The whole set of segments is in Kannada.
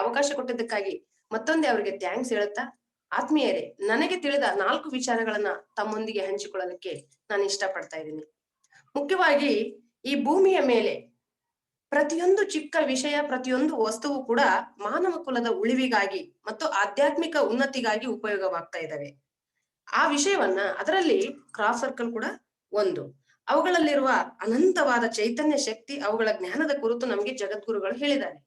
ಅವಕಾಶ ಕೊಟ್ಟಿದ್ದಕ್ಕಾಗಿ ಮತ್ತೊಂದೇ ಅವರಿಗೆ ಥ್ಯಾಂಕ್ಸ್ ಹೇಳುತ್ತಾ, ಆತ್ಮೀಯರೇ, ನನಗೆ ತಿಳಿದ 4 ವಿಚಾರಗಳನ್ನ ತಮ್ಮೊಂದಿಗೆ ಹಂಚಿಕೊಳ್ಳಲಿಕ್ಕೆ ನಾನು ಇಷ್ಟಪಡ್ತಾ ಇದ್ದೀನಿ. ಮುಖ್ಯವಾಗಿ ಈ ಭೂಮಿಯ ಮೇಲೆ ಪ್ರತಿಯೊಂದು ಚಿಕ್ಕ ವಿಷಯ, ಪ್ರತಿಯೊಂದು ವಸ್ತುವು ಕೂಡ ಮಾನವ ಕುಲದ ಉಳಿವಿಗಾಗಿ ಮತ್ತು ಆಧ್ಯಾತ್ಮಿಕ ಉನ್ನತಿಗಾಗಿ ಉಪಯೋಗವಾಗ್ತಾ ಇದ್ದಾವೆ. ಆ ವಿಷಯವನ್ನ ಅದರಲ್ಲಿ ಕ್ರಾಫ್ ಸರ್ಕಲ್ ಕೂಡ ಒಂದು. ಅವುಗಳಲ್ಲಿರುವ ಅನಂತವಾದ ಚೈತನ್ಯ ಶಕ್ತಿ, ಅವುಗಳ ಜ್ಞಾನದ ಕುರಿತು ನಮಗೆ ಜಗದ್ಗುರುಗಳು ಹೇಳಿದ್ದಾರೆ.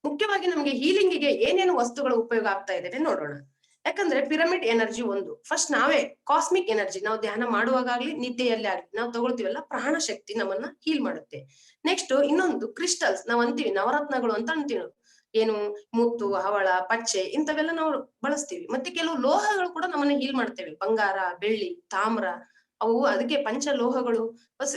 ಮುಖ್ಯವಾಗಿ ನಮಗೆ ಹೀಲಿಂಗಿಗೆ ಏನೇನು ವಸ್ತುಗಳು ಉಪಯೋಗ ಆಗ್ತಾ ಇದ್ದೇವೆ ನೋಡೋಣ. ಯಾಕಂದ್ರೆ ಪಿರಮಿಡ್ ಎನರ್ಜಿ ಒಂದು, ಫಸ್ಟ್ ನಾವೇ ಕಾಸ್ಮಿಕ್ ಎನರ್ಜಿ, ನಾವು ಧ್ಯಾನ ಮಾಡುವಾಗ್ಲಿ ನಿದ್ದೆಯಲ್ಲಿ ಆಗ್ಲಿ ನಾವು ತಗೊಳ್ತೀವಲ್ಲ, ಪ್ರಾಣ ಶಕ್ತಿ ನಮ್ಮನ್ನ ಹೀಲ್ ಮಾಡುತ್ತೆ. ನೆಕ್ಸ್ಟ್ ಇನ್ನೊಂದು ಕ್ರಿಸ್ಟಲ್ಸ್, ನಾವ್ ಅಂತೀವಿ ನವರತ್ನಗಳು ಅಂತ ಅಂತೀವಿ. ಏನು ಮುತ್ತು, ಹವಳ, ಪಚ್ಚೆ ಇಂಥವೆಲ್ಲ ನಾವು ಬಳಸ್ತೀವಿ. ಮತ್ತೆ ಕೆಲವು ಲೋಹಗಳು ಕೂಡ ನಮ್ಮನ್ನ ಹೀಲ್ ಮಾಡ್ತೇವೆ, ಬಂಗಾರ, ಬೆಳ್ಳಿ, ತಾಮ್ರ, ಅವು ಅದಕ್ಕೆ ಪಂಚಲೋಹಗಳು,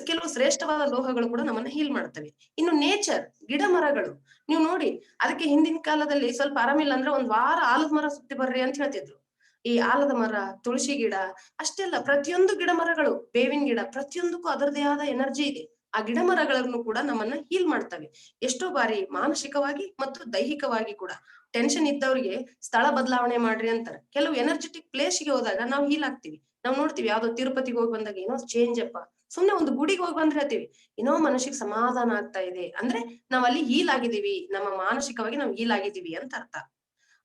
ಕೆಲವು ಶ್ರೇಷ್ಠವಾದ ಲೋಹಗಳು ಕೂಡ ನಮ್ಮನ್ನ ಹೀಲ್ ಮಾಡ್ತವೆ. ಇನ್ನು ನೇಚರ್, ಗಿಡ ಮರಗಳು, ನೀವು ನೋಡಿ ಅದಕ್ಕೆ ಹಿಂದಿನ ಕಾಲದಲ್ಲಿ ಸ್ವಲ್ಪ ಆರಾಮಿಲ್ಲ ಅಂದ್ರೆ ಒಂದ್ ವಾರ ಆಲದ ಮರ ಸುತ್ತಿ ಬರ್ರಿ ಅಂತ ಹೇಳ್ತಿದ್ರು. ಈ ಆಲದ ಮರ, ತುಳಸಿ ಗಿಡ ಅಷ್ಟೆಲ್ಲ ಪ್ರತಿಯೊಂದು ಗಿಡ ಮರಗಳು, ಬೇವಿನ ಗಿಡ, ಪ್ರತಿಯೊಂದಕ್ಕೂ ಅದರದೇ ಆದ ಎನರ್ಜಿ ಇದೆ. ಆ ಗಿಡ ಮರಗಳನ್ನು ಕೂಡ ನಮ್ಮನ್ನ ಹೀಲ್ ಮಾಡ್ತವೆ. ಎಷ್ಟೋ ಬಾರಿ ಮಾನಸಿಕವಾಗಿ ಮತ್ತು ದೈಹಿಕವಾಗಿ ಕೂಡ ಟೆನ್ಷನ್ ಇದ್ದವ್ರಿಗೆ ಸ್ಥಳ ಬದಲಾವಣೆ ಮಾಡ್ರಿ ಅಂತಾರೆ. ಕೆಲವು ಎನರ್ಜೆಟಿಕ್ ಪ್ಲೇಸ್ಗೆ ಹೋದಾಗ ನಾವು ಹೀಲ್ ಆಗ್ತೀವಿ. ನಾವು ನೋಡ್ತೀವಿ, ಯಾವ್ದೋ ತಿರುಪತಿಗೆ ಹೋಗಿ ಬಂದಾಗ ಏನೋ ಚೇಂಜ್ ಅಪ್ಪ, ಸುಮ್ನೆ ಒಂದು ಗುಡಿಗೆ ಹೋಗಿ ಬಂದ್ರೆ ಹೇಳ್ತೀವಿ ಏನೋ ಮನಸ್ಸಿಗೆ ಸಮಾಧಾನ ಆಗ್ತಾ ಇದೆ ಅಂದ್ರೆ ನಾವ್ ಅಲ್ಲಿ ಹೀಲ್ ಆಗಿದೀವಿ, ನಮ್ಮ ಮಾನಸಿಕವಾಗಿ ನಾವು ಹೀಲ್ ಆಗಿದೀವಿ ಅಂತ ಅರ್ಥ.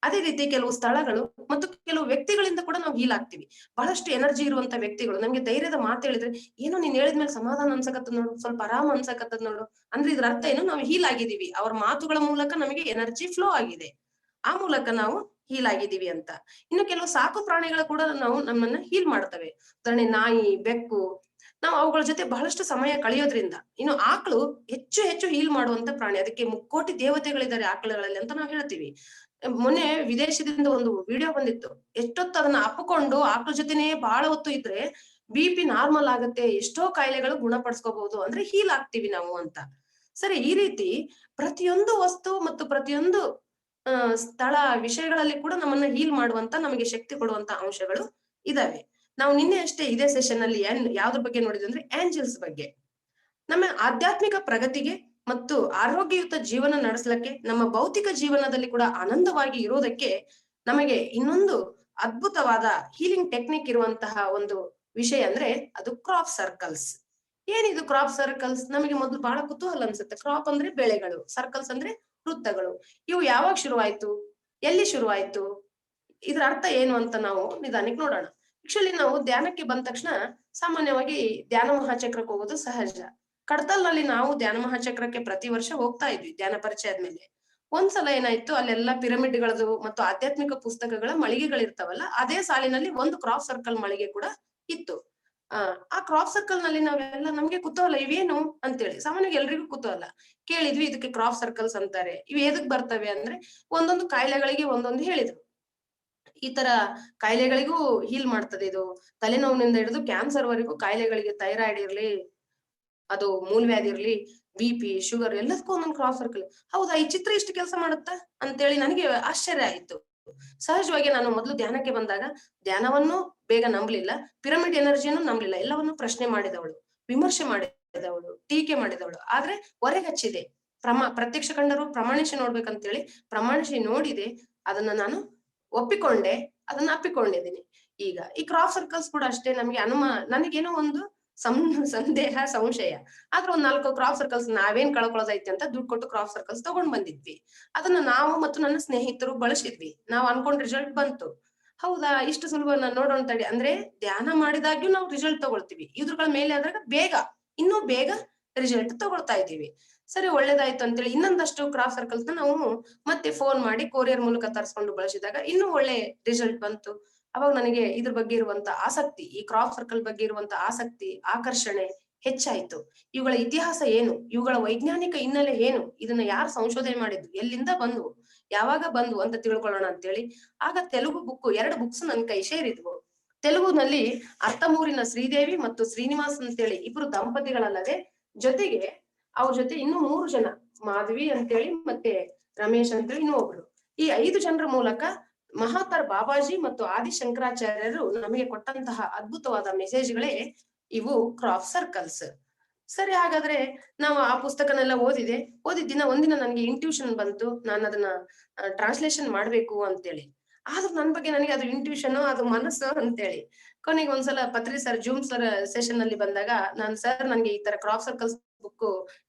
ಅದೇ ರೀತಿ ಕೆಲವು ಸ್ಥಳಗಳು ಮತ್ತು ಕೆಲವು ವ್ಯಕ್ತಿಗಳಿಂದ ಕೂಡ ನಾವು ಹೀಲ್ ಆಗ್ತೀವಿ. ಬಹಳಷ್ಟು ಎನರ್ಜಿ ಇರುವಂತ ವ್ಯಕ್ತಿಗಳು ನಮ್ಗೆ ಧೈರ್ಯದ ಮಾತು ಹೇಳಿದ್ರೆ, ಏನೋ ನೀನ್ ಹೇಳಿದ್ಮೇಲೆ ಸಮಾಧಾನ ಅನ್ಸಕತ್ತದ ನೋಡು, ಸ್ವಲ್ಪ ಆರಾಮ್ ಅನ್ಸಕತ್ತದ ನೋಡು ಅಂದ್ರೆ ಇದ್ರ ಅರ್ಥ ಏನು, ನಾವು ಹೀಲ್ ಆಗಿದೀವಿ. ಅವ್ರ ಮಾತುಗಳ ಮೂಲಕ ನಮಗೆ ಎನರ್ಜಿ ಫ್ಲೋ ಆಗಿದೆ, ಆ ಮೂಲಕ ನಾವು ಹೀಲ್ ಆಗಿದೀವಿ ಅಂತ. ಇನ್ನು ಕೆಲವು ಸಾಕು ಪ್ರಾಣಿಗಳು ಕೂಡ ನಮ್ಮನ್ನ ಹೀಲ್ ಮಾಡ್ತವೆ. ಉದಾಹರಣೆ ನಾಯಿ, ಬೆಕ್ಕು, ನಾವು ಅವುಗಳ ಜೊತೆ ಬಹಳಷ್ಟು ಸಮಯ ಕಳೆಯೋದ್ರಿಂದ. ಇನ್ನು ಆಕಳು ಹೆಚ್ಚು ಹೆಚ್ಚು ಹೀಲ್ ಮಾಡುವಂತ ಪ್ರಾಣಿ, ಅದಕ್ಕೆ ಮುಕ್ಕೋಟಿ ದೇವತೆಗಳಿದ್ದಾರೆ ಆಕಳುಗಳಲ್ಲಿ ಅಂತ ನಾವು ಹೇಳ್ತೀವಿ. ಮೊನ್ನೆ ವಿದೇಶದಿಂದ ಒಂದು ವಿಡಿಯೋ ಬಂದಿತ್ತು, ಎಷ್ಟೊತ್ತು ಅದನ್ನ ಅಪ್ಪಿಕೊಂಡು ಆಕಳ ಜೊತೆನೆ ಬಹಳ ಹೊತ್ತು ಇದ್ರೆ BP ನಾರ್ಮಲ್ ಆಗುತ್ತೆ, ಎಷ್ಟೋ ಕಾಯಿಲೆಗಳು ಗುಣಪಡಿಸ್ಕೋಬಹುದು, ಅಂದ್ರೆ ಹೀಲ್ ಆಗ್ತೀವಿ ನಾವು ಅಂತ. ಸರಿ, ಈ ರೀತಿ ಪ್ರತಿಯೊಂದು ವಸ್ತು ಮತ್ತು ಪ್ರತಿಯೊಂದು ಸ್ಥಳ, ವಿಷಯಗಳಲ್ಲಿ ಕೂಡ ನಮ್ಮನ್ನ ಹೀಲ್ ಮಾಡುವಂತ, ನಮಗೆ ಶಕ್ತಿ ಕೊಡುವಂತ ಅಂಶಗಳು ಇದಾವೆ. ನಾವು ನಿನ್ನೆ ಅಷ್ಟೇ ಇದೇ ಸೆಷನ್ ಅಲ್ಲಿ ಯಾವ್ದ್ರ ಬಗ್ಗೆ ನೋಡಿದ್ವಿ ಅಂದ್ರೆ ಏಂಜಲ್ಸ್ ಬಗ್ಗೆ. ನಮ್ಮ ಆಧ್ಯಾತ್ಮಿಕ ಪ್ರಗತಿಗೆ ಮತ್ತು ಆರೋಗ್ಯಯುತ ಜೀವನ ನಡೆಸಲಿಕ್ಕೆ, ನಮ್ಮ ಭೌತಿಕ ಜೀವನದಲ್ಲಿ ಕೂಡ ಆನಂದವಾಗಿ ಇರೋದಕ್ಕೆ ನಮಗೆ ಇನ್ನೊಂದು ಅದ್ಭುತವಾದ ಹೀಲಿಂಗ್ ಟೆಕ್ನಿಕ್ ಇರುವಂತಹ ಒಂದು ವಿಷಯ ಅಂದ್ರೆ ಅದು ಕ್ರಾಪ್ ಸರ್ಕಲ್ಸ್. ಏನಿದು ಕ್ರಾಪ್ ಸರ್ಕಲ್ಸ್? ನಮಗೆ ಮೊದಲು ಬಹಳ ಕುತೂಹಲ ಅನ್ಸುತ್ತೆ. ಕ್ರಾಪ್ ಅಂದ್ರೆ ಬೆಳೆಗಳು, ಸರ್ಕಲ್ಸ್ ಅಂದ್ರೆ ವೃತ್ತಗಳು. ಇವು ಯಾವಾಗ ಶುರುವಾಯ್ತು, ಎಲ್ಲಿ ಶುರುವಾಯ್ತು, ಇದ್ರ ಅರ್ಥ ಏನು ಅಂತ ನಾವು ನಿಧಾನಕ್ಕೆ ನೋಡೋಣ. ಆಕ್ಚುಲಿ ನಾವು ಧ್ಯಾನಕ್ಕೆ ಬಂದ ತಕ್ಷಣ ಸಾಮಾನ್ಯವಾಗಿ ಧ್ಯಾನ ಮಹಾಚಕ್ರಕ್ಕೆ ಹೋಗೋದು ಸಹಜ. ಕಡತಲ್ನಲ್ಲಿ ನಾವು ಧ್ಯಾನ ಮಹಾಚಕ್ರಕ್ಕೆ ಪ್ರತಿ ವರ್ಷ ಹೋಗ್ತಾ ಇದ್ವಿ ಧ್ಯಾನ ಪರಿಚಯ ಆದ್ಮೇಲೆ. ಒಂದ್ಸಲ ಏನಾಯ್ತು, ಅಲ್ಲೆಲ್ಲ ಪಿರಮಿಡ್ಗಳದು ಮತ್ತು ಆಧ್ಯಾತ್ಮಿಕ ಪುಸ್ತಕಗಳ ಮಳಿಗೆಗಳಿರ್ತಾವಲ್ಲ, ಅದೇ ಸಾಲಿನಲ್ಲಿ ಒಂದು ಕ್ರಾಪ್ ಸರ್ಕಲ್ ಮಳಿಗೆ ಕೂಡ ಇತ್ತು. ಆ ಕ್ರಾಪ್ ಸರ್ಕಲ್ ನಲ್ಲಿ ನಾವೆಲ್ಲ, ನಮ್ಗೆ ಕುತೂಹಲ ಇವೇನು ಅಂತೇಳಿ, ಸಾಮಾನ್ಯವಾಗಿ ಎಲ್ರಿಗೂ ಕುತೂಹಲ. ಕೇಳಿದ್ವಿ, ಇದಕ್ಕೆ ಕ್ರಾಪ್ ಸರ್ಕಲ್ಸ್ ಅಂತಾರೆ, ಇವ್ ಎದಕ್ ಬರ್ತವೆ ಅಂದ್ರೆ ಒಂದೊಂದು ಕಾಯಿಲೆಗಳಿಗೆ ಒಂದೊಂದು ಹೇಳಿದ್ರು. ಈ ತರ ಕಾಯಿಲೆಗಳಿಗೂ ಹೀಲ್ ಮಾಡ್ತದೆ ಇದು, ತಲೆನೋವಿನಿಂದ ಹಿಡಿದು ಕ್ಯಾನ್ಸರ್ ವರೆಗೂ ಕಾಯಿಲೆಗಳಿಗೆ, ಥೈರಾಯ್ಡ್ ಇರ್ಲಿ, ಅದು ಮೂಲವ್ಯಾಧಿ ಇರ್ಲಿ, BP, ಶುಗರ್, ಎಲ್ಲದಕ್ಕೂ ಒಂದೊಂದು ಕ್ರಾಪ್ ಸರ್ಕಲ್. ಹೌದಾ, ಈ ಚಿತ್ರ ಇಷ್ಟು ಕೆಲಸ ಮಾಡುತ್ತಾ ಅಂತೇಳಿ ನನಗೆ ಆಶ್ಚರ್ಯ ಆಯ್ತು. ಸಹಜವಾಗಿ ನಾನು ಮೊದಲು ಧ್ಯಾನಕ್ಕೆ ಬಂದಾಗ ಧ್ಯಾನವನ್ನು ಬೇಗ ನಂಬಲಿಲ್ಲ, ಪಿರಮಿಡ್ ಎನರ್ಜಿಯನ್ನು ನಂಬಲಿಲ್ಲ. ಎಲ್ಲವನ್ನು ಪ್ರಶ್ನೆ ಮಾಡಿದವಳು, ವಿಮರ್ಶೆ ಮಾಡಿದವಳು, ಟೀಕೆ ಮಾಡಿದವಳು. ಆದ್ರೆ ಹೊರೆಗಚ್ಚಿದೆ, ಪ್ರತ್ಯಕ್ಷ ಕಂಡರು ಪ್ರಮಾಣಿಸಿ ನೋಡ್ಬೇಕಂತೇಳಿ ಪ್ರಮಾಣಿಸಿ ನೋಡಿದೆ, ಅದನ್ನ ನಾನು ಒಪ್ಪಿಕೊಂಡೆ, ಅದನ್ನ ಅಪ್ಪಿಕೊಂಡಿದ್ದೀನಿ. ಈಗ ಈ ಕ್ರಾಪ್ ಸರ್ಕಲ್ಸ್ ಕೂಡ ಅಷ್ಟೇ, ನಮ್ಗೆ ನನಗೇನೋ ಒಂದು ಸಂದೇಹ, ಸಂಶಯ. ಆದ್ರೆ ಒಂದ್ 4 ಕ್ರಾಪ್ ಸರ್ಕಲ್ಸ್ ನಾವೇನ್ ಕಳ್ಕೊಳ್ಳೋದೈತಿ ಅಂತ ದುಡ್ಡು ಕೊಟ್ಟು ಕ್ರಾಪ್ ಸರ್ಕಲ್ಸ್ ತಗೊಂಡ್ ಬಂದಿದ್ವಿ. ಅದನ್ನ ನಾವು ಮತ್ತು ನನ್ನ ಸ್ನೇಹಿತರು ಬಳಸಿದ್ವಿ, ನಾವು ಅನ್ಕೊಂಡ್ ರಿಸಲ್ಟ್ ಬಂತು. ಹೌದಾ, ಇಷ್ಟು ಸುಲಭ, ನಾನು ನೋಡೋಣ ತಡಿ ಅಂದ್ರೆ ಧ್ಯಾನ ಮಾಡಿದಾಗ್ಯೂ ನಾವು ರಿಸಲ್ಟ್ ತಗೊಳ್ತೀವಿ. ಇದ್ರಗಳ ಮೇಲೆ ಆದಾಗ ಬೇಗ, ಇನ್ನೂ ಬೇಗ ರಿಸಲ್ಟ್ ತಗೊಳ್ತಾ ಇದ್ದೀವಿ. ಸರಿ, ಒಳ್ಳೇದಾಯ್ತು ಅಂತೇಳಿ ಇನ್ನೊಂದಷ್ಟು ಕ್ರಾಪ್ ಸರ್ಕಲ್ಸ್ ನಾವು ಮತ್ತೆ ಫೋನ್ ಮಾಡಿ ಕೊರಿಯರ್ ಮೂಲಕ ತರಿಸ್ಕೊಂಡು ಬಳಸಿದಾಗ ಇನ್ನೂ ಒಳ್ಳೆ ರಿಸಲ್ಟ್ ಬಂತು. ಅವಾಗ ನನಗೆ ಇದ್ರ ಬಗ್ಗೆ ಇರುವಂತ ಆಸಕ್ತಿ, ಈ ಕ್ರಾಪ್ ಸರ್ಕಲ್ ಬಗ್ಗೆ ಇರುವಂತ ಆಸಕ್ತಿ, ಆಕರ್ಷಣೆ ಹೆಚ್ಚಾಯ್ತು. ಇವುಗಳ ಇತಿಹಾಸ ಏನು, ಇವುಗಳ ವೈಜ್ಞಾನಿಕ ಹಿನ್ನೆಲೆ ಏನು, ಇದನ್ನ ಯಾರು ಸಂಶೋಧನೆ ಮಾಡಿದ್ರು, ಎಲ್ಲಿಂದ ಬಂದ್ವು, ಯಾವಾಗ ಬಂದ್ವು ಅಂತ ತಿಳ್ಕೊಳ್ಳೋಣ ಅಂತೇಳಿ ಆಗ ತೆಲುಗು ಬುಕ್, 2 ಬುಕ್ಸ್ ನನ್ ಕೈ ಸೇರಿದ್ವು. ತೆಲುಗುನಲ್ಲಿ ಅರ್ಥಮೂರಿನ ಶ್ರೀದೇವಿ ಮತ್ತು ಶ್ರೀನಿವಾಸ್ ಅಂತೇಳಿ ಇಬ್ರು ದಂಪತಿಗಳಲ್ಲದೆ, ಜೊತೆಗೆ ಅವ್ರ ಜೊತೆ ಇನ್ನು 3 ಜನ, ಮಾಧವಿ ಅಂತೇಳಿ ಮತ್ತೆ ರಮೇಶ್ ಅಂತೇಳಿ ಇನ್ನೂ ಒಬ್ರು. ಈ 5 ಜನರ ಮೂಲಕ ಮಹಾತರ್ ಬಾಬಾಜಿ ಮತ್ತು ಆದಿಶಂಕರಾಚಾರ್ಯರು ನಮಗೆ ಕೊಟ್ಟಂತಹ ಅದ್ಭುತವಾದ ಮೆಸೇಜ್ಗಳೇ ಇವು ಕ್ರಾಪ್ ಸರ್ಕಲ್ಸ್. ಸರಿ, ಹಾಗಾದ್ರೆ ನಾವು ಆ ಪುಸ್ತಕನೆಲ್ಲ ಓದಿದ್ದಿನ ಒಂದಿನ ನನ್ಗೆ ಇಂಟ್ಯೂಷನ್ ಬಂತು, ನಾನು ಅದನ್ನ ಟ್ರಾನ್ಸ್ಲೇಷನ್ ಮಾಡ್ಬೇಕು ಅಂತೇಳಿ. ಆದ್ರೂ ನನ್ ಬಗ್ಗೆ ನನಗೆ ಅದು ಇಂಟ್ಯೂಷನ್, ಅದು ಮನಸ್ಸು ಅಂತೇಳಿ ಕೊನೆಗೆ ಒಂದ್ಸಲ ಪತ್ರಿ ಸರ್, ಜೂಮ್ ಸರ್ ಸೆಷನ್ ಅಲ್ಲಿ ಬಂದಾಗ ನಾನ್ ಸರ್ ನನ್ಗೆ ಈ ತರ ಕ್ರಾಪ್ ಸರ್ಕಲ್ಸ್ ಬುಕ್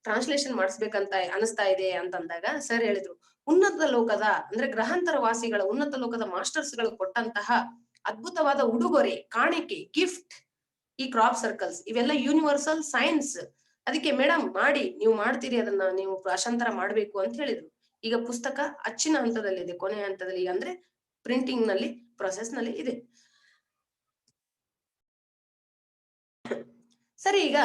ಟ್ರಾನ್ಸ್ಲೇಷನ್ ಮಾಡಿಸ್ಬೇಕಂತ ಅನಿಸ್ತಾ ಇದೆ ಅಂತಂದಾಗ ಸರ್ ಹೇಳಿದ್ರು, ಉನ್ನತ ಲೋಕದ ಅಂದ್ರೆ ಗ್ರಹಾಂತರ ವಾಸಿಗಳ ಉನ್ನತ ಲೋಕದ ಮಾಸ್ಟರ್ಸ್ ಗಳು ಕೊಟ್ಟಂತಹ ಅದ್ಭುತವಾದ ಉಡುಗೊರೆ, ಕಾಣಿಕೆ, ಗಿಫ್ಟ್ ಈ ಕ್ರಾಪ್ ಸರ್ಕಲ್ಸ್, ಇವೆಲ್ಲ ಯೂನಿವರ್ಸಲ್ ಸೈನ್ಸ್. ಅದಕ್ಕೆ ಮೇಡಮ್ ಮಾಡಿ, ನೀವು ಮಾಡ್ತೀರಿ, ಅದನ್ನ ನೀವು ಭಾಷಾಂತರ ಮಾಡ್ಬೇಕು ಅಂತ ಹೇಳಿದ್ರು. ಈಗ ಪುಸ್ತಕ ಅಚ್ಚಿನ ಹಂತದಲ್ಲಿದೆ, ಕೊನೆಯ ಹಂತದಲ್ಲಿ, ಅಂದ್ರೆ ಪ್ರಿಂಟಿಂಗ್ ನಲ್ಲಿ ಪ್ರೊಸೆಸ್ ನಲ್ಲಿ ಇದೆ. ಸರಿ, ಈಗ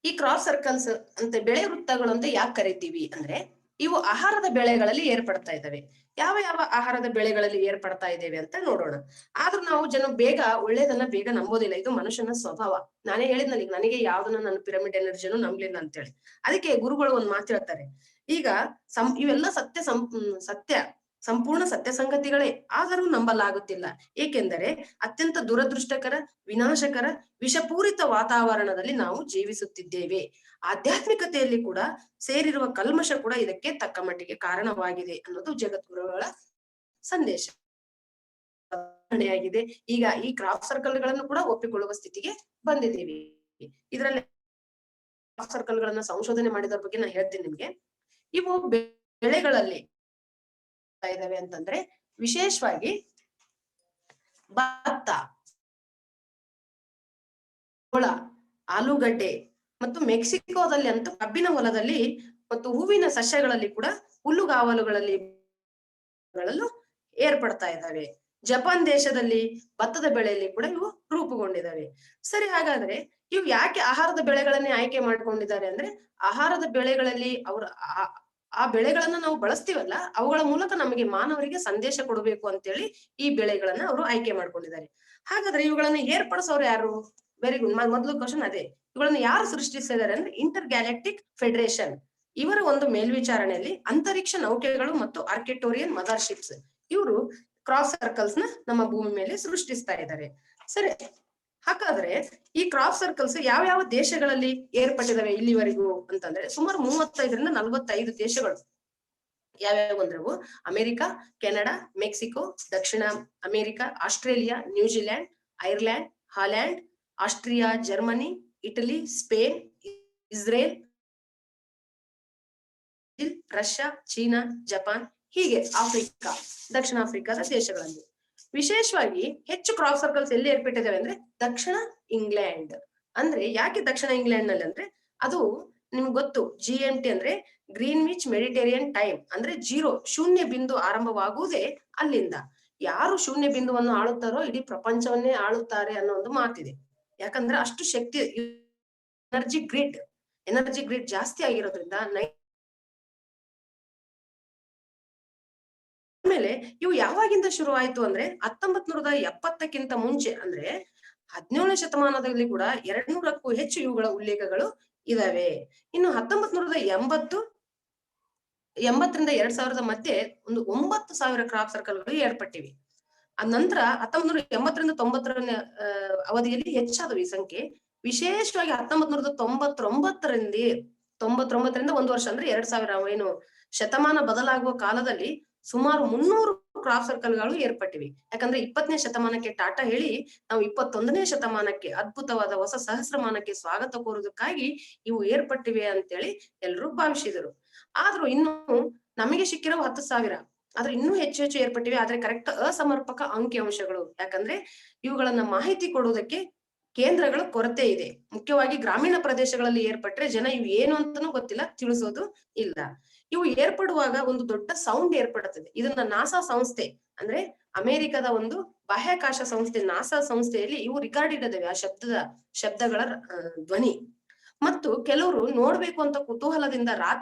ಈ ಕ್ರಾಪ್ ಸರ್ಕಲ್ಸ್ ಅಂತ ಬೆಳೆ ವೃತ್ತಗಳು ಅಂತ ಯಾಕೆ ಕರಿತೀವಿ ಅಂದ್ರೆ, ಇವು ಆಹಾರದ ಬೆಳೆಗಳಲ್ಲಿ ಏರ್ಪಡ್ತಾ ಇದ್ದಾವೆ. ಯಾವ ಯಾವ ಆಹಾರದ ಬೆಳೆಗಳಲ್ಲಿ ಏರ್ಪಡ್ತಾ ಇದ್ದೇವೆ ಅಂತ ನೋಡೋಣ. ಆದ್ರೂ ನಾವು ಬೇಗ ಒಳ್ಳೇದನ್ನ ಬೇಗ ನಂಬೋದಿಲ್ಲ, ಇದು ಮನುಷ್ಯನ ಸ್ವಭಾವ. ನಾನೇ ಹೇಳಿದ್ನಲ್ಲಿ, ನನಗೆ ಯಾವ್ದನ್ನ ನನ್ನ ಪಿರಮಿಡ್ ಎನರ್ಜಿನೂ ನಂಬ್ಲಿಲ್ಲ ಅಂತೇಳಿ. ಅದಕ್ಕೆ ಗುರುಗಳು ಒಂದ್ ಮಾತು ಹೇಳ್ತಾರೆ, ಈಗ ಇವೆಲ್ಲ ಸತ್ಯ ಸಂಪೂರ್ಣ ಸತ್ಯ ಸಂಗತಿಗಳೇ, ಆದರೂ ನಂಬಲಾಗುತ್ತಿಲ್ಲ. ಏಕೆಂದರೆ ಅತ್ಯಂತ ದುರದೃಷ್ಟಕರ, ವಿನಾಶಕರ, ವಿಷಪೂರಿತ ವಾತಾವರಣದಲ್ಲಿ ನಾವು ಜೀವಿಸುತ್ತಿದ್ದೇವೆ. ಆಧ್ಯಾತ್ಮಿಕತೆಯಲ್ಲಿ ಕೂಡ ಸೇರಿರುವ ಕಲ್ಮಶ ಕೂಡ ಇದಕ್ಕೆ ತಕ್ಕ ಮಟ್ಟಿಗೆ ಕಾರಣವಾಗಿದೆ ಅನ್ನೋದು ಜಗದ್ಗುರುಗಳ ಸಂದೇಶ ಆಗಿದೆ. ಈಗ ಈ ಕ್ರಾಪ್ ಸರ್ಕಲ್ ಗಳನ್ನು ಕೂಡ ಒಪ್ಪಿಕೊಳ್ಳುವ ಸ್ಥಿತಿಗೆ ಬಂದಿದ್ದೀವಿ. ಇದರಲ್ಲಿ ಕ್ರಾಪ್ ಸರ್ಕಲ್ ಗಳನ್ನ ಸಂಶೋಧನೆ ಮಾಡಿದವ್ರ ಬಗ್ಗೆ ನಾನು ಹೇಳ್ತೀನಿ ನಿಮ್ಗೆ. ಇವು ಬೆಳೆಗಳಲ್ಲಿ ಇದಾವೆ ಅಂತಂದ್ರೆ ವಿಶೇಷವಾಗಿ ಭತ್ತ, ಜೋಳ, ಆಲೂಗಡ್ಡೆ ಮತ್ತು ಮೆಕ್ಸಿಕೋದಲ್ಲಿ ಅಂತೂ ಕಬ್ಬಿನ ಹೊಲದಲ್ಲಿ ಮತ್ತು ಹೂವಿನ ಸಸ್ಯಗಳಲ್ಲಿ ಕೂಡ ಹುಲ್ಲುಗಾವಲುಗಳಲ್ಲಿ ಏರ್ಪಡ್ತಾ ಇದ್ದಾವೆ. ಜಪಾನ್ ದೇಶದಲ್ಲಿ ಭತ್ತದ ಬೆಳೆಯಲ್ಲಿ ಕೂಡ ಇವು ರೂಪುಗೊಂಡಿದ್ದಾವೆ. ಸರಿ, ಹಾಗಾದ್ರೆ ಇವು ಯಾಕೆ ಆಹಾರದ ಬೆಳೆಗಳನ್ನೇ ಆಯ್ಕೆ ಮಾಡ್ಕೊಂಡಿದ್ದಾರೆ ಅಂದ್ರೆ, ಆಹಾರದ ಬೆಳೆಗಳಲ್ಲಿ ಅವರು ಆ ಬೆಳೆಗಳನ್ನ ನಾವು ಬಳಸ್ತೀವಲ್ಲ, ಅವುಗಳ ಮೂಲಕ ನಮಗೆ ಮಾನವರಿಗೆ ಸಂದೇಶ ಕೊಡಬೇಕು ಅಂತೇಳಿ ಈ ಬೆಳೆಗಳನ್ನ ಅವರು ಆಯ್ಕೆ ಮಾಡ್ಕೊಂಡಿದ್ದಾರೆ. ಹಾಗಾದ್ರೆ ಇವುಗಳನ್ನ ಏರ್ಪಡಿಸೋರು ಯಾರು? ವೆರಿ ಗುಡ್, ಮೊದಲು ಕ್ವಶನ್ ಅದೇ. ಇವುಗಳನ್ನ ಯಾರು ಸೃಷ್ಟಿಸಿದ್ದಾರೆ ಅಂದ್ರೆ ಇಂಟರ್ ಗ್ಯಾಲಕ್ಟಿಕ್ ಫೆಡರೇಷನ್. ಇವರ ಒಂದು ಮೇಲ್ವಿಚಾರಣೆಯಲ್ಲಿ ಅಂತರಿಕ್ಷ ನೌಕೆಗಳು ಮತ್ತು ಆರ್ಕಿಟೋರಿಯನ್ ಮದರ್ಶಿಪ್ಸ್ ಇವರು ಕ್ರಾಪ್ ಸರ್ಕಲ್ಸ್ ನ ನಮ್ಮ ಭೂಮಿ ಮೇಲೆ ಸೃಷ್ಟಿಸ್ತಾ ಇದ್ದಾರೆ. ಸರಿ, ಹಾಗಾದ್ರೆ ಈ ಕ್ರಾಪ್ ಸರ್ಕಲ್ಸ್ ಯಾವ ಯಾವ ದೇಶಗಳಲ್ಲಿ ಏರ್ಪಟ್ಟಿದಾವೆ ಇಲ್ಲಿವರೆಗೂ ಅಂತಂದ್ರೆ ಸುಮಾರು 35ರಿಂದ 45 ದೇಶಗಳು. ಯಾವ್ಯಾವ ಅಂದ್ರವು ಅಮೆರಿಕ, ಕೆನಡಾ, ಮೆಕ್ಸಿಕೋ, ದಕ್ಷಿಣ America, Australia, New Zealand, Ireland, Holland, Austria, Germany, Italy, Spain, Israel, Russia, China, Japan, ಹೀಗೆ ಆಫ್ರಿಕಾ, ದಕ್ಷಿಣ ಆಫ್ರಿಕಾದ ದೇಶಗಳಲ್ಲಿ. ವಿಶೇಷವಾಗಿ ಹೆಚ್ಚು ಕ್ರಾಪ್ ಸರ್ಕಲ್ಸ್ ಎಲ್ಲಿ ಏರ್ಪಟ್ಟಿದ್ದಾವೆ ಅಂದ್ರೆ ದಕ್ಷಿಣ ಇಂಗ್ಲೆಂಡ್. ಅಂದ್ರೆ ಯಾಕೆ ದಕ್ಷಿಣ ಇಂಗ್ಲೆಂಡ್ ನಲ್ಲಿ ಅಂದ್ರೆ, ಅದು ನಿಮ್ಗೆ ಗೊತ್ತು, GMT ಅಂದ್ರೆ ಗ್ರೀನ್ವಿಚ್ ಮೆಡಿಟೇರಿಯನ್ ಟೈಮ್, ಅಂದ್ರೆ ಶೂನ್ಯ ಬಿಂದು ಆರಂಭವಾಗುವುದೇ ಅಲ್ಲಿಂದ. ಯಾರು ಶೂನ್ಯ ಬಿಂದುವನ್ನು ಆಳುತ್ತಾರೋ ಇಡೀ ಪ್ರಪಂಚವನ್ನೇ ಆಳುತ್ತಾರೆ ಅನ್ನೋ ಒಂದು ಮಾತಿದೆ. ಯಾಕಂದ್ರೆ ಅಷ್ಟು ಶಕ್ತಿ, ಎನರ್ಜಿ ಗ್ರಿಡ್ ಜಾಸ್ತಿ ಆಗಿರೋದ್ರಿಂದ. ಆಮೇಲೆ ಇವು ಯಾವಾಗಿಂದ ಶುರು ಆಯ್ತು ಅಂದ್ರೆ 1970ಕ್ಕಿಂತ ಮುಂಚೆ, ಅಂದ್ರೆ 17ನೇ ಶತಮಾನದಲ್ಲಿ ಕೂಡ 200ಕ್ಕೂ ಹೆಚ್ಚು ಇವುಗಳ ಉಲ್ಲೇಖಗಳು ಇದಾವೆ. ಇನ್ನು 1980ರಿಂದ 2000 ಮಧ್ಯೆ ಒಂದು 9,000 ಕ್ರಾಪ್ ಸರ್ಕಲ್ಗಳು ಏರ್ಪಟ್ಟಿವೆ. ಆ ನಂತರ 1980ರಿಂದ 90ರ ಅವಧಿಯಲ್ಲಿ ಹೆಚ್ಚಾದವು ಈ ಸಂಖ್ಯೆ. ವಿಶೇಷವಾಗಿ 1999ರಿಂದ ಒಂದು ವರ್ಷ ಅಂದ್ರೆ 2000 ಏನು ಶತಮಾನ ಬದಲಾಗುವ ಕಾಲದಲ್ಲಿ ಸುಮಾರು 300 ಕ್ರಾಪ್ ಸರ್ಕಲ್ಗಳು ಏರ್ಪಟ್ಟಿವೆ. ಯಾಕಂದ್ರೆ 20ನೇ ಶತಮಾನಕ್ಕೆ ಟಾಟಾ ಹೇಳಿ ನಾವು 21ನೇ ಶತಮಾನಕ್ಕೆ ಅದ್ಭುತವಾದ ಹೊಸ ಸಹಸ್ರಮಾನಕ್ಕೆ ಸ್ವಾಗತ ಕೋರುವುದಕ್ಕಾಗಿ ಇವು ಏರ್ಪಟ್ಟಿವೆ ಅಂತೇಳಿ ಎಲ್ರೂ ಭಾವಿಸಿದರು. ಆದ್ರೂ ಇನ್ನು ನಮಗೆ ಸಿಕ್ಕಿರೋ 10,000, ಆದ್ರೆ ಇನ್ನೂ ಹೆಚ್ಚು ಹೆಚ್ಚು ಏರ್ಪಟ್ಟಿವೆ. ಆದ್ರೆ ಕರೆಕ್ಟ್ ಅಸಮರ್ಪಕ ಅಂಕಿಅಂಶಗಳು. ಯಾಕಂದ್ರೆ ಇವುಗಳನ್ನ ಮಾಹಿತಿ ಕೊಡುವುದಕ್ಕೆ ಕೇಂದ್ರಗಳ ಕೊರತೆ ಇದೆ. ಮುಖ್ಯವಾಗಿ ಗ್ರಾಮೀಣ ಪ್ರದೇಶಗಳಲ್ಲಿ ಏರ್ಪಟ್ರೆ ಜನ ಇವು ಏನು ಅಂತಾನೂ ಗೊತ್ತಿಲ್ಲ, ತಿಳಿಸೋದು ಇಲ್ಲ. ಇವು ಏರ್ಪಡುವಾಗ ಒಂದು ದೊಡ್ಡ ಸೌಂಡ್ ಏರ್ಪಡುತ್ತದೆ. ಇದನ್ನ ನಾಸಾ ಸಂಸ್ಥೆ, ಅಂದ್ರೆ ಅಮೆರಿಕದ ಒಂದು ಬಾಹ್ಯಾಕಾಶ ಸಂಸ್ಥೆ ನಾಸಾ ಸಂಸ್ಥೆಯಲ್ಲಿ ಇವು ರಿಕಾರ್ಡ್ ಇಡದವೆ, ಆ ಶಬ್ದಗಳ ಧ್ವನಿ. ಮತ್ತು ಕೆಲವರು ನೋಡ್ಬೇಕು ಅಂತ ಕುತೂಹಲದಿಂದ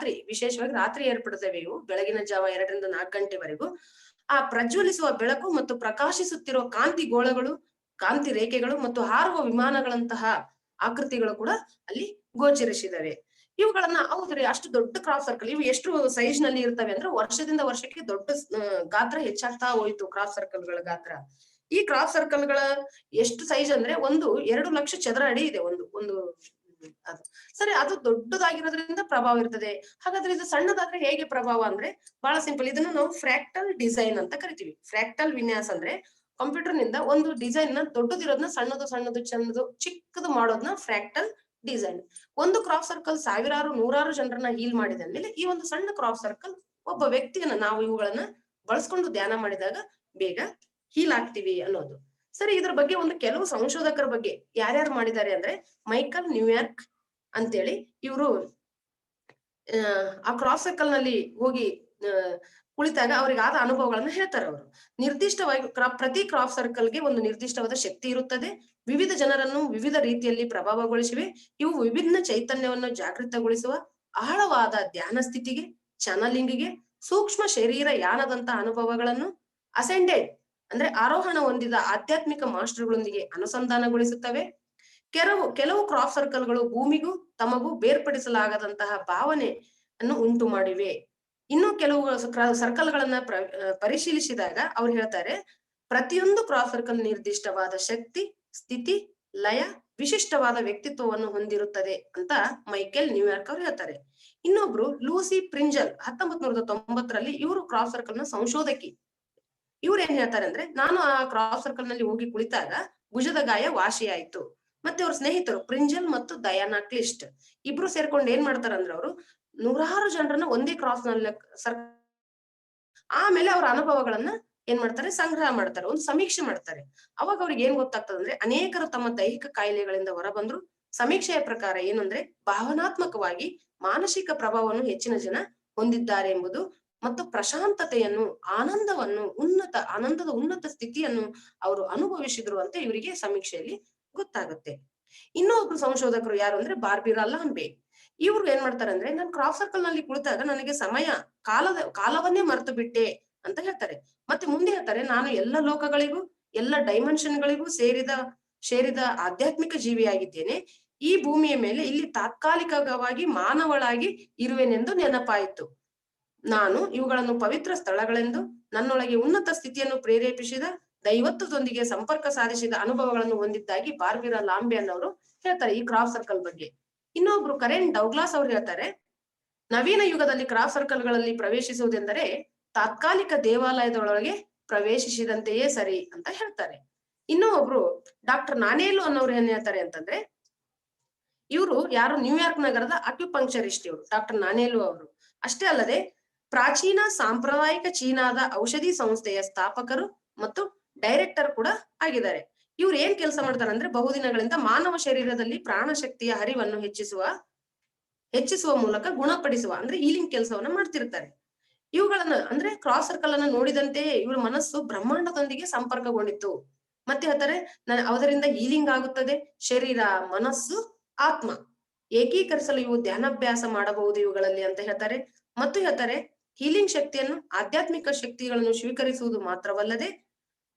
ವಿಶೇಷವಾಗಿ ರಾತ್ರಿ ಏರ್ಪಡುತ್ತವೆ ಇವು. ಬೆಳಗಿನ ಜಾವ 2ರಿಂದ 4 ಗಂಟೆವರೆಗೂ ಆ ಪ್ರಜ್ವಲಿಸುವ ಬೆಳಕು ಮತ್ತು ಪ್ರಕಾಶಿಸುತ್ತಿರುವ ಕಾಂತಿ ಗೋಳಗಳು, ಕಾಂತಿ ರೇಖೆಗಳು ಮತ್ತು ಹಾರುವ ವಿಮಾನಗಳಂತಹ ಆಕೃತಿಗಳು ಕೂಡ ಅಲ್ಲಿ ಗೋಚರಿಸಿದವೆ. ಇವುಗಳನ್ನ ಹೌದ್ರಿ, ಅಷ್ಟು ದೊಡ್ಡ ಕ್ರಾಪ್ ಸರ್ಕಲ್ ಇವು ಎಷ್ಟು ಸೈಜ್ ನಲ್ಲಿ ಇರ್ತವೆ ಅಂದ್ರೆ ವರ್ಷದಿಂದ ವರ್ಷಕ್ಕೆ ದೊಡ್ಡ ಗಾತ್ರ ಹೆಚ್ಚಾಗ್ತಾ ಹೋಯ್ತು ಕ್ರಾಪ್ ಸರ್ಕಲ್ ಗಳ ಗಾತ್ರ. ಈ ಕ್ರಾಪ್ ಸರ್ಕಲ್ ಗಳ ಎಷ್ಟು ಸೈಜ್ ಅಂದ್ರೆ 2 ಲಕ್ಷ ಚದರ ಅಡಿ ಇದೆ ಒಂದು ಅದು ಸರಿ, ಅದು ದೊಡ್ಡದಾಗಿರೋದ್ರಿಂದ ಪ್ರಭಾವ ಇರ್ತದೆ. ಹಾಗಾದ್ರೆ ಇದು ಸಣ್ಣದಾದ್ರೆ ಹೇಗೆ ಪ್ರಭಾವ ಅಂದ್ರೆ ಬಹಳ ಸಿಂಪಲ್. ಇದನ್ನ ನಾವು ಫ್ರಾಕ್ಟಲ್ ಡಿಸೈನ್ ಅಂತ ಕರಿತೀವಿ. ಫ್ರಾಕ್ಟಲ್ ವಿನ್ಯಾಸ ಅಂದ್ರೆ ಕಂಪ್ಯೂಟರ್ ನಿಂದ ಒಂದು ಡಿಸೈನ್ ನ ದೊಡ್ಡದಿರೋದನ್ನ ಸಣ್ಣದು ಸಣ್ಣದು ಚನ್ನದು ಚಿಕ್ಕದು ಮಾಡೋದನ್ನ ಫ್ರಾಕ್ಟಲ್ ಡಿಸೈನ್. ಒಂದು ಕ್ರಾಪ್ ಸರ್ಕಲ್ ಸಾವಿರಾರು ನೂರಾರು ಜನರನ್ನ ಹೀಲ್ ಮಾಡಿದ ಮೇಲೆ ಈ ಒಂದು ಸಣ್ಣ ಕ್ರಾಪ್ ಸರ್ಕಲ್ ಒಬ್ಬ ವ್ಯಕ್ತಿಯನ್ನ ನಾವು ಇವುಗಳನ್ನ ಬಳಸ್ಕೊಂಡು ಧ್ಯಾನ ಮಾಡಿದಾಗ ಬೇಗ ಹೀಲ್ ಆಗ್ತೀವಿ ಅನ್ನೋದು. ಸರಿ, ಇದ್ರ ಬಗ್ಗೆ ಒಂದು ಕೆಲವು ಸಂಶೋಧಕರ ಬಗ್ಗೆ ಯಾರ್ಯಾರು ಮಾಡಿದ್ದಾರೆ ಅಂದ್ರೆ ಮೈಕಲ್ ನ್ಯೂಯಾರ್ಕ್ ಅಂತೇಳಿ ಇವರು ಆ ಕ್ರಾಸ್ ಸರ್ಕಲ್ ನಲ್ಲಿ ಹೋಗಿ ಕುಳಿತಾಗ ಅವ್ರಿಗೆ ಆದ ಅನುಭವಗಳನ್ನ ಹೇಳ್ತಾರೆ. ಅವರು ನಿರ್ದಿಷ್ಟವಾಗಿ ಪ್ರತಿ ಕ್ರಾಪ್ ಸರ್ಕಲ್ಗೆ ಒಂದು ನಿರ್ದಿಷ್ಟವಾದ ಶಕ್ತಿ ಇರುತ್ತದೆ. ವಿವಿಧ ಜನರನ್ನು ವಿವಿಧ ರೀತಿಯಲ್ಲಿ ಪ್ರಭಾವಗೊಳಿಸಿವೆ. ಇವು ವಿಭಿನ್ನ ಚೈತನ್ಯವನ್ನು ಜಾಗೃತಗೊಳಿಸುವ ಆಳವಾದ ಧ್ಯಾನ ಸ್ಥಿತಿಗೆ, ಚಾನಲಿಂಗಿಗೆ, ಸೂಕ್ಷ್ಮ ಶರೀರ ಯಾನದಂತ ಅನುಭವಗಳನ್ನು ಅಸೆಂಡೆಡ್ ಅಂದ್ರೆ ಆರೋಹಣ ಹೊಂದಿದ ಆಧ್ಯಾತ್ಮಿಕ ಮಾಸ್ಟರ್ಗಳೊಂದಿಗೆ ಅನುಸಂಧಾನಗೊಳಿಸುತ್ತವೆ. ಕೆಲವು ಕ್ರಾಪ್ ಸರ್ಕಲ್ಗಳು ಭೂಮಿಗೂ ತಮಗೂ ಬೇರ್ಪಡಿಸಲಾಗದಂತಹ ಭಾವನೆಯನ್ನು ಉಂಟು ಮಾಡಿವೆ. ಇನ್ನು ಕೆಲವು ಸರ್ಕಲ್ಗಳನ್ನ ಪರಿಶೀಲಿಸಿದಾಗ ಅವ್ರು ಹೇಳ್ತಾರೆ, ಪ್ರತಿಯೊಂದು ಕ್ರಾಪ್ ಸರ್ಕಲ್ ನಿರ್ದಿಷ್ಟವಾದ ಶಕ್ತಿ, ಸ್ಥಿತಿ, ಲಯ, ವಿಶಿಷ್ಟವಾದ ವ್ಯಕ್ತಿತ್ವವನ್ನು ಹೊಂದಿರುತ್ತದೆ ಅಂತ ಮೈಕೆಲ್ ನ್ಯೂಯಾರ್ಕ್ ಅವ್ರು ಹೇಳ್ತಾರೆ. ಇನ್ನೊಬ್ರು ಲೂಸಿ ಪ್ರಿಂಜಲ್ 1990ರಲ್ಲಿ ಇವರು ಕ್ರಾಪ್ ಸರ್ಕಲ್ ನ ಸಂಶೋಧಕಿ. ಇವ್ರು ಏನ್ ಹೇಳ್ತಾರೆ ಅಂದ್ರೆ, ನಾನು ಆ ಕ್ರಾಪ್ ಸರ್ಕಲ್ ನಲ್ಲಿ ಹೋಗಿ ಕುಳಿತಾಗ ಭುಜದ ಗಾಯ ವಾಸಿಯಾಯ್ತು. ಮತ್ತೆ ಅವ್ರ ಸ್ನೇಹಿತರು ಪ್ರಿಂಜಲ್ ಮತ್ತು ದಯಾನಾ ಕ್ಲಿಸ್ಟ್ ಇಬ್ರು ಸೇರ್ಕೊಂಡು ಏನ್ ಮಾಡ್ತಾರ ಅಂದ್ರೆ ಅವರು ನೂರಾರು ಜನರನ್ನ ಒಂದೇ ಕ್ರಾಸ್ ನಲ್ಲಿ ಆಮೇಲೆ ಅವ್ರ ಅನುಭವಗಳನ್ನ ಏನ್ ಮಾಡ್ತಾರೆ, ಸಂಗ್ರಹ ಮಾಡ್ತಾರೆ, ಒಂದು ಸಮೀಕ್ಷೆ ಮಾಡ್ತಾರೆ. ಅವಾಗ ಅವ್ರಿಗೆ ಏನ್ ಗೊತ್ತಾಗ್ತದೆ ಅಂದ್ರೆ ಅನೇಕರು ತಮ್ಮ ದೈಹಿಕ ಕಾಯಿಲೆಗಳಿಂದ ಹೊರಬಂದ್ರು. ಸಮೀಕ್ಷೆಯ ಪ್ರಕಾರ ಏನಂದ್ರೆ ಭಾವನಾತ್ಮಕವಾಗಿ ಮಾನಸಿಕ ಪ್ರಭಾವವನ್ನು ಹೆಚ್ಚಿನ ಜನ ಹೊಂದಿದ್ದಾರೆ ಎಂಬುದು ಮತ್ತು ಪ್ರಶಾಂತತೆಯನ್ನು, ಆನಂದದ ಉನ್ನತ ಸ್ಥಿತಿಯನ್ನು ಅವರು ಅನುಭವಿಸಿದ್ರು ಅಂತ ಇವರಿಗೆ ಸಮೀಕ್ಷೆಯಲ್ಲಿ ಗೊತ್ತಾಗುತ್ತೆ. ಇನ್ನೊಬ್ರು ಸಂಶೋಧಕರು ಯಾರು ಅಂದ್ರೆ ಬಾರ್ಬಿರಾ ಲಾಂಬೆ. ಇವ್ರು ಏನ್ ಮಾಡ್ತಾರೆ ಅಂದ್ರೆ, ನಾನು ಕ್ರಾಪ್ ಸರ್ಕಲ್ ನಲ್ಲಿ ಕುಳಿತಾಗ ನನಗೆ ಕಾಲವನ್ನೇ ಮರೆತು ಬಿಟ್ಟೆ ಅಂತ ಹೇಳ್ತಾರೆ. ಮತ್ತೆ ಮುಂದೆ ಹೇಳ್ತಾರೆ, ನಾನು ಎಲ್ಲ ಲೋಕಗಳಿಗೂ ಎಲ್ಲ ಡೈಮೆನ್ಷನ್ಗಳಿಗೂ ಸೇರಿದ ಆಧ್ಯಾತ್ಮಿಕ ಜೀವಿಯಾಗಿದ್ದೇನೆ. ಈ ಭೂಮಿಯ ಮೇಲೆ ಇಲ್ಲಿ ತಾತ್ಕಾಲಿಕವಾಗಿ ಮಾನವಳಾಗಿ ಇರುವೆನೆಂದು ನೆನಪಾಯಿತು. ನಾನು ಇವುಗಳನ್ನು ಪವಿತ್ರ ಸ್ಥಳಗಳೆಂದು, ನನ್ನೊಳಗೆ ಉನ್ನತ ಸ್ಥಿತಿಯನ್ನು ಪ್ರೇರೇಪಿಸಿದ ದೈವತ್ವದೊಂದಿಗೆ ಸಂಪರ್ಕ ಸಾಧಿಸಿದ ಅನುಭವಗಳನ್ನು ಹೊಂದಿದ್ದಾಗಿ ಬಾರ್ಬಿರಾ ಲಾಂಬೆ ಅನ್ನೋರು ಹೇಳ್ತಾರೆ ಈ ಕ್ರಾಪ್ ಸರ್ಕಲ್ ಬಗ್ಗೆ. ಇನ್ನೊಬ್ರು ಕರೆನ್ ಡೌಗ್ಲಾಸ್ ಅವ್ರು ಹೇಳ್ತಾರೆ, ನವೀನ ಯುಗದಲ್ಲಿ ಕ್ರಾಪ್ ಸರ್ಕಲ್ಗಳಲ್ಲಿ ಪ್ರವೇಶಿಸುವುದೆಂದರೆ ತಾತ್ಕಾಲಿಕ ದೇವಾಲಯದೊಳಗೆ ಪ್ರವೇಶಿಸಿದಂತೆಯೇ ಸರಿ ಅಂತ ಹೇಳ್ತಾರೆ. ಇನ್ನೂ ಒಬ್ರು ಡಾಕ್ಟರ್ ನಾನೇಲು ಅನ್ನೋರು ಏನ್ ಹೇಳ್ತಾರೆ ಅಂತಂದ್ರೆ, ಇವರು ಯಾರು ನ್ಯೂಯಾರ್ಕ್ ನಗರದ ಅಕ್ಯುಪಂಕ್ಚರಿಸ್ಟ್ ಇವರು ಡಾಕ್ಟರ್ ನಾನೇಲು ಅವರು. ಅಷ್ಟೇ ಅಲ್ಲದೆ ಪ್ರಾಚೀನ ಸಾಂಪ್ರದಾಯಿಕ ಚೀನಾದ ಔಷಧಿ ಸಂಸ್ಥೆಯ ಸ್ಥಾಪಕರು ಮತ್ತು ಡೈರೆಕ್ಟರ್ ಕೂಡ ಆಗಿದ್ದಾರೆ. ಇವ್ರು ಏನ್ ಕೆಲಸ ಮಾಡ್ತಾರೆ ಅಂದ್ರೆ, ಬಹುದಿನಗಳಿಂದ ಮಾನವ ಶರೀರದಲ್ಲಿ ಪ್ರಾಣಶಕ್ತಿಯ ಹರಿವನ್ನು ಹೆಚ್ಚಿಸುವ ಮೂಲಕ ಗುಣಪಡಿಸುವ ಅಂದ್ರೆ ಹೀಲಿಂಗ್ ಕೆಲಸವನ್ನ ಮಾಡ್ತಿರ್ತಾರೆ. ಇವುಗಳನ್ನ ಅಂದ್ರೆ ಕ್ರಾಸ್ ಸರ್ಕಲ್ ಅನ್ನ ನೋಡಿದಂತೆಯೇ ಇವರ ಮನಸ್ಸು ಬ್ರಹ್ಮಾಂಡದೊಂದಿಗೆ ಸಂಪರ್ಕಗೊಂಡಿತ್ತು. ಮತ್ತೆ ಹೇಳ್ತಾರೆ, ಅದರಿಂದ ಹೀಲಿಂಗ್ ಆಗುತ್ತದೆ. ಶರೀರ, ಮನಸ್ಸು, ಆತ್ಮ ಏಕೀಕರಿಸಲು ಇವು ಧ್ಯಾನಾಭ್ಯಾಸ ಮಾಡಬಹುದು ಇವುಗಳಲ್ಲಿ ಅಂತ ಹೇಳ್ತಾರೆ. ಮತ್ತು ಹೇಳ್ತಾರೆ, ಹೀಲಿಂಗ್ ಶಕ್ತಿಯನ್ನು, ಆಧ್ಯಾತ್ಮಿಕ ಶಕ್ತಿಗಳನ್ನು ಸ್ವೀಕರಿಸುವುದು ಮಾತ್ರವಲ್ಲದೆ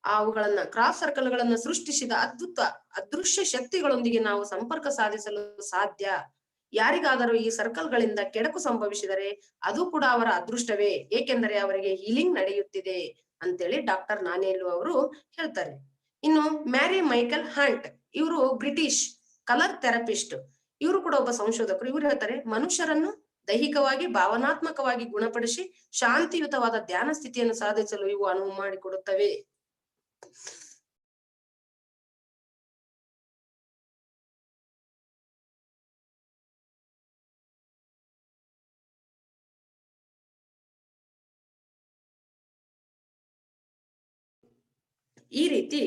ಅವುಗಳನ್ನ ಕ್ರಾಸ್ ಸರ್ಕಲ್ಗಳನ್ನ ಸೃಷ್ಟಿಸಿದ ಅದೃಶ್ಯ ಶಕ್ತಿಗಳೊಂದಿಗೆ ನಾವು ಸಂಪರ್ಕ ಸಾಧಿಸಲು ಸಾಧ್ಯ. ಯಾರಿಗಾದರೂ ಈ ಸರ್ಕಲ್ಗಳಿಂದ ಕೆಡಕು ಸಂಭವಿಸಿದರೆ ಅದು ಕೂಡ ಅವರ ಅದೃಷ್ಟವೇ, ಏಕೆಂದರೆ ಅವರಿಗೆ ಹೀಲಿಂಗ್ ನಡೆಯುತ್ತಿದೆ ಅಂತೇಳಿ ಡಾಕ್ಟರ್ ನಾನೇಲು ಅವರು ಹೇಳ್ತಾರೆ. ಇನ್ನು ಮ್ಯಾರಿ ಮೈಕೆಲ್ ಹಂಟ್, ಇವರು ಬ್ರಿಟಿಷ್ ಕಲರ್ ಥೆರಪಿಸ್ಟ್. ಇವರು ಕೂಡ ಒಬ್ಬ ಸಂಶೋಧಕರು. ಇವರು ಹೇಳ್ತಾರೆ, ಮನುಷ್ಯರನ್ನು ದೈಹಿಕವಾಗಿ, ಭಾವನಾತ್ಮಕವಾಗಿ ಗುಣಪಡಿಸಿ ಶಾಂತಿಯುತವಾದ ಧ್ಯಾನ ಸ್ಥಿತಿಯನ್ನು ಸಾಧಿಸಲು ಇವು ಅನುವು ಮಾಡಿಕೊಡುತ್ತವೆ. ಈ ರೀತಿ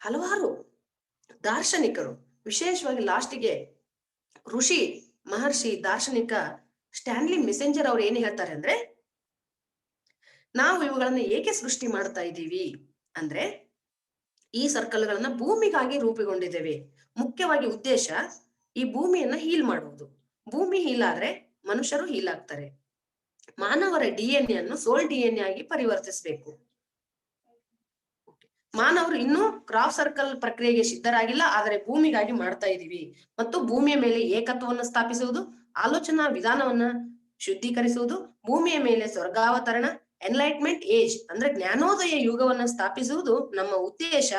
ಹಲವಾರು ದಾರ್ಶನಿಕರು, ವಿಶೇಷವಾಗಿ ಲಾಸ್ಟಿಗೆ ಋಷಿ ಮಹರ್ಷಿ ದಾರ್ಶನಿಕ ಸ್ಟ್ಯಾನ್ಲಿ ಮೆಸೆಂಜರ್ ಅವ್ರು ಏನ್ ಹೇಳ್ತಾರೆ ಅಂದ್ರೆ, ನಾವು ಇವುಗಳನ್ನ ಏಕೆ ಸೃಷ್ಟಿ ಮಾಡ್ತಾ ಇದ್ದೀವಿ ಅಂದ್ರೆ ಈ ಸರ್ಕಲ್ಗಳನ್ನ ಭೂಮಿಗಾಗಿ ರೂಪುಗೊಂಡಿದ್ದೇವೆ. ಮುಖ್ಯವಾಗಿ ಉದ್ದೇಶ ಈ ಭೂಮಿಯನ್ನ ಹೀಲ್ ಮಾಡುವುದು. ಭೂಮಿ ಹೀಲ್ ಆದ್ರೆ ಮನುಷ್ಯರು ಹೀಲ್ ಆಗ್ತಾರೆ. ಮಾನವರ DNA ಅನ್ನು ಸೋಲ್ DNA ಆಗಿ ಪರಿವರ್ತಿಸಬೇಕು. ಮಾನವರು ಇನ್ನೂ ಕ್ರಾಪ್ ಸರ್ಕಲ್ ಪ್ರಕ್ರಿಯೆಗೆ ಸಿದ್ಧರಾಗಿಲ್ಲ, ಆದರೆ ಭೂಮಿಗಾಗಿ ಮಾಡ್ತಾ ಇದೀವಿ. ಮತ್ತು ಭೂಮಿಯ ಮೇಲೆ ಏಕತ್ವವನ್ನು ಸ್ಥಾಪಿಸುವುದು, ಆಲೋಚನಾ ವಿಧಾನವನ್ನ ಶುದ್ಧೀಕರಿಸುವುದು, ಭೂಮಿಯ ಮೇಲೆ ಸ್ವರ್ಗಾವತರಣ, ಎನ್ಲೈಟ್ಮೆಂಟ್ ಏಜ್ ಅಂದ್ರೆ ಜ್ಞಾನೋದಯ ಯುಗವನ್ನ ಸ್ಥಾಪಿಸುವುದು ನಮ್ಮ ಉದ್ದೇಶ.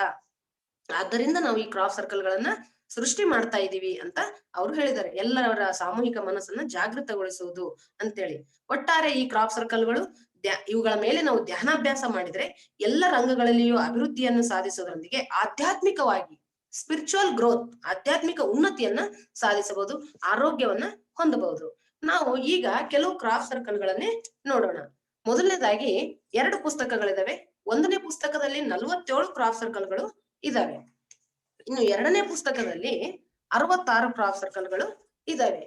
ಆದ್ದರಿಂದ ನಾವು ಈ ಕ್ರಾಪ್ ಸರ್ಕಲ್ಗಳನ್ನ ಸೃಷ್ಟಿ ಮಾಡ್ತಾ ಇದೀವಿ ಅಂತ ಅವ್ರು ಹೇಳಿದ್ದಾರೆ. ಎಲ್ಲರ ಸಾಮೂಹಿಕ ಮನಸ್ಸನ್ನ ಜಾಗೃತಗೊಳಿಸುವುದು ಅಂತೇಳಿ. ಒಟ್ಟಾರೆ ಈ ಕ್ರಾಪ್ ಸರ್ಕಲ್ಗಳು ಇವುಗಳ ಮೇಲೆ ನಾವು ಧ್ಯಾನಾಭ್ಯಾಸ ಮಾಡಿದ್ರೆ ಎಲ್ಲ ರಂಗಗಳಲ್ಲಿಯೂ ಅಭಿವೃದ್ಧಿಯನ್ನು ಸಾಧಿಸೋದ್ರೊಂದಿಗೆ ಆಧ್ಯಾತ್ಮಿಕವಾಗಿ ಸ್ಪಿರಿಚುವಲ್ ಗ್ರೋತ್, ಆಧ್ಯಾತ್ಮಿಕ ಉನ್ನತಿಯನ್ನ ಸಾಧಿಸಬಹುದು, ಆರೋಗ್ಯವನ್ನ ಹೊಂದಬಹುದು. ನಾವು ಈಗ ಕೆಲವು ಕ್ರಾಫ್ಟ್ ಸರ್ಕಲ್ಗಳನ್ನೇ ನೋಡೋಣ. ಮೊದಲನೇದಾಗಿ 2 ಪುಸ್ತಕಗಳಿದಾವೆ. 1ನೇ ಪುಸ್ತಕದಲ್ಲಿ 47 ಕ್ರಾಫ್ಟ್ ಸರ್ಕಲ್ಗಳು ಇದಾವೆ. ಇನ್ನು 2ನೇ ಪುಸ್ತಕದಲ್ಲಿ 66 ಕ್ರಾಫ್ಟ್ ಸರ್ಕಲ್ಗಳು ಇದಾವೆ.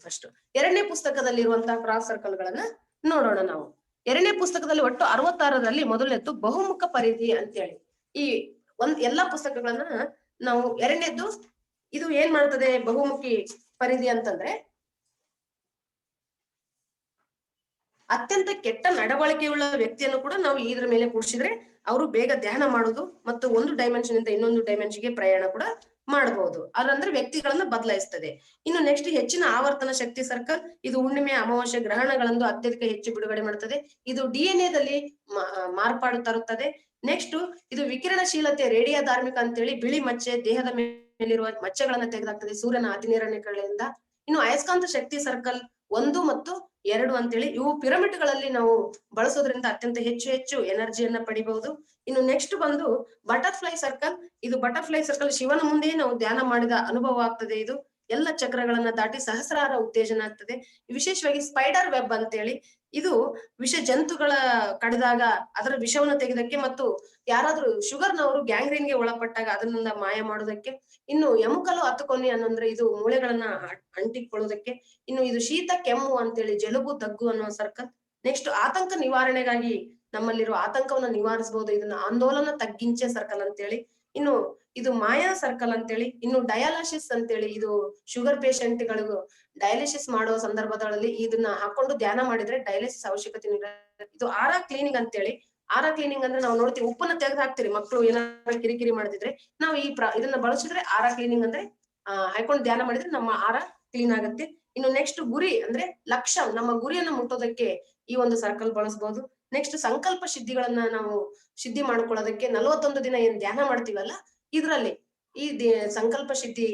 ಫಸ್ಟ್ 2ನೇ ಪುಸ್ತಕದಲ್ಲಿರುವಂತಹ ಕ್ರಾಫ್ಟ್ ಸರ್ಕಲ್ಗಳನ್ನ ನೋಡೋಣ ನಾವು. 2ನೇ ಪುಸ್ತಕದಲ್ಲಿ ಒಟ್ಟು 66ರಲ್ಲಿ ಮೊದಲನೇದ್ದು ಬಹುಮುಖ ಪರಿಧಿ ಅಂತೇಳಿ. ಈ ಎಲ್ಲಾ ಪುಸ್ತಕಗಳನ್ನ ನಾವು 2ನೇದ್ದು ಇದು ಏನ್ ಮಾಡ್ತದೆ ಬಹುಮುಖಿ ಪರಿಧಿ ಅಂತಂದ್ರೆ, ಅತ್ಯಂತ ಕೆಟ್ಟ ನಡವಳಿಕೆಯುಳ್ಳ ವ್ಯಕ್ತಿಯನ್ನು ಕೂಡ ನಾವು ಇದ್ರ ಮೇಲೆ ಕೂಡಿಸಿದ್ರೆ ಅವರು ಬೇಗ ಧ್ಯಾನ ಮಾಡೋದು ಮತ್ತು ಒಂದು ಡೈಮೆನ್ಷನ್ ಇಂದ ಇನ್ನೊಂದು ಡೈಮೆನ್ಷನ್ಗೆ ಪ್ರಯಾಣ ಕೂಡ ಮಾಡಬಹುದು. ಅದಂದ್ರೆ ವ್ಯಕ್ತಿಗಳನ್ನ ಬದಲಾಯಿಸ್ತದೆ. ಇನ್ನು ನೆಕ್ಸ್ಟ್ ಹೆಚ್ಚಿನ ಆವರ್ತನ ಶಕ್ತಿ ಸರ್ಕಲ್, ಇದು ಹುಣ್ಣಿಮೆ, ಅಮಾವಾಸ್ಯೆ, ಗ್ರಹಣಗಳಂದು ಅತ್ಯಧಿಕ ಹೆಚ್ಚು ಬಿಡುಗಡೆ ಮಾಡ್ತದೆ. ಇದು DNA ದಲ್ಲಿ ಮಾರ್ಪಾಡು ತರುತ್ತದೆ. ನೆಕ್ಸ್ಟ್ ಇದು ವಿಕಿರಣಶೀಲತೆ, ರೇಡಿಯೋ ಧಾರ್ಮಿಕ ಅಂತೇಳಿ ಬಿಳಿ ಮಚ್ಚೆ, ದೇಹದ ಮೇಲಿರುವ ಮಚ್ಚೆಗಳನ್ನ ತೆಗೆದಾಕ್ತದೆ ಸೂರ್ಯನ ಅತಿನೇರಣಿಗಳಿಂದ. ಇನ್ನು ಅಯಸ್ಕಾಂತ ಶಕ್ತಿ ಸರ್ಕಲ್ 1 ಮತ್ತು 2 ಅಂತೇಳಿ ಇವು ಪಿರಮಿಡ್ ಗಳಲ್ಲಿ ನಾವು ಬಳಸೋದ್ರಿಂದ ಅತ್ಯಂತ ಹೆಚ್ಚು ಎನರ್ಜಿಯನ್ನ ಪಡಿಬಹುದು. ಇನ್ನು ನೆಕ್ಸ್ಟ್ ಬಂದು ಬಟರ್ಫ್ಲೈ ಸರ್ಕಲ್. ಇದು ಬಟರ್ಫ್ಲೈ ಸರ್ಕಲ್ ಶಿವನ ಮುಂದೆ ನಾವು ಧ್ಯಾನ ಮಾಡಿದ ಅನುಭವ ಆಗ್ತದೆ. ಇದು ಎಲ್ಲ ಚಕ್ರಗಳನ್ನ ದಾಟಿ ಸಹಸ್ರಾರ ಉತ್ತೇಜನ ಆಗ್ತದೆ. ವಿಶೇಷವಾಗಿ ಸ್ಪೈಡರ್ ವೆಬ್ ಅಂತೇಳಿ, ಇದು ವಿಷ ಜಂತುಗಳ ಕಡಿದಾಗ ಅದರ ವಿಷವನ್ನು ತೆಗೆದಕ್ಕೆ ಮತ್ತು ಯಾರಾದ್ರೂ ಶುಗರ್ನವರು ಗ್ಯಾಂಗ್ರೀನ್ಗೆ ಒಳಪಟ್ಟಾಗ ಅದನ್ನ ಮಾಯ ಮಾಡೋದಕ್ಕೆ. ಇನ್ನು ಎಮುಕಲು ಹತ್ತುಕೊನಿ ಅನ್ನಂದ್ರೆ ಇದು ಮೂಳೆಗಳನ್ನ ಅಂಟಿಕೊಳ್ಳುವುದಕ್ಕೆ. ಇನ್ನು ಇದು ಶೀತ ಕೆಮ್ಮು ಅಂತೇಳಿ ಜಲುಬು దగ్గు ಅನ್ನೋ ಸರ್ಕಲ್. ನೆಕ್ಸ್ಟ್ ಆತಂಕ ನಿವಾರಣೆಗಾಗಿ ನಮ್ಮಲ್ಲಿರುವ ಆತಂಕವನ್ನ ನಿವಾರಿಸಬಹುದು. ಇದನ್ನ ಆಂದೋಲನ ತಗ್ಗಿಂಚೆ ಸರ್ಕಲ್ ಅಂತೇಳಿ. ಇನ್ನು ಇದು ಮಾಯಾ ಸರ್ಕಲ್ ಅಂತೇಳಿ. ಇನ್ನು ಡಯಾಲಿಸಿಸ್ ಅಂತೇಳಿ, ಇದು ಶುಗರ್ ಪೇಷಂಟ್ಗಳಿಗೂ ಡಯಾಲಿಸಿಸ್ ಮಾಡೋ ಸಂದರ್ಭದಲ್ಲಿ ಇದನ್ನ ಹಾಕೊಂಡು ಧ್ಯಾನ ಮಾಡಿದ್ರೆ ಡಯಾಲಿಸಿಸ್ ಅವಶ್ಯಕತೆ ಇದು ಆರಾ ಕ್ಲೀನಿಂಗ್ ಅಂತೇಳಿ. ಆರಾ ಕ್ಲೀನಿಂಗ್ ಅಂದ್ರೆ ನಾವು ನೋಡ್ತೀವಿ ಉಪ್ಪನ್ನ ತೆಗೆದು ಹಾಕ್ತಿರಿ ಮಕ್ಕಳು ಏನಾದ್ರು ಕಿರಿಕಿರಿ ಮಾಡ್ತಿದ್ರೆ, ನಾವು ಇದನ್ನ ಬಳಸಿದ್ರೆ ಆರಾ ಕ್ಲೀನಿಂಗ್ ಅಂದ್ರೆ ಹಾಕೊಂಡು ಧ್ಯಾನ ಮಾಡಿದ್ರೆ ನಮ್ಮ ಆರ ಕ್ಲೀನ್ ಆಗುತ್ತೆ. ಇನ್ನು ನೆಕ್ಸ್ಟ್ ಗುರಿ ಅಂದ್ರೆ ಲಕ್ಷ್ಯ, ನಮ್ಮ ಗುರಿಯನ್ನ ಮುಟ್ಟೋದಕ್ಕೆ ಈ ಒಂದು ಸರ್ಕಲ್ ಬಳಸಬಹುದು. ನೆಕ್ಸ್ಟ್ ಸಂಕಲ್ಪ ಸಿದ್ಧಿಗಳನ್ನ ನಾವು ಸಿದ್ಧಿ ಮಾಡ್ಕೊಳ್ಳೋದಕ್ಕೆ 41 ದಿನ ಏನ್ ಧ್ಯಾನ ಮಾಡ್ತೀವಲ್ಲ, ಇದ್ರಲ್ಲಿ ಈ ಸಂಕಲ್ಪ ಸಿದ್ಧಿ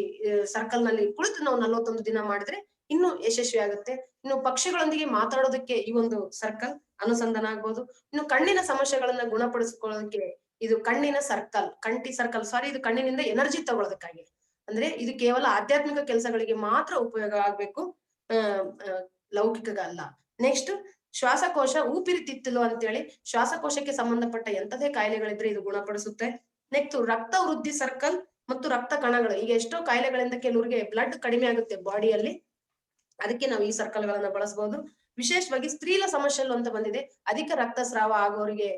ಸರ್ಕಲ್ ನಲ್ಲಿ ಕುಳಿತು ನಾವು 41 ದಿನ ಮಾಡಿದ್ರೆ ಇನ್ನು ಯಶಸ್ವಿ ಆಗುತ್ತೆ. ಇನ್ನು ಪಕ್ಷಿಗಳೊಂದಿಗೆ ಮಾತಾಡೋದಕ್ಕೆ ಈ ಒಂದು ಸರ್ಕಲ್ ಅನುಸಂಧಾನ ಆಗ್ಬೋದು. ಇನ್ನು ಕಣ್ಣಿನ ಸಮಸ್ಯೆಗಳನ್ನ ಗುಣಪಡಿಸಿಕೊಳ್ಳೋದಕ್ಕೆ ಇದು ಕಣ್ಣಿನ ಸರ್ಕಲ್, ಕಂಟಿ ಸರ್ಕಲ್, ಸಾರಿ, ಇದು ಕಣ್ಣಿನಿಂದ ಎನರ್ಜಿ ತಗೊಳ್ಳೋದಕ್ಕಾಗಿ. ಅಂದ್ರೆ ಇದು ಕೇವಲ ಆಧ್ಯಾತ್ಮಿಕ ಕೆಲಸಗಳಿಗೆ ಮಾತ್ರ ಉಪಯೋಗ ಆಗ್ಬೇಕು, ಲೌಕಿಕ ಅಲ್ಲ. ನೆಕ್ಸ್ಟ್ ಶ್ವಾಸಕೋಶ, ಊಪಿರಿತಿತ್ತಲು ಅಂತೇಳಿ ಶ್ವಾಸಕೋಶಕ್ಕೆ ಸಂಬಂಧಪಟ್ಟ ಎಂತದೇ ಕಾಯಿಲೆಗಳಿದ್ರೆ ಇದು ಗುಣಪಡಿಸುತ್ತೆ. ನೆಕ್ಸ್ಟ್ ರಕ್ತ ವೃದ್ಧಿ ಸರ್ಕಲ್ ಮತ್ತು ರಕ್ತ ಕಣಗಳು. ಈಗ ಎಷ್ಟೋ ಕಾಯಿಲೆಗಳಿಂದ ಕೆಲವರಿಗೆ ಬ್ಲಡ್ ಕಡಿಮೆ ಆಗುತ್ತೆ ಬಾಡಿಯಲ್ಲಿ, ಅದಕ್ಕೆ ನಾವು ಈ ಸರ್ಕಲ್ ಗಳನ್ನ ಬಳಸಬಹುದು. ವಿಶೇಷವಾಗಿ ಸ್ತ್ರೀಲ ಸಮಸ್ಯೆಗಳು ಅಂತ ಬಂದಿದೆ, ಅಧಿಕ ರಕ್ತಸ್ರಾವ ಆಗೋರಿಗೆ.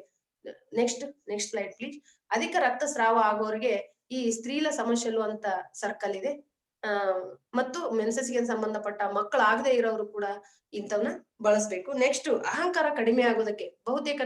Next slide please. ಅಧಿಕ ರಕ್ತಸ್ರಾವ ಆಗೋರಿಗೆ ಈ ಸ್ತ್ರೀಲ ಸಮಸ್ಯೆಲು ಅಂತ ಸರ್ಕಲ್ ಇದೆ. ಮತ್ತು ಮೆನ್ಸಸ್ಗೆ ಸಂಬಂಧಪಟ್ಟ ಮಕ್ಕಳಾಗದೆ ಇರೋರು ಕೂಡ ಇಂಥವನ್ನ ಬಳಸ್ಬೇಕು. ನೆಕ್ಸ್ಟ್ ಅಹಂಕಾರ ಕಡಿಮೆ ಆಗೋದಕ್ಕೆ, ಬಹುತೇಕ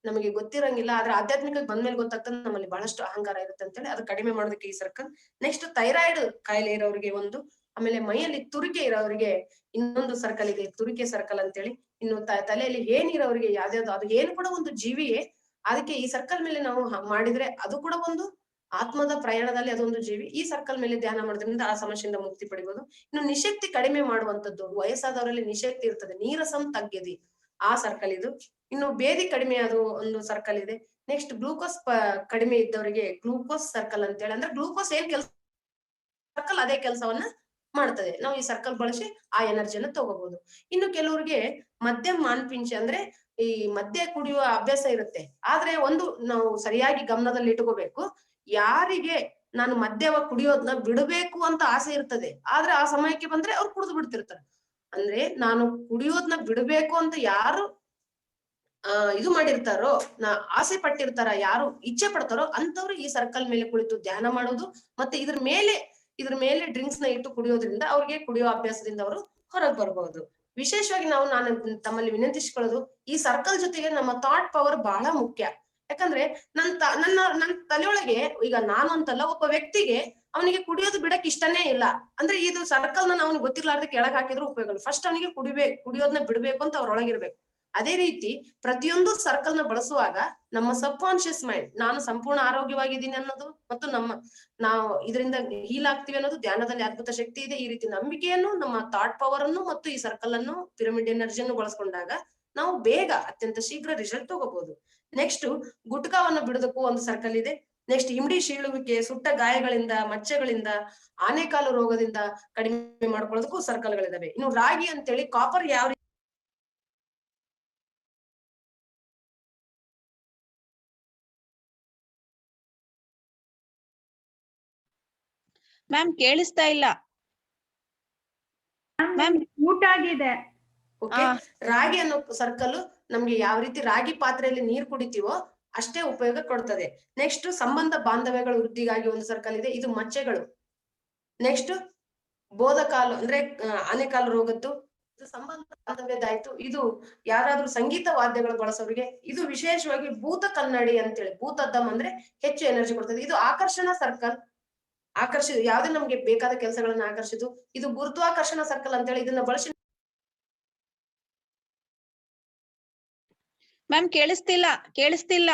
ನಮಗೆ ಗೊತ್ತಿರಂಗಿಲ್ಲ, ಆದ್ರೆ ಆಧ್ಯಾತ್ಮಿಕ ಬಂದ್ಮೇಲೆ ಗೊತ್ತಾಗ್ತದೆ ನಮ್ಮಲ್ಲಿ ಬಹಳಷ್ಟು ಅಹಂಕಾರ ಇರುತ್ತೆ ಅಂತೇಳಿ, ಅದು ಕಡಿಮೆ ಮಾಡೋದಕ್ಕೆ ಈ ಸರ್ಕಲ್. ನೆಕ್ಸ್ಟ್ ಥೈರಾಯ್ಡ್ ಕಾಯಿಲೆ ಇರೋರಿಗೆ ಒಂದು, ಆಮೇಲೆ ಮೈಯಲ್ಲಿ ತುರಿಕೆ ಇರೋರಿಗೆ ಇನ್ನೊಂದು ಸರ್ಕಲ್ ಇದೆ, ತುರಿಕೆ ಸರ್ಕಲ್ ಅಂತೇಳಿ. ಇನ್ನು ತಲೆಯಲ್ಲಿ ಏನಿರೋರಿಗೆ ಯಾವ್ದಾವ್ದು, ಅದು ಏನು ಕೂಡ ಒಂದು ಜೀವಿಯೇ, ಅದಕ್ಕೆ ಈ ಸರ್ಕಲ್ ಮೇಲೆ ನಾವು ಮಾಡಿದ್ರೆ ಅದು ಕೂಡ ಒಂದು ಆತ್ಮದ ಪ್ರಯಾಣದಲ್ಲಿ ಅದೊಂದು ಜೀವಿ. ಈ ಸರ್ಕಲ್ ಮೇಲೆ ಧ್ಯಾನ ಮಾಡೋದ್ರಿಂದ ಆ ಸಮಸ್ಯೆಯಿಂದ ಮುಕ್ತಿ ಪಡಿಬಹುದು. ಇನ್ನು ನಿಶಕ್ತಿ ಕಡಿಮೆ ಮಾಡುವಂತದ್ದು, ವಯಸ್ಸಾದವರಲ್ಲಿ ನಿಶಕ್ತಿ ಇರ್ತದೆ, ನೀರಸಂ ತಗ್ಗೆದಿ, ಆ ಸರ್ಕಲ್ ಇದು. ಇನ್ನು ಬೇದಿ ಕಡಿಮೆ ಅದು ಒಂದು ಸರ್ಕಲ್ ಇದೆ. ನೆಕ್ಸ್ಟ್ ಗ್ಲೂಕೋಸ್ ಕಡಿಮೆ ಇದ್ದವರಿಗೆ ಗ್ಲೂಕೋಸ್ ಸರ್ಕಲ್ ಅಂತೇಳಿ, ಅಂದ್ರೆ ಗ್ಲೂಕೋಸ್ ಏನ್ ಕೆಲಸ ಸರ್ಕಲ್ ಅದೇ ಕೆಲಸವನ್ನ ಮಾಡ್ತದೆ. ನಾವು ಈ ಸರ್ಕಲ್ ಬಳಸಿ ಆ ಎನರ್ಜಿಯನ್ನ ತಗೋಬಹುದು. ಇನ್ನು ಕೆಲವರಿಗೆ ಮದ್ಯಂ ಮಾನ್ಪಿಂಚೆ ಅಂದ್ರೆ ಈ ಮದ್ಯ ಕುಡಿಯುವ ಅಭ್ಯಾಸ ಇರುತ್ತೆ, ಆದ್ರೆ ಒಂದು ನಾವು ಸರಿಯಾಗಿ ಗಮನದಲ್ಲಿ ಇಟ್ಕೋಬೇಕು. ಯಾರಿಗೆ ನಾನು ಮದ್ಯವ ಕುಡಿಯೋದನ್ನ ಬಿಡಬೇಕು ಅಂತ ಆಸೆ ಇರ್ತದೆ, ಆದ್ರೆ ಆ ಸಮಯಕ್ಕೆ ಬಂದ್ರೆ ಅವ್ರು ಕುಡಿದು ಬಿಡ್ತಿರ್ತಾರೆ. ಅಂದ್ರೆ ನಾನು ಕುಡಿಯೋದನ್ನ ಬಿಡಬೇಕು ಅಂತ ಯಾರು ಇದು ಮಾಡಿರ್ತಾರೋ, ಆಸೆ ಪಟ್ಟಿರ್ತಾರ, ಯಾರು ಇಚ್ಛೆ ಪಡ್ತಾರೋ ಅಂತವ್ರು ಈ ಸರ್ಕಲ್ ಮೇಲೆ ಕುಳಿತು ಧ್ಯಾನ ಮಾಡೋದು, ಮತ್ತೆ ಇದ್ರ ಮೇಲೆ ಡ್ರಿಂಕ್ಸ್ ನ ಇಟ್ಟು ಕುಡಿಯೋದ್ರಿಂದ ಅವ್ರಿಗೆ ಕುಡಿಯೋ ಅಭ್ಯಾಸದಿಂದ ಅವರು ಹೊರಗೆ ಬರ್ಬಹುದು. ವಿಶೇಷವಾಗಿ ನಾನು ತಮ್ಮಲ್ಲಿ ವಿನಂತಿಸಿಕೊಳ್ಳೋದು, ಈ ಸರ್ಕಲ್ ಜೊತೆಗೆ ನಮ್ಮ ಥಾಟ್ ಪವರ್ ಬಹಳ ಮುಖ್ಯ. ಯಾಕಂದ್ರೆ ನನ್ನ ತಲೆಯೊಳಗೆ ಈಗ ನಾನು ಅಂತಲ್ಲ, ಒಬ್ಬ ವ್ಯಕ್ತಿಗೆ ಅವನಿಗೆ ಕುಡಿಯೋದು ಬಿಡಕ್ ಇಷ್ಟನೇ ಇಲ್ಲ ಅಂದ್ರೆ ಇದು ಸರ್ಕಲ್ ನ ಅವ್ನಿಗೆ ಗೊತ್ತಿರ್ಲಾರ್ದೆ ಕೆಳಗ್ ಹಾಕಿದ್ರು ಉಪಯೋಗ. ಫಸ್ಟ್ ಅವನಿಗೆ ಕುಡಿಯೋದನ್ನ ಬಿಡ್ಬೇಕು ಅಂತ ಅವ್ರೊಳಗಿರ್ಬೇಕು. ಅದೇ ರೀತಿ ಪ್ರತಿಯೊಂದು ಸರ್ಕಲ್ ನ ಬಳಸುವಾಗ ನಮ್ಮ ಸಬ್ ಕಾನ್ಶಿಯಸ್ ಮೈಂಡ್ ನಾನು ಸಂಪೂರ್ಣ ಆರೋಗ್ಯವಾಗಿದ್ದೀನಿ ಅನ್ನೋದು ಮತ್ತು ನಾವು ಇದರಿಂದ ಹೀಲ್ ಆಗ್ತೀವಿ ಅನ್ನೋದು, ಧ್ಯಾನದಲ್ಲಿ ಅದ್ಭುತ ಶಕ್ತಿ ಇದೆ, ಈ ರೀತಿ ನಂಬಿಕೆಯನ್ನು, ನಮ್ಮ ಥಾಟ್ ಪವರ್ ಅನ್ನು ಮತ್ತು ಈ ಸರ್ಕಲ್ ಅನ್ನು ಪಿರಮಿಡ್ ಎನರ್ಜಿಯನ್ನು ಬಳಸ್ಕೊಂಡಾಗ ನಾವು ಬೇಗ ಅತ್ಯಂತ ಶೀಘ್ರ ರಿಸಲ್ಟ್ ತಗೋಬಹುದು. ನೆಕ್ಸ್ಟ್ ಗುಟ್ಕಾವನ್ನು ಬಿಡೋದಕ್ಕೂ ಒಂದು ಸರ್ಕಲ್ ಇದೆ. ನೆಕ್ಸ್ಟ್ ಇಮ್ಡಿ ಶೀಳುವಿಕೆ, ಸುಟ್ಟ ಗಾಯಗಳಿಂದ, ಮಚ್ಚೆಗಳಿಂದ, ಆನೆಕಾಲು ರೋಗದಿಂದ ಕಡಿಮೆ ಮಾಡ್ಕೊಳ್ಳೋದಕ್ಕೂ ಸರ್ಕಲ್ಗಳಿದಾವೆ. ಇನ್ನು ರಾಗಿ ಅಂತೇಳಿ ಕಾಪರ್ ಯಾವ ಮ್ಯಾಮ್ ಕೇಳಿಸ್ತಾ ಇಲ್ಲ ಮ್ಯಾಮ್, ಊಟ ಆಗಿದೆ. ಓಕೆ, ರಾಗಿ ಅನ್ನೋ ಸರ್ಕಲ್ ನಮ್ಗೆ ಯಾವ ರೀತಿ ರಾಗಿ ಪಾತ್ರೆಯಲ್ಲಿ ನೀರು ಕುಡಿತೀವೋ ಅಷ್ಟೇ ಉಪಯೋಗ ಕೊಡ್ತದೆ. ನೆಕ್ಸ್ಟ್ ಸಂಬಂಧ ಬಾಂಧವ್ಯಗಳ ವೃದ್ಧಿಗಾಗಿ ಒಂದು ಸರ್ಕಲ್ ಇದೆ, ಇದು ಮಚ್ಚೆಗಳು. ನೆಕ್ಸ್ಟ್ ಬೋಧಕಾಲು ಅಂದ್ರೆ ಆನೆಕಾಲು ರೋಗದ್ದು, ಇದು ಸಂಬಂಧ ಬಾಂಧವ್ಯದಾಯ್ತು. ಇದು ಯಾರಾದ್ರೂ ಸಂಗೀತ ವಾದ್ಯಗಳು ಬಳಸೋರಿಗೆ ಇದು ವಿಶೇಷವಾಗಿ ಭೂತ ಕನ್ನಡಿ ಅಂತೇಳಿ, ಭೂತದ್ದಂ ಅಂದ್ರೆ ಹೆಚ್ಚು ಎನರ್ಜಿ ಕೊಡ್ತದೆ. ಇದು ಆಕರ್ಷಣಾ ಸರ್ಕಲ್, ಯಾವ್ದೇ ನಮ್ಗೆ ಬೇಕಾದ ಕೆಲಸಗಳನ್ನ ಆಕರ್ಷಿತು. ಇದು ಗುರುತ್ವಾಕರ್ಷಣ ಸರ್ಕಲ್ ಅಂತೇಳಿ, ಇದನ್ನ ಬಳಸಿ ಮ್ಯಾಮ್ ಕೇಳಿಸ್ತಿಲ್ಲ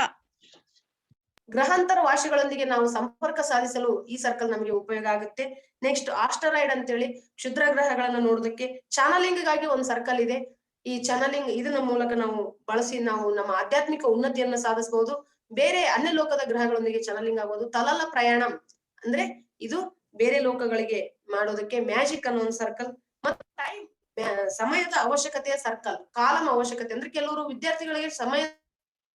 ಗ್ರಹಾಂತರ ವಾಶಿಗಳೊಂದಿಗೆ ನಾವು ಸಂಪರ್ಕ ಸಾಧಿಸಲು ಈ ಸರ್ಕಲ್ ನಮಗೆ ಉಪಯೋಗ ಆಗುತ್ತೆ. ನೆಕ್ಸ್ಟ್ ಆಸ್ಟರಾಯ್ಡ್ ಅಂತೇಳಿ ಕ್ಷುದ್ರ ಗ್ರಹಗಳನ್ನ ನೋಡೋದಕ್ಕೆ. ಚಾನಲಿಂಗ್ ಗಾಗಿ ಒಂದು ಸರ್ಕಲ್ ಇದೆ. ಈ ಚಾನಲಿಂಗ್ ಇದನ್ನ ಮೂಲಕ ನಾವು ಬಳಸಿ ನಾವು ನಮ್ಮ ಆಧ್ಯಾತ್ಮಿಕ ಉನ್ನತಿಯನ್ನ ಸಾಧಿಸಬಹುದು. ಬೇರೆ ಅನ್ಯ ಲೋಕದ ಗ್ರಹಗಳೊಂದಿಗೆ ಚಾನಲಿಂಗ್ ಆಗೋದು. ತಲಲ ಪ್ರಯಾಣಂ ಅಂದ್ರೆ ಇದು ಬೇರೆ ಲೋಕಗಳಿಗೆ ಮಾಡೋದಕ್ಕೆ. ಮ್ಯಾಜಿಕ್ ಅನ್ನೋ ಒಂದು ಸರ್ಕಲ್. ಮತ್ತು ಟೈಮ್, ಸಮಯದ ಅವಶ್ಯಕತೆಯ ಸರ್ಕಲ್, ಕಾಲಮ ಅವಶ್ಯಕತೆ ಅಂದ್ರೆ ಕೆಲವರು ವಿದ್ಯಾರ್ಥಿಗಳಿಗೆ ಸಮಯ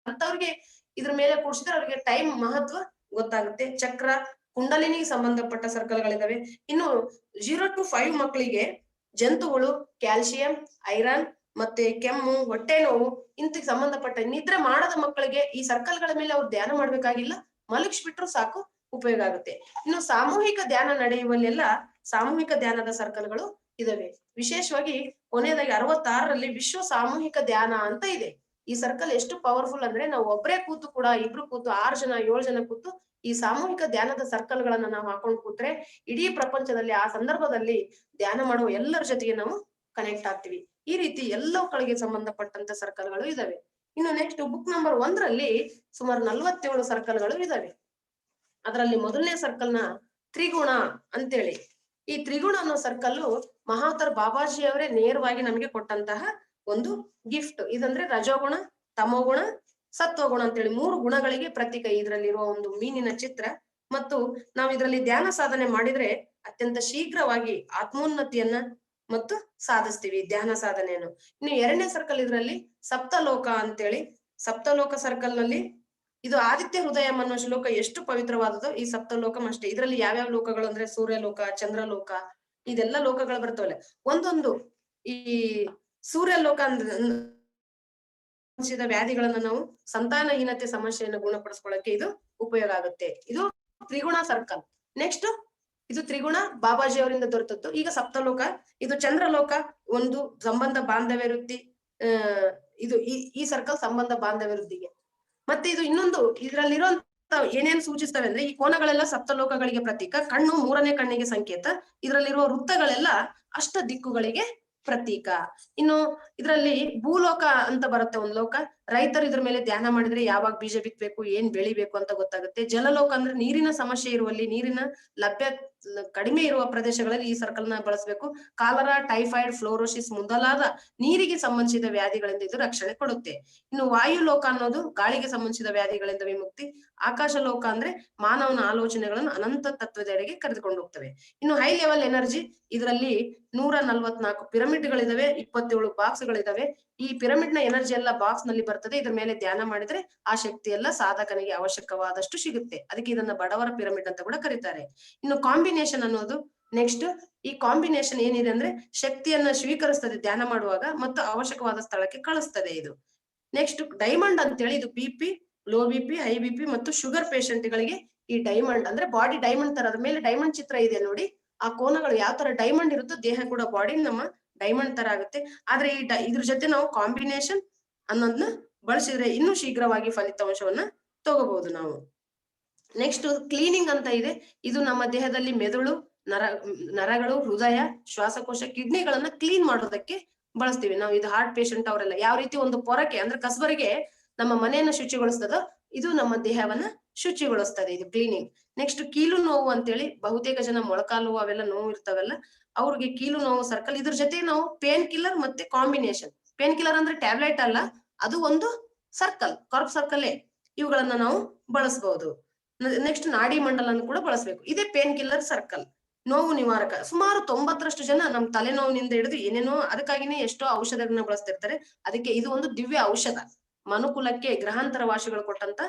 ಅಂತವ್ರಿಗೆ ಇದ್ರ ಮೇಲೆ ಕೂಡಿಸಿದ್ರೆ ಅವ್ರಿಗೆ ಟೈಮ್ ಮಹತ್ವ ಗೊತ್ತಾಗುತ್ತೆ. ಚಕ್ರ, ಕುಂಡಲಿನಿಗೆ ಸಂಬಂಧಪಟ್ಟ ಸರ್ಕಲ್ಗಳಿದಾವೆ. ಇನ್ನು 0 to 5 ಮಕ್ಕಳಿಗೆ ಜಂತುಗಳು, ಕ್ಯಾಲ್ಸಿಯಂ, ಐರನ್ ಮತ್ತೆ ಕೆಮ್ಮು, ಹೊಟ್ಟೆ ನೋವು ಇಂತಕ್ಕೆ ಸಂಬಂಧಪಟ್ಟ ನಿದ್ರೆ ಮಾಡದ ಮಕ್ಕಳಿಗೆ ಈ ಸರ್ಕಲ್ಗಳ ಮೇಲೆ ಅವ್ರು ಧ್ಯಾನ ಮಾಡ್ಬೇಕಾಗಿಲ್ಲ, ಮಲಗಿಸ್ಬಿಟ್ರು ಸಾಕು, ಉಪಯೋಗ ಆಗುತ್ತೆ. ಇನ್ನು ಸಾಮೂಹಿಕ ಧ್ಯಾನ ನಡೆಯುವಲ್ಲೆಲ್ಲ ಸಾಮೂಹಿಕ ಧ್ಯಾನದ ಸರ್ಕಲ್ಗಳು ಇದಾವೆ. ವಿಶೇಷವಾಗಿ ಕೊನೆಯದಾಗಿ 66ರಲ್ಲಿ ವಿಶ್ವ ಸಾಮೂಹಿಕ ಧ್ಯಾನ ಅಂತ ಇದೆ. ಈ ಸರ್ಕಲ್ ಎಷ್ಟು ಪವರ್ಫುಲ್ ಅಂದ್ರೆ ನಾವು ಒಬ್ಬರೇ ಕೂತು ಕೂಡ, ಇಬ್ರು ಕೂತು, 6 ಜನ 7 ಜನ ಕೂತು ಈ ಸಾಮೂಹಿಕ ಧ್ಯಾನದ ಸರ್ಕಲ್ ಗಳನ್ನ ನಾವು ಹಾಕೊಂಡು ಕೂತ್ರೆ ಇಡೀ ಪ್ರಪಂಚದಲ್ಲಿ ಆ ಸಂದರ್ಭದಲ್ಲಿ ಧ್ಯಾನ ಮಾಡುವ ಎಲ್ಲರ ಜೊತೆಗೆ ನಾವು ಕನೆಕ್ಟ್ ಆಗ್ತೀವಿ. ಈ ರೀತಿ ಎಲ್ಲವುಗಳಿಗೆ ಸಂಬಂಧಪಟ್ಟಂತ ಸರ್ಕಲ್ಗಳು ಇದಾವೆ. ಇನ್ನು ನೆಕ್ಸ್ಟ್ ಬುಕ್ ನಂಬರ್ 1ರಲ್ಲಿ ಸುಮಾರು 47 ಸರ್ಕಲ್ಗಳು ಇದಾವೆ. ಅದರಲ್ಲಿ ಮೊದಲನೇ ಸರ್ಕಲ್ನ ತ್ರಿಗುಣ ಅಂತೇಳಿ. ಈ ತ್ರಿಗುಣ ಅನ್ನೋ ಸರ್ಕಲ್ ಮಹಾವತಾರ್ ಬಾಬಾಜಿ ಅವರೇ ನೇರವಾಗಿ ನಮಗೆ ಕೊಟ್ಟಂತಹ ಒಂದು ಗಿಫ್ಟ್. ಇದಂದ್ರೆ ರಜೋಗುಣ, ತಮೋಗುಣ, ಸತ್ವಗುಣ ಅಂತೇಳಿ 3 ಗುಣಗಳಿಗೆ ಪ್ರತೀಕ ಇದರಲ್ಲಿರುವ ಒಂದು ಮೀನಿನ ಚಿತ್ರ. ಮತ್ತು ನಾವು ಇದರಲ್ಲಿ ಧ್ಯಾನ ಸಾಧನೆ ಮಾಡಿದ್ರೆ ಅತ್ಯಂತ ಶೀಘ್ರವಾಗಿ ಆತ್ಮೋನ್ನತಿಯನ್ನ ಮತ್ತು ಸಾಧಿಸ್ತೀವಿ ಧ್ಯಾನ ಸಾಧನೆಯನ್ನು. ಇನ್ನು 2ನೇ ಸರ್ಕಲ್ ಇದರಲ್ಲಿ ಸಪ್ತಲೋಕ ಅಂತೇಳಿ. ಸಪ್ತಲೋಕ ಸರ್ಕಲ್ ನಲ್ಲಿ ಇದು ಆದಿತ್ಯ ಹೃದಯ ಅನ್ನೋ ಶ್ಲೋಕ ಎಷ್ಟು ಪವಿತ್ರವಾದದೋ ಈ ಸಪ್ತಲೋಕಂ ಅಷ್ಟೇ. ಇದರಲ್ಲಿ ಯಾವ್ಯಾವ ಲೋಕಗಳು ಅಂದ್ರೆ ಸೂರ್ಯಲೋಕ, ಚಂದ್ರಲೋಕ, ಇದೆಲ್ಲ ಲೋಕಗಳು ಬರ್ತವಲ್ಲ. ಒಂದೊಂದು ಈ ಸೂರ್ಯಲೋಕ ಅಂದ್ರೆ ವ್ಯಾಧಿಗಳನ್ನ ನಾವು ಸಂತಾನಹೀನತೆ ಸಮಸ್ಯೆಯನ್ನು ಗುಣಪಡಿಸ್ಕೊಳ್ಳಕ್ಕೆ ಇದು ಉಪಯೋಗ ಆಗುತ್ತೆ. ಇದು ತ್ರಿಗುಣ ಸರ್ಕಲ್. ನೆಕ್ಸ್ಟ್ ಇದು ತ್ರಿಗುಣ ಬಾಬಾಜಿ ಅವರಿಂದ ದೊರೆತದ್ದು. ಈಗ ಸಪ್ತಲೋಕ, ಇದು ಚಂದ್ರಲೋಕ, ಒಂದು ಸಂಬಂಧ ಬಾಂಧವ್ಯ ವೃದ್ಧಿ. ಇದು ಈ ಸರ್ಕಲ್ ಸಂಬಂಧ ಬಾಂಧವ್ಯ ವೃದ್ಧಿಗೆ. ಮತ್ತೆ ಇದು ಇನ್ನೊಂದು ಇದ್ರಲ್ಲಿರುವಂತ ಏನೇನು ಸೂಚಿಸ್ತವೆ ಅಂದ್ರೆ ಈ ಕೋನಗಳೆಲ್ಲ ಸಪ್ತಲೋಕಗಳಿಗೆ ಪ್ರತೀಕ. ಕಣ್ಣು 3ನೇ ಕಣ್ಣಿಗೆ ಸಂಕೇತ. ಇದರಲ್ಲಿರುವ ವೃತ್ತಗಳೆಲ್ಲ ಅಷ್ಟ ದಿಕ್ಕುಗಳಿಗೆ ಪ್ರತೀಕ. ಇನ್ನು ಇದರಲ್ಲಿ ಭೂಲೋಕ ಅಂತ ಬರುತ್ತೆ ಒಂದು ಲೋಕ. ರೈತರು ಇದ್ರ ಮೇಲೆ ಧ್ಯಾನ ಮಾಡಿದ್ರೆ ಯಾವಾಗ ಬೀಜ ಬಿತ್ತಬೇಕು, ಏನ್ ಬೆಳಿಬೇಕು ಅಂತ ಗೊತ್ತಾಗುತ್ತೆ. ಜಲಲೋಕ ಅಂದ್ರೆ ನೀರಿನ ಸಮಸ್ಯೆ ಇರುವಲ್ಲಿ, ನೀರಿನ ಲಭ್ಯ ಕಡಿಮೆ ಇರುವ ಪ್ರದೇಶಗಳಲ್ಲಿ ಈ ಸರ್ಕಲ್ ನ ಬಳಸಬೇಕು. ಕಾಲರಾ, ಟೈಫಾಯ್ಡ್, ಫ್ಲೋರೋಸಿಸ್ ಮುಂದಲಾದ ನೀರಿಗೆ ಸಂಬಂಧಿಸಿದ ವ್ಯಾಧಿಗಳಿಂದ ಇದು ರಕ್ಷಣೆ ಕೊಡುತ್ತೆ. ಇನ್ನು ವಾಯುಲೋಕ ಅನ್ನೋದು ಗಾಳಿಗೆ ಸಂಬಂಧಿಸಿದ ವ್ಯಾಧಿಗಳಿಂದ ವಿಮುಕ್ತಿ. ಆಕಾಶ ಲೋಕ ಅಂದ್ರೆ ಮಾನವನ ಆಲೋಚನೆಗಳನ್ನು ಅನಂತ ತತ್ವದೆಡೆಗೆ ಕರೆದುಕೊಂಡು ಹೋಗ್ತವೆ. ಇನ್ನು ಹೈ ಲೆವೆಲ್ ಎನರ್ಜಿ, ಇದರಲ್ಲಿ 144 ಪಿರಮಿಡ್ಗಳಿದಾವೆ, 27 ಬಾಕ್ಸ್ ಗಳಿದಾವೆ. ಈ ಪಿರಮಿಡ್ ನ ಎನರ್ಜಿ ಎಲ್ಲ ಬಾಕ್ಸ್ ನಲ್ಲಿ ಬರ್ತದೆ. ಇದ್ರ ಮೇಲೆ ಧ್ಯಾನ ಮಾಡಿದ್ರೆ ಆ ಶಕ್ತಿ ಎಲ್ಲ ಸಾಧಕನಿಗೆ ಅವಶ್ಯಕವಾದಷ್ಟು ಸಿಗುತ್ತೆ. ಅದಕ್ಕೆ ಇದನ್ನ ಬಡವರ ಪಿರಮಿಡ್ ಅಂತ ಕೂಡ ಕರೀತಾರೆ. ಇನ್ನು ಕಾಂಬಿನೇಷನ್ ಅನ್ನೋದು ನೆಕ್ಸ್ಟ್. ಈ ಕಾಂಬಿನೇಷನ್ ಏನಿದೆ ಅಂದ್ರೆ ಶಕ್ತಿಯನ್ನ ಸ್ವೀಕರಿಸ್ತದೆ ಧ್ಯಾನ ಮಾಡುವಾಗ ಮತ್ತು ಅವಶ್ಯಕವಾದ ಸ್ಥಳಕ್ಕೆ ಕಳಿಸ್ತದೆ ಇದು. ನೆಕ್ಸ್ಟ್ ಡೈಮಂಡ್ ಅಂತೇಳಿ, ಇದು BP, low BP, high BP ಮತ್ತು ಶುಗರ್ ಪೇಷಂಟ್ ಗಳಿಗೆ ಈ ಡೈಮಂಡ್ ಅಂದ್ರೆ ಬಾಡಿ ಡೈಮಂಡ್ ತರ. ಅದ್ರ ಮೇಲೆ ಡೈಮಂಡ್ ಚಿತ್ರ ಇದೆ ನೋಡಿ. ಆ ಕೋನಗಳು ಯಾವ ತರ ಡೈಮಂಡ್ ಇರುತ್ತೋ ದೇಹ ಕೂಡ ಬಾಡಿ ನಮ್ಮ ಡೈಮಂಡ್ ತರ ಆಗುತ್ತೆ. ಆದ್ರೆ ಇದ್ರ ಜೊತೆ ನಾವು ಕಾಂಬಿನೇಷನ್ ಅನ್ನೋದನ್ನ ಬಳಸಿದ್ರೆ ಇನ್ನೂ ಶೀಘ್ರವಾಗಿ ಫಲಿತಾಂಶವನ್ನ ತಗೋಬಹುದು ನಾವು. ನೆಕ್ಸ್ಟ್ ಕ್ಲೀನಿಂಗ್ ಅಂತ ಇದೆ. ಇದು ನಮ್ಮ ದೇಹದಲ್ಲಿ ಮೆದುಳು, ನರಗಳು, ಹೃದಯ, ಶ್ವಾಸಕೋಶ, ಕಿಡ್ನಿಗಳನ್ನ ಕ್ಲೀನ್ ಮಾಡೋದಕ್ಕೆ ಬಳಸ್ತೀವಿ ನಾವು. ಇದು ಹಾರ್ಟ್ ಪೇಷಂಟ್ ಅವರೆಲ್ಲ ಯಾವ ರೀತಿ ಒಂದು ಪೊರಕೆ ಅಂದ್ರೆ ಕಸಬರಿಗೆ ನಮ್ಮ ಮನೆಯನ್ನ ಶುಚಿಗೊಳಿಸ್ತದೋ ಇದು ನಮ್ಮ ದೇಹವನ್ನ ಶುಚಿಗೊಳಿಸ್ತದೆ, ಇದು ಕ್ಲೀನಿಂಗ್. ನೆಕ್ಸ್ಟ್ ಕೀಲು ನೋವು ಅಂತೇಳಿ ಬಹುತೇಕ ಜನ ಮೊಳಕಾಲು ಅವೆಲ್ಲ ನೋವು ಇರ್ತಾವಲ್ಲ ಅವ್ರಿಗೆ ಕೀಲು ನೋವು ಸರ್ಕಲ್, ಇದ್ರ ಜೊತೆ ನಾವು ಪೇನ್ ಕಿಲ್ಲರ್ ಮತ್ತೆ ಕಾಂಬಿನೇಷನ್. ಪೇನ್ ಕಿಲ್ಲರ್ ಅಂದ್ರೆ ಟ್ಯಾಬ್ಲೆಟ್ ಅಲ್ಲ, ಅದು ಒಂದು ಸರ್ಕಲ್, ಕಾರ್ಪ್ ಸರ್ಕಲ್ ಇವುಗಳನ್ನ ನಾವು ಬಳಸಬಹುದು. ನೆಕ್ಸ್ಟ್ ನಾಡಿ ಮಂಡಲನ್ನು ಕೂಡ ಬಳಸಬೇಕು. ಇದೇ ಪೇನ್ ಕಿಲ್ಲರ್ ಸರ್ಕಲ್, ನೋವು ನಿವಾರಕ. ಸುಮಾರು 90% ಜನ ನಮ್ ತಲೆನೋವಿನಿಂದ ಹಿಡಿದು ಏನೇನೋ ಅದಕ್ಕಾಗಿನೇ ಎಷ್ಟೋ ಔಷಧಗಳನ್ನ ಬಳಸ್ತಿರ್ತಾರೆ. ಅದಕ್ಕೆ ಇದು ಒಂದು ದಿವ್ಯ ಔಷಧ, ಮನುಕುಲಕ್ಕೆ ಗ್ರಹಾಂತರ ವಾಸಿಗಳು ಕೊಟ್ಟಂತ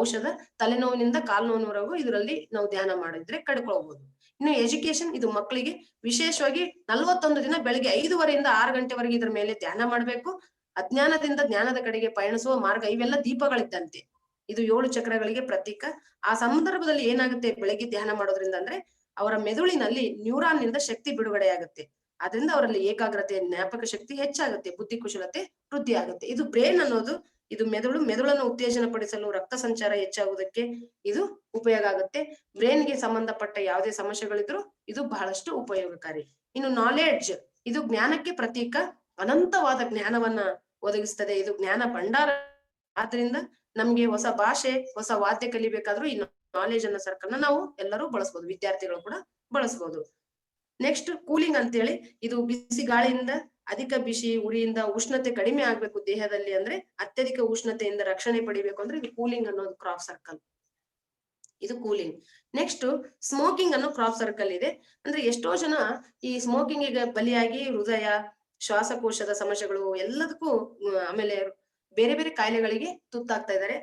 ಔಷಧ. ತಲೆನೋವಿನಿಂದ ಕಾಲು ನೋವಿನವರೆಗೂ ಇದರಲ್ಲಿ ನಾವು ಧ್ಯಾನ ಮಾಡಿದ್ರೆ ಕಡ್ಕೊಳ್ಬಹುದು. ಇನ್ನು ಎಜುಕೇಶನ್, ಇದು ಮಕ್ಕಳಿಗೆ ವಿಶೇಷವಾಗಿ 41 ದಿನ ಬೆಳಿಗ್ಗೆ 5:30 ಇಂದ 6 ಗಂಟೆವರೆಗೆ ಇದ್ರ ಮೇಲೆ ಧ್ಯಾನ ಮಾಡ್ಬೇಕು. ಅಜ್ಞಾನದಿಂದ ಜ್ಞಾನದ ಕಡೆಗೆ ಪಯಣಿಸುವ ಮಾರ್ಗ, ಇವೆಲ್ಲ ದೀಪಗಳಿದ್ದಂತೆ. ಇದು 7 ಚಕ್ರಗಳಿಗೆ ಪ್ರತೀಕ. ಆ ಸಂದರ್ಭದಲ್ಲಿ ಏನಾಗುತ್ತೆ ಬೆಳಗ್ಗೆ ಧ್ಯಾನ ಮಾಡೋದ್ರಿಂದ ಅಂದ್ರೆ ಅವರ ಮೆದುಳಿನಲ್ಲಿ ನ್ಯೂರಾನ್ ನಿಂದ ಶಕ್ತಿ ಬಿಡುಗಡೆ ಆಗುತ್ತೆ. ಅದರಿಂದ ಅವರಲ್ಲಿ ಏಕಾಗ್ರತೆ, ಜ್ಞಾಪಕ ಶಕ್ತಿ ಹೆಚ್ಚಾಗುತ್ತೆ, ಬುದ್ಧಿ ಕುಶಲತೆ ವೃದ್ಧಿ ಆಗುತ್ತೆ. ಇದು ಬ್ರೇನ್ ಅನ್ನೋದು ಇದು ಮೆದುಳನ್ನು ಉತ್ತೇಜನ ಪಡಿಸಲು, ರಕ್ತ ಸಂಚಾರ ಹೆಚ್ಚಾಗುವುದಕ್ಕೆ ಇದು ಉಪಯೋಗ ಆಗುತ್ತೆ. ಬ್ರೇನ್ ಗೆ ಸಂಬಂಧಪಟ್ಟ ಯಾವುದೇ ಸಮಸ್ಯೆಗಳಿದ್ರು ಇದು ಬಹಳಷ್ಟು ಉಪಯೋಗಕಾರಿ. ಇನ್ನು ನಾಲೆಡ್ಜ್, ಇದು ಜ್ಞಾನಕ್ಕೆ ಪ್ರತೀಕ, ಅನಂತವಾದ ಜ್ಞಾನವನ್ನ ಒದಗಿಸ್ತದೆ. ಇದು ಜ್ಞಾನ ಭಂಡಾರ. ಆದ್ರಿಂದ ನಮ್ಗೆ ಹೊಸ ಭಾಷೆ, ಹೊಸ ವಾದ್ಯ ಕಲಿಬೇಕಾದ್ರೂ ಈ ನಾಲೆಜ್ ಅನ್ನೋ ಸರ್ಕಲ್ ನಾವು ಎಲ್ಲರೂ ಬಳಸಬಹುದು, ವಿದ್ಯಾರ್ಥಿಗಳು ಕೂಡ ಬಳಸಬಹುದು. ನೆಕ್ಸ್ಟ್ ಕೂಲಿಂಗ್ ಅಂತೇಳಿ, ಇದು ಬಿಸಿ ಗಾಳಿಯಿಂದ, ಅಧಿಕ ಬಿಸಿ ಉರಿಯಿಂದ ಉಷ್ಣತೆ ಕಡಿಮೆ ಆಗ್ಬೇಕು ದೇಹದಲ್ಲಿ ಅಂದ್ರೆ ಅತ್ಯಧಿಕ ಉಷ್ಣತೆಯಿಂದ ರಕ್ಷಣೆ ಪಡಿಬೇಕು ಅಂದ್ರೆ ಇದು ಕೂಲಿಂಗ್ ಅನ್ನೋದು ಕ್ರಾಪ್ ಸರ್ಕಲ್, ಇದು ಕೂಲಿಂಗ್. ನೆಕ್ಸ್ಟ್ ಸ್ಮೋಕಿಂಗ್ ಅನ್ನೋ ಕ್ರಾಪ್ ಸರ್ಕಲ್ ಇದೆ. ಅಂದ್ರೆ ಎಷ್ಟೋ ಜನ ಈ ಸ್ಮೋಕಿಂಗ್ ಗೆ ಬಲಿಯಾಗಿ ಹೃದಯ, ಶ್ವಾಸಕೋಶದ ಸಮಸ್ಯೆಗಳು ಎಲ್ಲದಕ್ಕೂ ಆಮೇಲೆ ಬೇರೆ ಬೇರೆ ಕಾಯಿಲೆಗಳಿಗೆ ತುತ್ತಾಗ್ತಾ ಇದ್ದಾರೆ.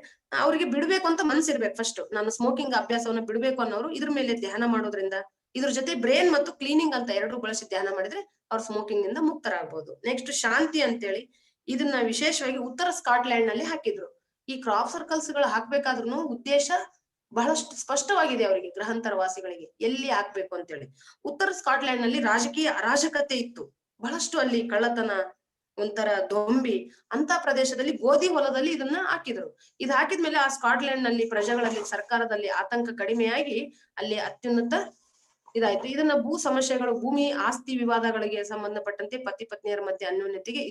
ಅವ್ರಿಗೆ ಬಿಡ್ಬೇಕು ಅಂತ ಮನ್ಸಿರ್ಬೇಕು. ಫಸ್ಟ್ ನಾನು ಸ್ಮೋಕಿಂಗ್ ಅಭ್ಯಾಸವನ್ನ ಬಿಡ್ಬೇಕು ಅನ್ನೋರು ಇದ್ರ ಮೇಲೆ ಧ್ಯಾನ ಮಾಡೋದ್ರಿಂದ, ಇದ್ರ ಜೊತೆ ಬ್ರೇನ್ ಮತ್ತು ಕ್ಲೀನಿಂಗ್ ಅಂತ ಎರಡು ಬಳಸಿ ಧ್ಯಾನ ಮಾಡಿದ್ರೆ ಅವ್ರು ಸ್ಮೋಕಿಂಗ್ ನಿಂದ ಮುಕ್ತರಾಗಬಹುದು. ನೆಕ್ಸ್ಟ್ ಶಾಂತಿ ಅಂತೇಳಿ, ಇದನ್ನ ವಿಶೇಷವಾಗಿ ಉತ್ತರ ಸ್ಕಾಟ್ಲ್ಯಾಂಡ್ ನಲ್ಲಿ ಹಾಕಿದ್ರು. ಈ ಕ್ರಾಪ್ ಸರ್ಕಲ್ಸ್ ಗಳು ಹಾಕ್ಬೇಕಾದ್ರೂ ಉದ್ದೇಶ ಬಹಳಷ್ಟು ಸ್ಪಷ್ಟವಾಗಿದೆ ಅವರಿಗೆ, ಗ್ರಹಾಂತರ ವಾಸಿಗಳಿಗೆ ಎಲ್ಲಿ ಹಾಕ್ಬೇಕು ಅಂತೇಳಿ. ಉತ್ತರ ಸ್ಕಾಟ್ಲ್ಯಾಂಡ್ ನಲ್ಲಿ ರಾಜಕೀಯ ಅರಾಜಕತೆ ಇತ್ತು ಬಹಳಷ್ಟು, ಅಲ್ಲಿ ಕಳ್ಳತನ, ಒಂಥರ ದೊಂಬಿ ಅಂತ ಪ್ರದೇಶದಲ್ಲಿ ಗೋಧಿ ಹೊಲದಲ್ಲಿ ಇದನ್ನ ಹಾಕಿದ್ರು. ಇದು ಹಾಕಿದ್ಮೇಲೆ ಆ ಸ್ಕಾಟ್ಲ್ಯಾಂಡ್ ನಲ್ಲಿ ಪ್ರಜೆಗಳಲ್ಲಿ, ಸರ್ಕಾರದಲ್ಲಿ ಆತಂಕ ಕಡಿಮೆಯಾಗಿ ಅಲ್ಲಿ ಅತ್ಯುನ್ನತ ಇದಾಯ್ತು. ಇದನ್ನ ಭೂ ಸಮಸ್ಯೆಗಳು, ಭೂಮಿ ಆಸ್ತಿ ವಿವಾದಗಳಿಗೆ ಸಂಬಂಧಪಟ್ಟಂತೆ ಪತಿ ಪತ್ನಿಯರ ಮಧ್ಯೆ ಅನ್ಯೋನ್ಯತೆಗೆ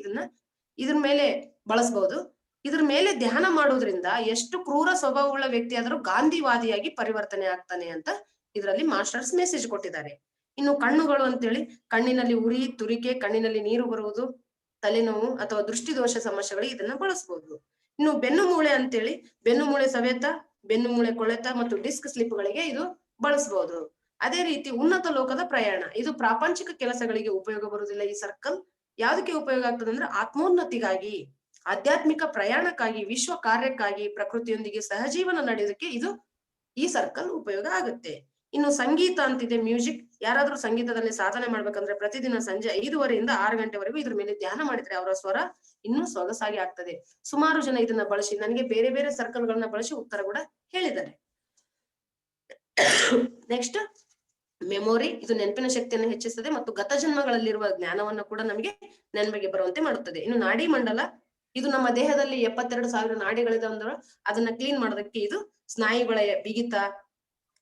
ಇದ್ರ ಮೇಲೆ ಬಳಸಬಹುದು. ಇದ್ರ ಮೇಲೆ ಧ್ಯಾನ ಮಾಡೋದ್ರಿಂದ ಎಷ್ಟು ಕ್ರೂರ ಸ್ವಭಾವವುಳ್ಳ ವ್ಯಕ್ತಿ ಆದ್ರೂ ಗಾಂಧಿವಾದಿಯಾಗಿ ಪರಿವರ್ತನೆ ಆಗ್ತಾನೆ ಅಂತ ಇದರಲ್ಲಿ ಮಾಸ್ಟರ್ಸ್ ಮೆಸೇಜ್ ಕೊಟ್ಟಿದ್ದಾರೆ. ಇನ್ನು ಕಣ್ಣುಗಳು ಅಂತೇಳಿ, ಕಣ್ಣಿನಲ್ಲಿ ಉರಿ, ತುರಿಕೆ, ಕಣ್ಣಿನಲ್ಲಿ ನೀರು ಬರುವುದು, ತಲೆನೋವು ಅಥವಾ ದೃಷ್ಟಿದೋಷ ಸಮಸ್ಯೆಗಳಿಗೆ ಇದನ್ನ ಬಳಸಬಹುದು. ಇನ್ನು ಬೆನ್ನು ಮೂಳೆ ಅಂತೇಳಿ, ಬೆನ್ನು ಮೂಳೆ ಸವೆತ, ಬೆನ್ನು ಮೂಳೆ ಕೊಳೆತ ಮತ್ತು ಡಿಸ್ಕ್ ಸ್ಲಿಪ್ ಗಳಿಗೆ ಇದು ಬಳಸಬಹುದು. ಅದೇ ರೀತಿ ಉನ್ನತ ಲೋಕದ ಪ್ರಯಾಣ, ಇದು ಪ್ರಾಪಂಚಿಕ ಕೆಲಸಗಳಿಗೆ ಉಪಯೋಗ ಬರುವುದಿಲ್ಲ. ಈ ಸರ್ಕಲ್ ಯಾವ್ದಕ್ಕೆ ಉಪಯೋಗ ಆಗ್ತದೆ ಅಂದ್ರೆ ಆತ್ಮೋನ್ನತಿಗಾಗಿ, ಆಧ್ಯಾತ್ಮಿಕ ಪ್ರಯಾಣಕ್ಕಾಗಿ, ವಿಶ್ವ ಕಾರ್ಯಕ್ಕಾಗಿ, ಪ್ರಕೃತಿಯೊಂದಿಗೆ ಸಹಜೀವನ ನಡೆಯೋದಕ್ಕೆ ಇದು ಈ ಸರ್ಕಲ್ ಉಪಯೋಗ ಆಗುತ್ತೆ. ಇನ್ನು ಸಂಗೀತ ಅಂತಿದೆ, ಮ್ಯೂಸಿಕ್. ಯಾರಾದ್ರೂ ಸಂಗೀತದಲ್ಲಿ ಸಾಧನೆ ಮಾಡ್ಬೇಕಂದ್ರೆ ಪ್ರತಿದಿನ ಸಂಜೆ 5:30 ಇಂದ 6 ಗಂಟೆವರೆಗೂ ಇದ್ರ ಮೇಲೆ ಧ್ಯಾನ ಮಾಡಿದ್ರೆ ಅವರ ಸ್ವರ ಇನ್ನೂ ಸೊಗಸಾಗಿ ಆಗ್ತದೆ. ಸುಮಾರು ಜನ ಇದನ್ನ ಬಳಸಿ ನನಗೆ ಬೇರೆ ಬೇರೆ ಸರ್ಕಲ್ ಗಳನ್ನ ಬಳಸಿ ಉತ್ತರ ಕೂಡ ಹೇಳಿದ್ದಾರೆ. ನೆಕ್ಸ್ಟ್ ಮೆಮೊರಿ, ಇದು ನೆನಪಿನ ಶಕ್ತಿಯನ್ನು ಹೆಚ್ಚಿಸುತ್ತದೆ ಮತ್ತು ಗತ ಜನ್ಮಗಳಲ್ಲಿರುವ ಜ್ಞಾನವನ್ನು ಕೂಡ ನಮಗೆ ನೆನಪಿಗೆ ಬರುವಂತೆ ಮಾಡುತ್ತದೆ. ಇನ್ನು ನಾಡಿ ಮಂಡಲ, ಇದು ನಮ್ಮ ದೇಹದಲ್ಲಿ 72,000 ನಾಡಿಗಳಿದೆ ಅಂದ್ರೆ ಅದನ್ನ ಕ್ಲೀನ್ ಮಾಡೋದಕ್ಕೆ ಇದು ಸ್ನಾಯುಗಳ ಬಿಗಿತ,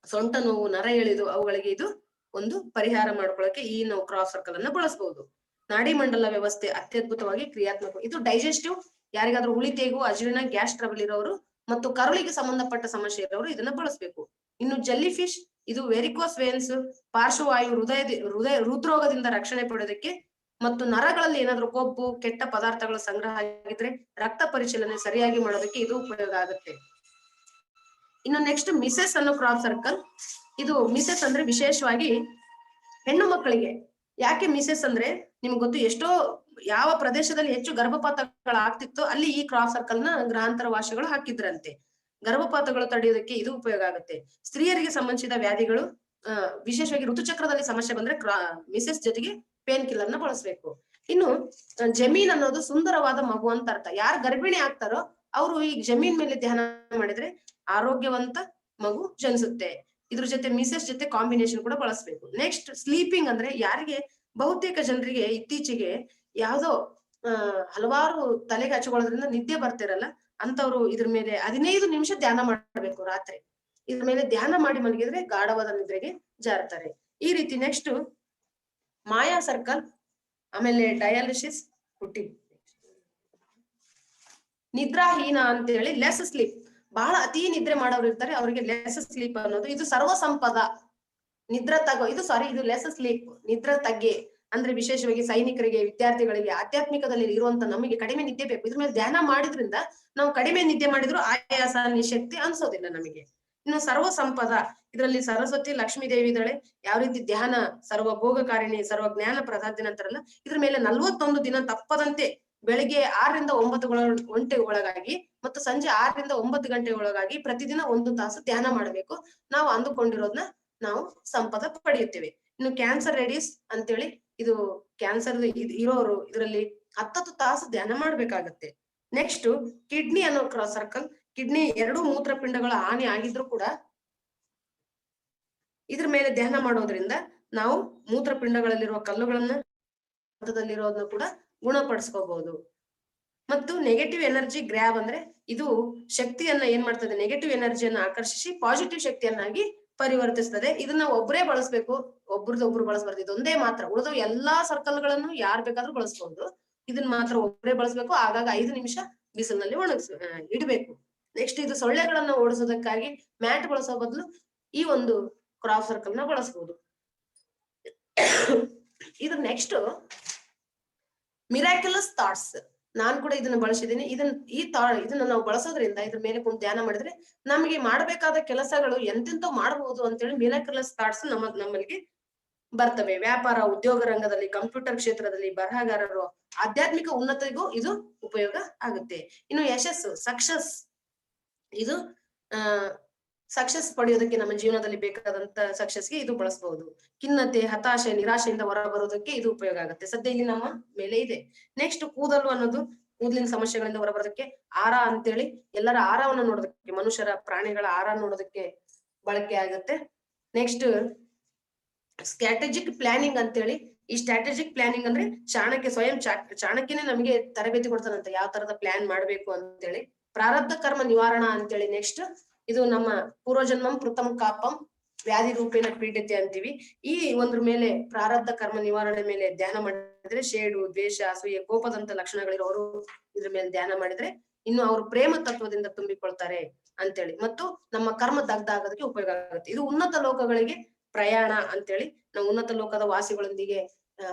ಸೊಂಟ ನೋವು, ನರ ಎಳೆದು ಅವುಗಳಿಗೆ ಇದು ಒಂದು ಪರಿಹಾರ ಮಾಡ್ಕೊಳ್ಳಕ್ಕೆ ಈ ನಾವು ಕ್ರಾಸ್ ಸರ್ಕಲ್ ಅನ್ನ ಬಳಸಬಹುದು. ನಾಡಿ ಮಂಡಲ ವ್ಯವಸ್ಥೆ ಅತ್ಯದ್ಭುತವಾಗಿ ಕ್ರಿಯಾತ್ಮಕ. ಇದು ಡೈಜೆಸ್ಟಿವ್, ಯಾರಿಗಾದ್ರೂ ಉಳಿತೇಗು, ಅಜೀರ್ಣ, ಗ್ಯಾಸ್ ಟ್ರಬಲ್ ಇರೋರು ಮತ್ತು ಕರುಳಿಗೆ ಸಂಬಂಧಪಟ್ಟ ಸಮಸ್ಯೆ ಇರೋರು ಇದನ್ನ ಬಳಸಬೇಕು. ಇನ್ನು ಜೆಲ್ಲಿ ಫಿಶ್, ಇದು ವೆರಿಕೋಸ್ ವೇನ್ಸ್, ಪಾರ್ಶ್ವವಾಯು, ಹೃದ್ರೋಗದಿಂದ ರಕ್ಷಣೆ ಪಡೆಯೋದಕ್ಕೆ ಮತ್ತು ನರಗಳಲ್ಲಿ ಏನಾದ್ರೂ ಕೊಬ್ಬು, ಕೆಟ್ಟ ಪದಾರ್ಥಗಳ ಸಂಗ್ರಹ ಆಗಿದ್ರೆ ರಕ್ತ ಪರಿಶೀಲನೆ ಸರಿಯಾಗಿ ಮಾಡೋದಕ್ಕೆ ಇದು ಉಪಯೋಗ ಆಗುತ್ತೆ. ಇನ್ನು ನೆಕ್ಸ್ಟ್ ಮಿಸೆಸ್ ಅನ್ನೋ ಕ್ರಾಪ್ ಸರ್ಕಲ್, ಇದು ಮಿಸೆಸ್ ಅಂದ್ರೆ ವಿಶೇಷವಾಗಿ ಹೆಣ್ಣು ಮಕ್ಕಳಿಗೆ. ಯಾಕೆ ಮಿಸೆಸ್ ಅಂದ್ರೆ ನಿಮ್ಗೆ ಗೊತ್ತು, ಎಷ್ಟೋ ಯಾವ ಪ್ರದೇಶದಲ್ಲಿ ಹೆಚ್ಚು ಗರ್ಭಪಾತಗಳಾಗ್ತಿತ್ತು ಅಲ್ಲಿ ಈ ಕ್ರಾಪ್ ಸರ್ಕಲ್ ನ ಗ್ರಹಾಂತರ ವಾಸಿಗಳು ಹಾಕಿದ್ರಂತೆ. ಗರ್ಭಪಾತಗಳು ತಡೆಯೋದಕ್ಕೆ ಇದು ಉಪಯೋಗ ಆಗುತ್ತೆ. ಸ್ತ್ರೀಯರಿಗೆ ಸಂಬಂಧಿಸಿದ ವ್ಯಾಧಿಗಳು, ವಿಶೇಷವಾಗಿ ಋತುಚಕ್ರದಲ್ಲಿ ಸಮಸ್ಯೆ ಬಂದ್ರೆ ಮಿಸೆಸ್ ಜೊತೆಗೆ ಪೇನ್ ಕಿಲ್ಲರ್ ನ ಬಳಸಬೇಕು. ಇನ್ನು ಜಮೀನ್ ಅನ್ನೋದು ಸುಂದರವಾದ ಮಗು ಅಂತ ಅರ್ಥ. ಯಾರು ಗರ್ಭಿಣಿ ಆಗ್ತಾರೋ ಅವರು ಈ ಜಮೀನ್ ಮೇಲೆ ಧ್ಯಾನ ಮಾಡಿದ್ರೆ ಆರೋಗ್ಯವಂತ ಮಗು ಜನಿಸುತ್ತೆ. ಇದ್ರ ಜೊತೆ ಮಿಸೆಸ್ ಜೊತೆ ಕಾಂಬಿನೇಷನ್ ಕೂಡ ಬಳಸಬೇಕು. ನೆಕ್ಸ್ಟ್ ಸ್ಲೀಪಿಂಗ್ ಅಂದ್ರೆ ಯಾರಿಗೆ ಬಹುತೇಕ ಜನರಿಗೆ ಇತ್ತೀಚೆಗೆ ಯಾವ್ದೋ ಹಲವಾರು ತಲೆಗೆ ಹಚ್ಕೊಳ್ಳೋದ್ರಿಂದ ನಿದ್ದೆ ಬರ್ತಿರಲ್ಲ ಅಂತವ್ರು ಇದ್ರ ಮೇಲೆ 15 ನಿಮಿಷ ಧ್ಯಾನ ಮಾಡಬೇಕು ರಾತ್ರಿ. ಇದ್ರ ಮೇಲೆ ಧ್ಯಾನ ಮಾಡಿ ಮಲಗಿದ್ರೆ ಗಾಢವಾದ ನಿದ್ರೆಗೆ ಜಾರ್ತಾರೆ. ಈ ರೀತಿ ನೆಕ್ಸ್ಟ್ ಮಾಯಾ ಸರ್ಕಲ್, ಆಮೇಲೆ ಡಯಾಲಿಸಿಸ್, ಹುಟ್ಟಿ ನಿದ್ರಾಹೀನ ಅಂತ ಹೇಳಿ ಲೆಸ್ ಸ್ಲೀಪ್, ಬಹಳ ಅತಿ ನಿದ್ರೆ ಮಾಡೋರು ಇರ್ತಾರೆ, ಅವರಿಗೆ ಲೆಸ್ ಸ್ಲೀಪ್ ಅನ್ನೋದು ಇದು ಸರ್ವ ಸಂಪದ. ನಿದ್ರ ತಗೋ ಇದು ಇದು ಲೆಸ್ ಸ್ಲೀಪ್, ನಿದ್ರ ತಗ್ಗೆ ಅಂದ್ರೆ ವಿಶೇಷವಾಗಿ ಸೈನಿಕರಿಗೆ, ವಿದ್ಯಾರ್ಥಿಗಳಿಗೆ, ಆಧ್ಯಾತ್ಮಿಕದಲ್ಲಿ ಇರುವಂತ ನಮಗೆ ಕಡಿಮೆ ನಿದ್ದೆ ಬೇಕು. ಇದ್ರ ಮೇಲೆ ಧ್ಯಾನ ಮಾಡಿದ್ರಿಂದ ನಾವು ಕಡಿಮೆ ನಿದ್ದೆ ಮಾಡಿದ್ರು ಆಯಾಸ ನಿಶಕ್ತಿ ಅನ್ಸೋದಿಲ್ಲ ನಮಗೆ. ಇನ್ನು ಸರ್ವ ಸಂಪದ, ಇದರಲ್ಲಿ ಸರಸ್ವತಿ ಲಕ್ಷ್ಮೀ ದೇವಿ ಇದ್ದಾಳೆ. ಯಾವ ರೀತಿ ಧ್ಯಾನ ಸರ್ವ ಭೋಗಕಾರಿಣಿ ಸರ್ವ ಜ್ಞಾನ ಪ್ರಸಾದಿನ ಅಂತಾರಲ್ಲ, ಇದ್ರ ಮೇಲೆ 41 ದಿನ ತಪ್ಪದಂತೆ ಬೆಳಿಗ್ಗೆ 6ರಿಂದ 9 ಗಂಟೆ ಒಳಗಾಗಿ ಮತ್ತು ಸಂಜೆ 6ರಿಂದ 9 ಗಂಟೆ ಒಳಗಾಗಿ ಪ್ರತಿದಿನ 1 ತಾಸು ಧ್ಯಾನ ಮಾಡಬೇಕು. ನಾವು ಅಂದುಕೊಂಡಿರೋದನ್ನ ನಾವು ಸಂಪದ ಪಡೆಯುತ್ತೇವೆ. ಇನ್ನು ಕ್ಯಾನ್ಸರ್ ರೆಡೀಸ್ ಅಂತೇಳಿ, ಇದು ಕ್ಯಾನ್ಸರ್ ಇರೋರು ಇದರಲ್ಲಿ 10 ತಾಸು ಧ್ಯಾನ ಮಾಡ್ಬೇಕಾಗತ್ತೆ. ನೆಕ್ಸ್ಟ್ ಕಿಡ್ನಿ ಅನ್ನೋ ಕ್ರಾಸ್ ಸರ್ಕಲ್, ಕಿಡ್ನಿ 2 ಮೂತ್ರಪಿಂಡಗಳ ಹಾನಿ ಆಗಿದ್ರು ಕೂಡ ಇದ್ರ ಮೇಲೆ ಧ್ಯಾನ ಮಾಡೋದ್ರಿಂದ ನಾವು ಮೂತ್ರಪಿಂಡಗಳಲ್ಲಿರುವ ಕಲ್ಲುಗಳನ್ನ ಹಂತದಲ್ಲಿರೋದನ್ನ ಕೂಡ ಗುಣಪಡಿಸ್ಕೋಬಹುದು. ಮತ್ತು ನೆಗೆಟಿವ್ ಎನರ್ಜಿ ಗ್ರ್ಯಾಬ್ ಅಂದ್ರೆ ಇದು ಶಕ್ತಿಯನ್ನ ಏನ್ ಮಾಡ್ತದೆ, ನೆಗೆಟಿವ್ ಎನರ್ಜಿಯನ್ನ ಆಕರ್ಷಿಸಿ ಪಾಸಿಟಿವ್ ಶಕ್ತಿಯನ್ನಾಗಿ ಪರಿವರ್ತಿಸ್ತದೆ. ಇದನ್ನ ಒಬ್ಬರೇ ಬಳಸ್ಬೇಕು, ಒಬ್ರದೊಬ್ರು ಬಳಸಬಾರ್ದು. ಇದೊಂದೇ ಮಾತ್ರ, ಉಳಿದ ಎಲ್ಲಾ ಸರ್ಕಲ್ ಗಳನ್ನು ಯಾರು ಬೇಕಾದ್ರೂ ಬಳಸ್ಬಹುದು, ಇದನ್ನ ಮಾತ್ರ ಒಬ್ಬರೇ ಬಳಸ್ಬೇಕು. ಆಗಾಗ 5 ನಿಮಿಷ ಬಿಸಿಲಿನಲ್ಲಿ ಇಡಬೇಕು. ನೆಕ್ಸ್ಟ್ ಇದು ಸೊಳ್ಳೆಗಳನ್ನ ಓಡಿಸೋದಕ್ಕಾಗಿ ಮ್ಯಾಟ್ ಬಳಸೋ ಬದಲು ಈ ಒಂದು ಕ್ರಾಸ್ ಸರ್ಕಲ್ ನ ಬಳಸಬಹುದು. ಇದು ನೆಕ್ಸ್ಟ್ ಮಿರಾಕ್ಯುಲಸ್ ಥಾಟ್ಸ್, ನಾನ್ ಕೂಡ ಇದನ್ನ ಬಳಸಿದ್ದೀನಿ. ಇದನ್ನ ನಾವು ಬಳಸೋದ್ರಿಂದ ಇದ್ರ ಮೇಲೆ ಕುಂತು ಧ್ಯಾನ ಮಾಡಿದ್ರೆ ನಮಗೆ ಮಾಡಬೇಕಾದ ಕೆಲಸಗಳು ಎಂತೆಂತೋ ಮಾಡಬಹುದು ಅಂತೇಳಿ ಮಿರಾಕ್ಯುಲಸ್ ಥಾಟ್ಸ್ ನಮ್ಮಲ್ಲಿಗೆ ಬರ್ತವೆ. ವ್ಯಾಪಾರ, ಉದ್ಯೋಗ ರಂಗದಲ್ಲಿ, ಕಂಪ್ಯೂಟರ್ ಕ್ಷೇತ್ರದಲ್ಲಿ, ಬರಹಗಾರರು, ಆಧ್ಯಾತ್ಮಿಕ ಉನ್ನತಿಗೂ ಇದು ಉಪಯೋಗ ಆಗುತ್ತೆ. ಇನ್ನು ಯಶಸ್ಸು ಸಕ್ಸಸ್, ಇದು ಸಕ್ಸಸ್ ಪಡೆಯೋದಕ್ಕೆ ನಮ್ಮ ಜೀವನದಲ್ಲಿ ಬೇಕಾದಂತ ಸಕ್ಸಸ್ಗೆ ಇದು ಬಳಸಬಹುದು. ಖಿನ್ನತೆ, ಹತಾಶೆ, ನಿರಾಶೆಯಿಂದ ಹೊರ ಬರೋದಕ್ಕೆ ಇದು ಉಪಯೋಗ ಆಗುತ್ತೆ. ಸದ್ಯ ಇಲ್ಲಿ ನಮ್ಮ ಮೇಲೆ ಇದೆ. ನೆಕ್ಸ್ಟ್ ಕೂದಲು ಅನ್ನೋದು ಕೂದಲಿನ ಸಮಸ್ಯೆಗಳಿಂದ ಹೊರಬರೋದಕ್ಕೆ. ಆರ ಅಂತೇಳಿ ಎಲ್ಲರ ಆರವನ್ನ ನೋಡೋದಕ್ಕೆ, ಮನುಷ್ಯರ ಪ್ರಾಣಿಗಳ ಆರ ನೋಡೋದಕ್ಕೆ ಬಳಕೆ ಆಗುತ್ತೆ. ನೆಕ್ಸ್ಟ್ ಸ್ಟ್ರಾಟಜಿಕ್ ಪ್ಲಾನಿಂಗ್ ಅಂತೇಳಿ, ಈ ಸ್ಟ್ರಾಟಜಿಕ್ ಪ್ಲಾನಿಂಗ್ ಅಂದ್ರೆ ಚಾಣಕ್ಯನೇ ನಮಗೆ ತರಬೇತಿ ಕೊಡ್ತಾನಂತ ಯಾವ ತರದ ಪ್ಲಾನ್ ಮಾಡ್ಬೇಕು ಅಂತೇಳಿ. ಪ್ರಾರಬ್ಧ ಕರ್ಮ ನಿವಾರಣಾ ಅಂತೇಳಿ ನೆಕ್ಸ್ಟ್ ಇದು ನಮ್ಮ ಪೂರ್ವಜನ್ಮಂ ಕೃತಂ ಕಾಪಂ ವ್ಯಾಧಿ ರೂಪೇಣ ಪೀಡಿತೆ ಅಂತೀವಿ. ಈ ಒಂದ್ರ ಮೇಲೆ ಪ್ರಾರಬ್ಧ ಕರ್ಮ ನಿವಾರಣೆ ಮೇಲೆ ಧ್ಯಾನ ಮಾಡಿದ್ರೆ ಶೇಡು, ದ್ವೇಷ, ಅಸೂಯೆ, ಕೋಪದಂತ ಲಕ್ಷಣಗಳಿರೋರು ಇದ್ರ ಮೇಲೆ ಧ್ಯಾನ ಮಾಡಿದ್ರೆ ಇನ್ನು ಅವರು ಪ್ರೇಮ ತತ್ವದಿಂದ ತುಂಬಿಕೊಳ್ತಾರೆ ಅಂತೇಳಿ, ಮತ್ತು ನಮ್ಮ ಕರ್ಮ ದಗ್ಧ ಆಗೋದಕ್ಕೆ ಉಪಯೋಗ ಆಗುತ್ತೆ. ಇದು ಉನ್ನತ ಲೋಕಗಳಿಗೆ ಪ್ರಯಾಣ ಅಂತೇಳಿ, ನಾವು ಉನ್ನತ ಲೋಕದ ವಾಸಿಗಳೊಂದಿಗೆ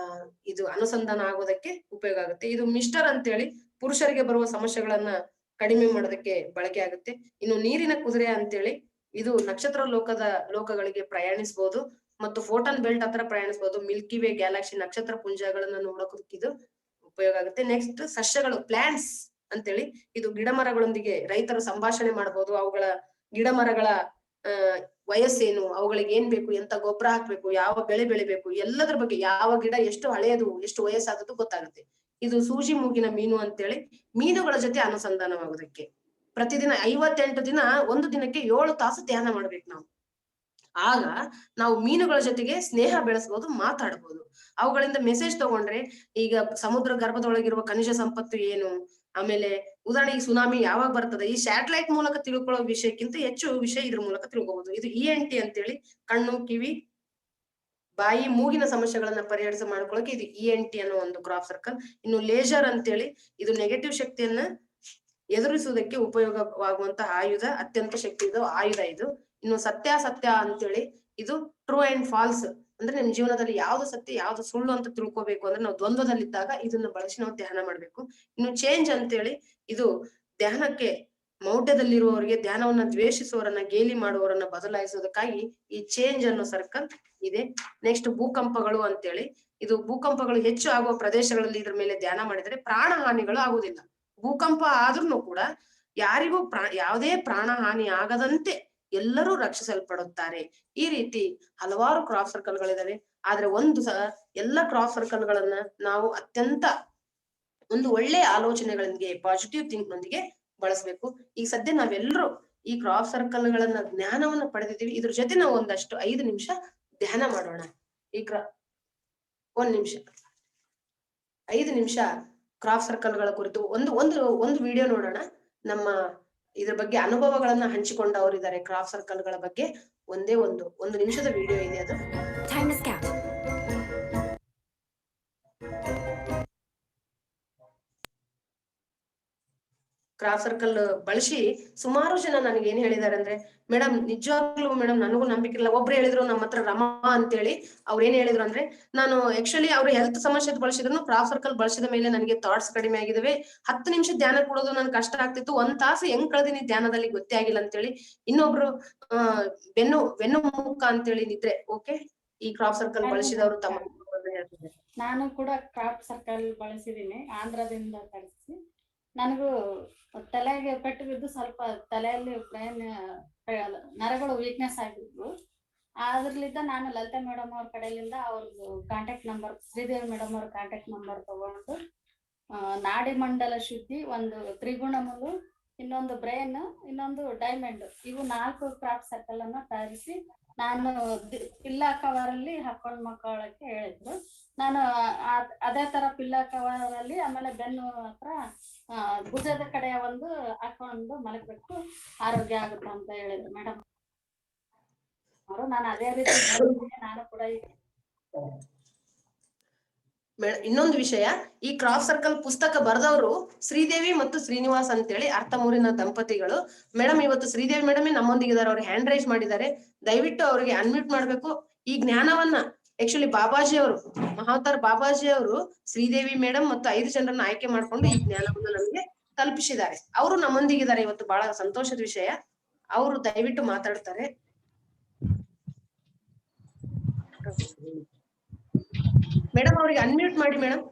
ಇದು ಅನುಸಂಧಾನ ಆಗೋದಕ್ಕೆ ಉಪಯೋಗ ಆಗುತ್ತೆ. ಇದು ಮಿಸ್ಟರ್ ಅಂತೇಳಿ ಪುರುಷರಿಗೆ ಬರುವ ಸಮಸ್ಯೆಗಳನ್ನ ಕಡಿಮೆ ಮಾಡೋದಕ್ಕೆ ಬಳಕೆ ಆಗುತ್ತೆ. ಇನ್ನು ನೀರಿನ ಕುದುರೆ ಅಂತೇಳಿ, ಇದು ನಕ್ಷತ್ರ ಲೋಕಗಳಿಗೆ ಪ್ರಯಾಣಿಸಬಹುದು ಮತ್ತು ಫೋಟಾನ್ ಬೆಲ್ಟ್ ಹತ್ರ ಪ್ರಯಾಣಿಸಬಹುದು. ಮಿಲ್ಕಿ ವೇ ಗ್ಯಾಲಕ್ಸಿ ನಕ್ಷತ್ರ ಪುಂಜಗಳನ್ನ ನೋಡೋದಕ್ಕೆ ಇದು ಉಪಯೋಗ ಆಗುತ್ತೆ. ನೆಕ್ಸ್ಟ್ ಸಸ್ಯಗಳು ಪ್ಲಾಂಟ್ಸ್ ಅಂತೇಳಿ, ಇದು ಗಿಡ ಮರಗಳೊಂದಿಗೆ ರೈತರು ಸಂಭಾಷಣೆ ಮಾಡಬಹುದು. ಅವುಗಳ ಗಿಡ ಮರಗಳ ವಯಸ್ಸೇನು, ಅವುಗಳಿಗೆ ಏನ್ ಬೇಕು, ಎಂತ ಗೊಬ್ಬರ ಹಾಕ್ಬೇಕು, ಯಾವ ಬೆಳೆ ಬೆಳಿಬೇಕು, ಎಲ್ಲದ್ರ ಬಗ್ಗೆ, ಯಾವ ಗಿಡ ಎಷ್ಟು ಹಳೆಯದು, ಎಷ್ಟು ವಯಸ್ಸಾದದ್ದು ಗೊತ್ತಾಗುತ್ತೆ. ಇದು ಸೂಜಿ ಮೂಗಿನ ಮೀನು ಅಂತೇಳಿ, ಮೀನುಗಳ ಜೊತೆ ಅನುಸಂಧಾನವಾಗೋದಕ್ಕೆ. ಪ್ರತಿದಿನ 58 ದಿನ, ಒಂದು ದಿನಕ್ಕೆ 7 ತಾಸು ಧ್ಯಾನ ಮಾಡ್ಬೇಕು ನಾವು. ಆಗ ನಾವು ಮೀನುಗಳ ಜೊತೆಗೆ ಸ್ನೇಹ ಬೆಳೆಸಬಹುದು, ಮಾತಾಡಬಹುದು. ಅವುಗಳಿಂದ ಮೆಸೇಜ್ ತಗೊಂಡ್ರೆ, ಈಗ ಸಮುದ್ರ ಗರ್ಭದೊಳಗಿರುವ ಖನಿಜ ಸಂಪತ್ತು ಏನು, ಆಮೇಲೆ ಉದಾಹರಣೆಗೆ ಸುನಾಮಿ ಯಾವಾಗ ಬರ್ತದೆ, ಈ ಸ್ಯಾಟಲೈಟ್ ಮೂಲಕ ತಿಳ್ಕೊಳ್ಳೋ ವಿಷಯಕ್ಕಿಂತ ಹೆಚ್ಚು ವಿಷಯ ಇದ್ರ ಮೂಲಕ ತಿಳ್ಕೋಬಹುದು. ಇದು ENT ಅಂತೇಳಿ, ಕಣ್ಣು, ಕಿವಿ, ಬಾಯಿ, ಮೂಗಿನ ಸಮಸ್ಯೆಗಳನ್ನ ಪರಿಹರಿಸ ಮಾಡ್ಕೊಳ್ಳೋಕೆ ಇದು ENT ಅನ್ನೋ ಒಂದು ಕ್ರಾಪ್ ಸರ್ಕಲ್. ಇನ್ನು ಲೇಸರ್ ಅಂತೇಳಿ, ಇದು ನೆಗೆಟಿವ್ ಶಕ್ತಿಯನ್ನ ಎದುರಿಸುವುದಕ್ಕೆ ಉಪಯೋಗವಾಗುವಂತಹ ಆಯುಧ, ಅತ್ಯಂತ ಶಕ್ತಿಯುತ ಆಯುಧ ಇದು. ಇನ್ನು ಸತ್ಯಾಸತ್ಯ ಅಂತೇಳಿ, ಇದು ಟ್ರೂ ಅಂಡ್ ಫಾಲ್ಸ್ ಅಂದ್ರೆ ನಿಮ್ ಜೀವನದಲ್ಲಿ ಯಾವ್ದು ಸತ್ಯ ಯಾವ್ದು ಸುಳ್ಳು ಅಂತ ತಿಳ್ಕೊಬೇಕು ಅಂದ್ರೆ ನಾವು ದ್ವಂದ್ವದಲ್ಲಿದ್ದಾಗ ಇದನ್ನ ಬಳಸಿ ನಾವು ಧ್ಯಾನ ಮಾಡ್ಬೇಕು. ಇನ್ನು ಚೇಂಜ್ ಅಂತೇಳಿ, ಇದು ಧ್ಯಾನಕ್ಕೆ ಮೌಢ್ಯದಲ್ಲಿರುವವರಿಗೆ, ಧ್ಯಾನವನ್ನ ದ್ವೇಷಿಸುವವರನ್ನ, ಗೇಲಿ ಮಾಡುವವರನ್ನ ಬದಲಾಯಿಸೋದಕ್ಕಾಗಿ ಈ ಚೇಂಜ್ ಅನ್ನೋ ಸರ್ಕಲ್ ಇದೆ. ನೆಕ್ಸ್ಟ್ ಭೂಕಂಪಗಳು ಅಂತೇಳಿ, ಇದು ಭೂಕಂಪಗಳು ಹೆಚ್ಚು ಆಗುವ ಪ್ರದೇಶಗಳಲ್ಲಿ ಇದ್ರ ಮೇಲೆ ಧ್ಯಾನ ಮಾಡಿದ್ರೆ ಪ್ರಾಣ ಹಾನಿಗಳು ಆಗುದಿಲ್ಲ. ಭೂಕಂಪ ಆದ್ರೂ ಕೂಡ ಯಾರಿಗೂ ಯಾವುದೇ ಪ್ರಾಣ ಹಾನಿ ಆಗದಂತೆ ಎಲ್ಲರೂ ರಕ್ಷಿಸಲ್ಪಡುತ್ತಾರೆ. ಈ ರೀತಿ ಹಲವಾರು ಕ್ರಾಪ್ ಸರ್ಕಲ್ ಗಳಿದಾವೆ. ಆದ್ರೆ ಎಲ್ಲ ಕ್ರಾಪ್ ಸರ್ಕಲ್ ಗಳನ್ನ ನಾವು ಅತ್ಯಂತ ಒಂದು ಒಳ್ಳೆಯ ಆಲೋಚನೆಗಳೊಂದಿಗೆ, ಪಾಸಿಟಿವ್ ಥಿಂಕ್ ನೊಂದಿಗೆ ಬಳಸಬೇಕು. ಈಗ ಸದ್ಯ ನಾವೆಲ್ಲರೂ ಈ ಕ್ರಾಪ್ ಸರ್ಕಲ್ ಗಳನ್ನ ಜ್ಞಾನವನ್ನ ಪಡೆದಿದ್ದೀವಿ. ಇದ್ರ ಜೊತೆ ನಾವು ಒಂದಷ್ಟು 5 ನಿಮಿಷ ಧ್ಯಾನ ಮಾಡೋಣ. ಒಂದ್ ನಿಮಿಷ 5 ನಿಮಿಷ ಕ್ರಾಪ್ ಸರ್ಕಲ್ ಗಳ ಕುರಿತು ಒಂದು ವಿಡಿಯೋ ನೋಡೋಣ. ನಮ್ಮ ಇದ್ರ ಬಗ್ಗೆ ಅನುಭವಗಳನ್ನ ಹಂಚಿಕೊಂಡವರು ಇದ್ದಾರೆ. ಕ್ರಾಪ್ ಸರ್ಕಲ್ ಗಳ ಬಗ್ಗೆ ಒಂದು ನಿಮಿಷದ ವಿಡಿಯೋ ಇದೆ ಅದು. ಕ್ರಾಫ್ಟ್ ಸರ್ಕಲ್ ಬಳಸಿ ಸುಮಾರು ಜನ ನನಗೆ ಏನ್ ಹೇಳಿದಾರೆ ಅಂದ್ರೆ, ಮೇಡಮ್ ನಿಜವಾಗ್ಲೂ ಮೇಡಮ್ ನನಗೂ ನಂಬಿಕೆ ಇಲ್ಲ. ಒಬ್ರು ಹೇಳಿದ್ರು ನಮ್ಮ ಹತ್ರ ರಮಾ ಅಂತೇಳಿ, ಅವ್ರು ಏನ್ ಹೇಳಿದ್ರು ಅಂದ್ರೆ, ನಾನು ಆಕ್ಚುಲಿ ಅವ್ರು ಹೆಲ್ತ್ ಸಮಸ್ಯೆ ಬಳಸಿದ್ರು ಕ್ರಾಫ್ಟ್ ಸರ್ಕಲ್ ಬಳಸಿದ ಮೇಲೆ ನನಗೆ ಥಾಟ್ಸ್ ಕಡಿಮೆ ಆಗಿದಾವೆ. 10 ನಿಮಿಷ ಧ್ಯಾನ ಕೊಡೋದು ನನ್ ಕಷ್ಟ ಆಗ್ತಿತ್ತು. 1 ತಾಸು ಹೆಂಗ್ ಕಳೆದಿನಿ ಧ್ಯಾನದಲ್ಲಿ ಗೊತ್ತೇ ಆಗಿಲ್ಲ ಅಂತೇಳಿ. ಇನ್ನೊಬ್ರು ಬೆನ್ನು ಮುಖ ಅಂತೇಳಿ ನಿದ್ರೆ. ಓಕೆ, ಈ ಕ್ರಾಫ್ಟ್ ಸರ್ಕಲ್ ಬಳಸಿದವರು ತಮ್ಮ ಹೇಳ್ತಿದ್ದಾರೆ. ನಾನು ಕೂಡ ಕ್ರಾಫ್ಟ್ ಸರ್ಕಲ್ ಬಳಸಿದೀನಿ, ಆಂಧ್ರದಿಂದ ತರಿಸಿ. ನನಗೂ ತಲೆಗೆ ಪೆಟ್ಟು ಬಿದ್ದು ಸ್ವಲ್ಪ ತಲೆಯಲ್ಲಿ ಬ್ರೈನ್ ನರಗಳು ವೀಕ್ನೆಸ್ ಆಗಿದ್ವು. ಅದ್ರಲ್ಲಿದ್ದ ನಾನು ಲಲಿತಾ ಮೇಡಮ್ ಅವ್ರ ಕಡೆಯಿಂದ ಅವ್ರದ್ದು ಕಾಂಟ್ಯಾಕ್ಟ್ ನಂಬರ್, ಶ್ರೀದೇವಿ ಮೇಡಮ್ ಅವ್ರ ಕಾಂಟ್ಯಾಕ್ಟ್ ನಂಬರ್ ತಗೊಂಡು ನಾಡಿ ಮಂಡಲ ಶುದ್ಧಿ, ಒಂದು ತ್ರಿಗುಣಮುಲು, ಇನ್ನೊಂದು ಬ್ರೈನ್, ಇನ್ನೊಂದು ಡೈಮಂಡ್, ಇವು 4 ಕ್ರಾಫ್ಟ್ ಸರ್ಕಲ್ ಅನ್ನ ತರಿಸಿ ನಾನು ಪಿಲ್ಲಾ ಕವರಲ್ಲಿ ಹಾಕೊಂಡ್ ಮಕ್ಕಳಕ್ಕೆ ಹೇಳಿದ್ರು. ನಾನು ಅದೇ ತರ ಪಿಲ್ಲಾ ಕವರಲ್ಲಿ, ಆಮೇಲೆ ಬೆನ್ನು ಹತ್ರ ಭುಜದ ಕಡೆ ಒಂದು ಹಾಕೊಂಡು ಮಲಗಬೇಕು, ಆರೋಗ್ಯ ಆಗುತ್ತೆ ಅಂತ ಹೇಳಿದ್ರು ಮೇಡಮ್ ಅವರು. ನಾನು ಅದೇ ರೀತಿ ನಾನು ಕೂಡ ಇನ್ನೊಂದು ವಿಷಯ, ಈ ಕ್ರಾಫ್ಟ್ ಸರ್ಕಲ್ ಪುಸ್ತಕ ಬರೆದವರು ಶ್ರೀದೇವಿ ಮತ್ತು ಶ್ರೀನಿವಾಸ್ ಅಂತೇಳಿ ಅರ್ಥಮೂರಿನ ದಂಪತಿಗಳು. ಮೇಡಮ್ ಇವತ್ತು ಶ್ರೀದೇವಿ ಮೇಡಮ್ ನಮ್ಮೊಂದಿಗಿದ್ದಾರೆ, ಅವ್ರು ಹ್ಯಾಂಡ್ ರೈಸ್ ಮಾಡಿದ್ದಾರೆ. ದಯವಿಟ್ಟು ಅವರಿಗೆ ಅನ್ಮ್ಯೂಟ್ ಮಾಡ್ಬೇಕು. ಈ ಜ್ಞಾನವನ್ನ ಆಕ್ಚುಲಿ ಬಾಬಾಜಿ ಅವರು, ಮಹಾವತಾರ್ ಬಾಬಾಜಿ ಅವರು ಶ್ರೀದೇವಿ ಮೇಡಮ್ ಮತ್ತು 5 ಜನರನ್ನ ಆಯ್ಕೆ ಮಾಡ್ಕೊಂಡು ಈ ಜ್ಞಾನವನ್ನ ನಮಗೆ ತಲುಪಿಸಿದ್ದಾರೆ. ಅವರು ನಮ್ಮೊಂದಿಗಿದ್ದಾರೆ ಇವತ್ತು. ಬಹಳ ಸಂತೋಷದ ವಿಷಯ. ಅವರು ದಯವಿಟ್ಟು ಮಾತಾಡ್ತಾರೆ. ಮೇಡಮ್ ಅವರಿಗೆ ಅನ್ಮ್ಯೂಟ್ ಮಾಡಿ ಮೇಡಮ್.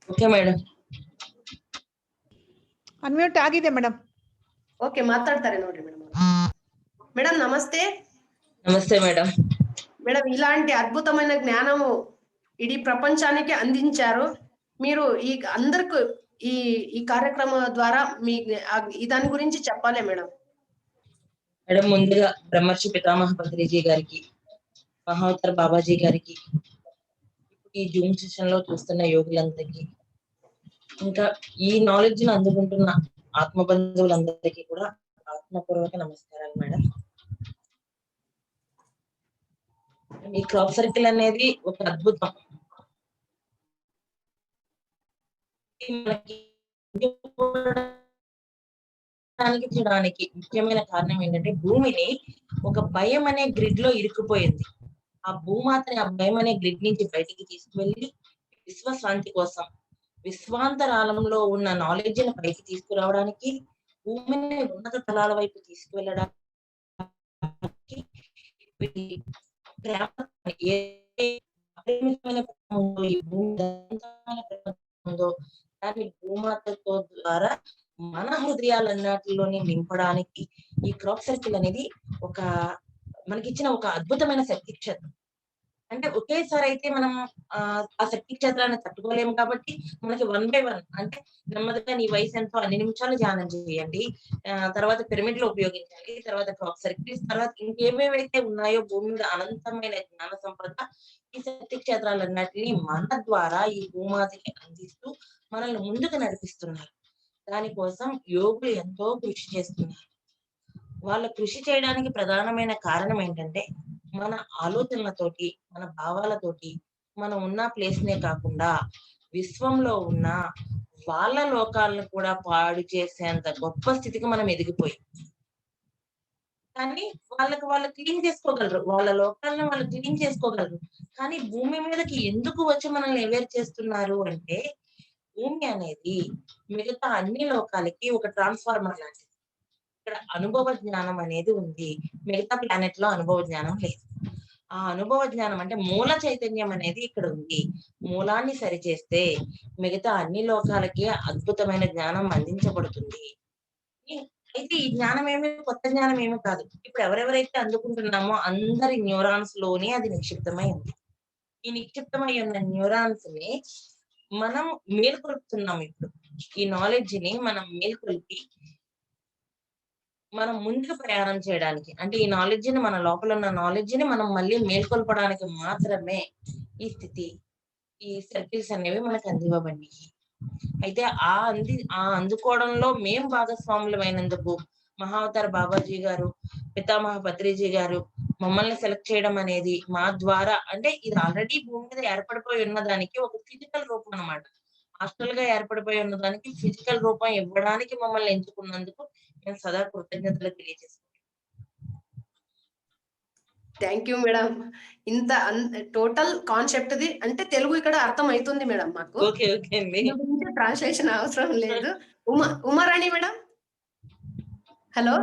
ಓಕೆ ಮೇಡಮ್, ಅನ್ಮ್ಯೂಟ್ ಆಗಿದೆ ಮೇಡಮ್. ಓಕೆ, ಮಾತಾಡ್ತಾರೆ ನೋಡ್ರಿ ಮೇಡಮ್. మేడం నమస్తే. నమస్తే మేడం. మేడం ఇలాంటి అద్భుతమైన జ్ఞానము ఇడీ ప్రపంచానికి అందించారు మీరు. ఈ అందరికి ఈ కార్యక్రమం ద్వారా మీ దాని గురించి చెప్పాలి మేడం. మేడం ముందుగా బ్రహ్మర్షి పితామహ పత్రిజీ గారికి, మహావతార్ బాబాజీ గారికి, ఈ జూమ్ సెషన్ లో చూస్తున్న యోగులందరికీ, ఇంకా ఈ నాలెడ్జ్ ను అందుకుంటున్న ఆత్మ బంధువులందరికీ కూడా ఆత్మపూర్వక నమస్కారాలు మేడం. ఈ క్రాఫ్ట్ సర్కిల్ అనేది ఒక అద్భుతం. చూడడానికి ముఖ్యమైన కారణం ఏంటంటే, భూమిని ఒక భయం అనే గ్రిడ్ లో ఇరుక్కుపోయింది. ఆ భూమాతని ఆ భయం అనే గ్రిడ్ నుంచి బయటికి తీసుకువెళ్ళి విశ్వశాంతి కోసం, విశ్వాంతరాలంలో ఉన్న నాలెడ్జ్ ని పైకి తీసుకురావడానికి, భూమిని ఉన్నత తలాల వైపు తీసుకువెళ్ళడానికి, దాన్ని భూమాతతో ద్వారా మన హృదయాలన్నిటిలోని నింపడానికి ఈ క్రాఫ్ట్ సర్కిల్ అనేది ఒక మనకిచ్చిన ఒక అద్భుతమైన శక్తి క్షేత్రం. అంటే ఒకేసారి అయితే మనం ఆ శక్తి క్షేత్రాన్ని తట్టుకోలేము కాబట్టి మనకి 1 by 1 అంటే నెమ్మదిగా నీ వయసు ఎంతో అన్ని నిమిషాలు ధ్యానం చేయండి, తర్వాత పిరమిడ్ లో ఉపయోగించాలి, తర్వాత క్రాఫ్ట్ సర్కిల్స్, తర్వాత ఇంకేమేమైతే ఉన్నాయో భూమి మీద అనంతమైన జ్ఞాన సంపద, ఈ శక్తి క్షేత్రాలన్నిటిని మన ద్వారా ఈ భూమాతకి అందిస్తూ మనల్ని ముందుకు నడిపిస్తున్నారు. దానికోసం యోగులు ఎంతో కృషి చేస్తున్నారు. వాళ్ళ కృషి చేయడానికి ప్రధానమైన కారణం ఏంటంటే, మన ఆలోచనలతోటి, మన భావాలతోటి మనం ఉన్న ప్లేస్ నే కాకుండా విశ్వంలో ఉన్న వాళ్ళ లోకాలను కూడా పాడు చేసేంత గొప్ప స్థితికి మనం ఎదిగిపోయి, కానీ వాళ్ళు క్లీన్ చేసుకోగలరు, వాళ్ళ లోకాలను వాళ్ళు క్లీన్ చేసుకోగలరు. కానీ భూమి మీదకి ఎందుకు వచ్చి మనల్ని అవేర్ చేస్తున్నారు అంటే, భూమి అనేది మిగతా అన్ని లోకాలకి ఒక ట్రాన్స్ఫార్మర్ లాంటిది. ఇక్కడ అనుభవ జ్ఞానం అనేది ఉంది, మిగతా ప్లానెట్ లో అనుభవ జ్ఞానం లేదు. ఆ అనుభవ జ్ఞానం అంటే మూల చైతన్యం అనేది ఇక్కడ ఉంది. మూలాన్ని సరిచేస్తే మిగతా అన్ని లోకాలకి అద్భుతమైన జ్ఞానం అందించబడుతుంది. అయితే ఈ జ్ఞానం ఏమి కొత్త జ్ఞానం ఏమి కాదు. ఇప్పుడు ఎవరెవరైతే అందుకుంటున్నామో అందరి న్యూరాన్స్ లోనే అది నిక్షిప్తమై ఉంది. ఈ నిక్షిప్తమై ఉన్న న్యూరాన్స్ ని మనం మేల్కొల్పుతున్నాం. ఇప్పుడు ఈ నాలెడ్జ్ ని మనం మేల్కొల్పి మనం ముందుకు ప్రయాణం చేయడానికి, అంటే ఈ నాలెడ్జ్ ని, మన లోపల ఉన్న నాలెడ్జ్ ని మనం మళ్ళీ మేల్కొల్పడానికి మాత్రమే ఈ స్థితి, ఈ సర్కిల్స్ అనేవి మనకు అందివ్వబడినాయి. అయితే అందుకోవడంలో మేము భాగస్వాములమైనందుకు మహావతార్ బాబాజీ గారు, పితామహ పత్రిజీ గారు మమ్మల్ని సెలెక్ట్ చేయడం అనేది మా ద్వారా, అంటే ఇది ఆల్రెడీ భూమి మీద ఏర్పడిపోయి ఉన్న దానికి ఒక ఫిజికల్ రూపం అన్నమాట. హాస్టల్ గా ఏర్పడిపోయి ఉన్నదానికి ఫిజికల్ రూపం ఇవ్వడానికి మమ్మల్ని ఎంచుకున్నందుకు మేము సదా కృతజ్ఞతలు తెలియజేస్తాం. Thank you madam. ఇంత టోటల్ కాన్సెప్ట్ ది అంటే తెలుగు ఇక్కడ అర్థం అవుతుంది మేడం మాకు. ఓకే ఓకే అండి. ಟ್ರಾನ್ಸ್ಲೇಷನ್ ಅವಸರ లేదు. ಉಮಾರಾಣಿ ಮೇಡಮ್, ಹಲೋ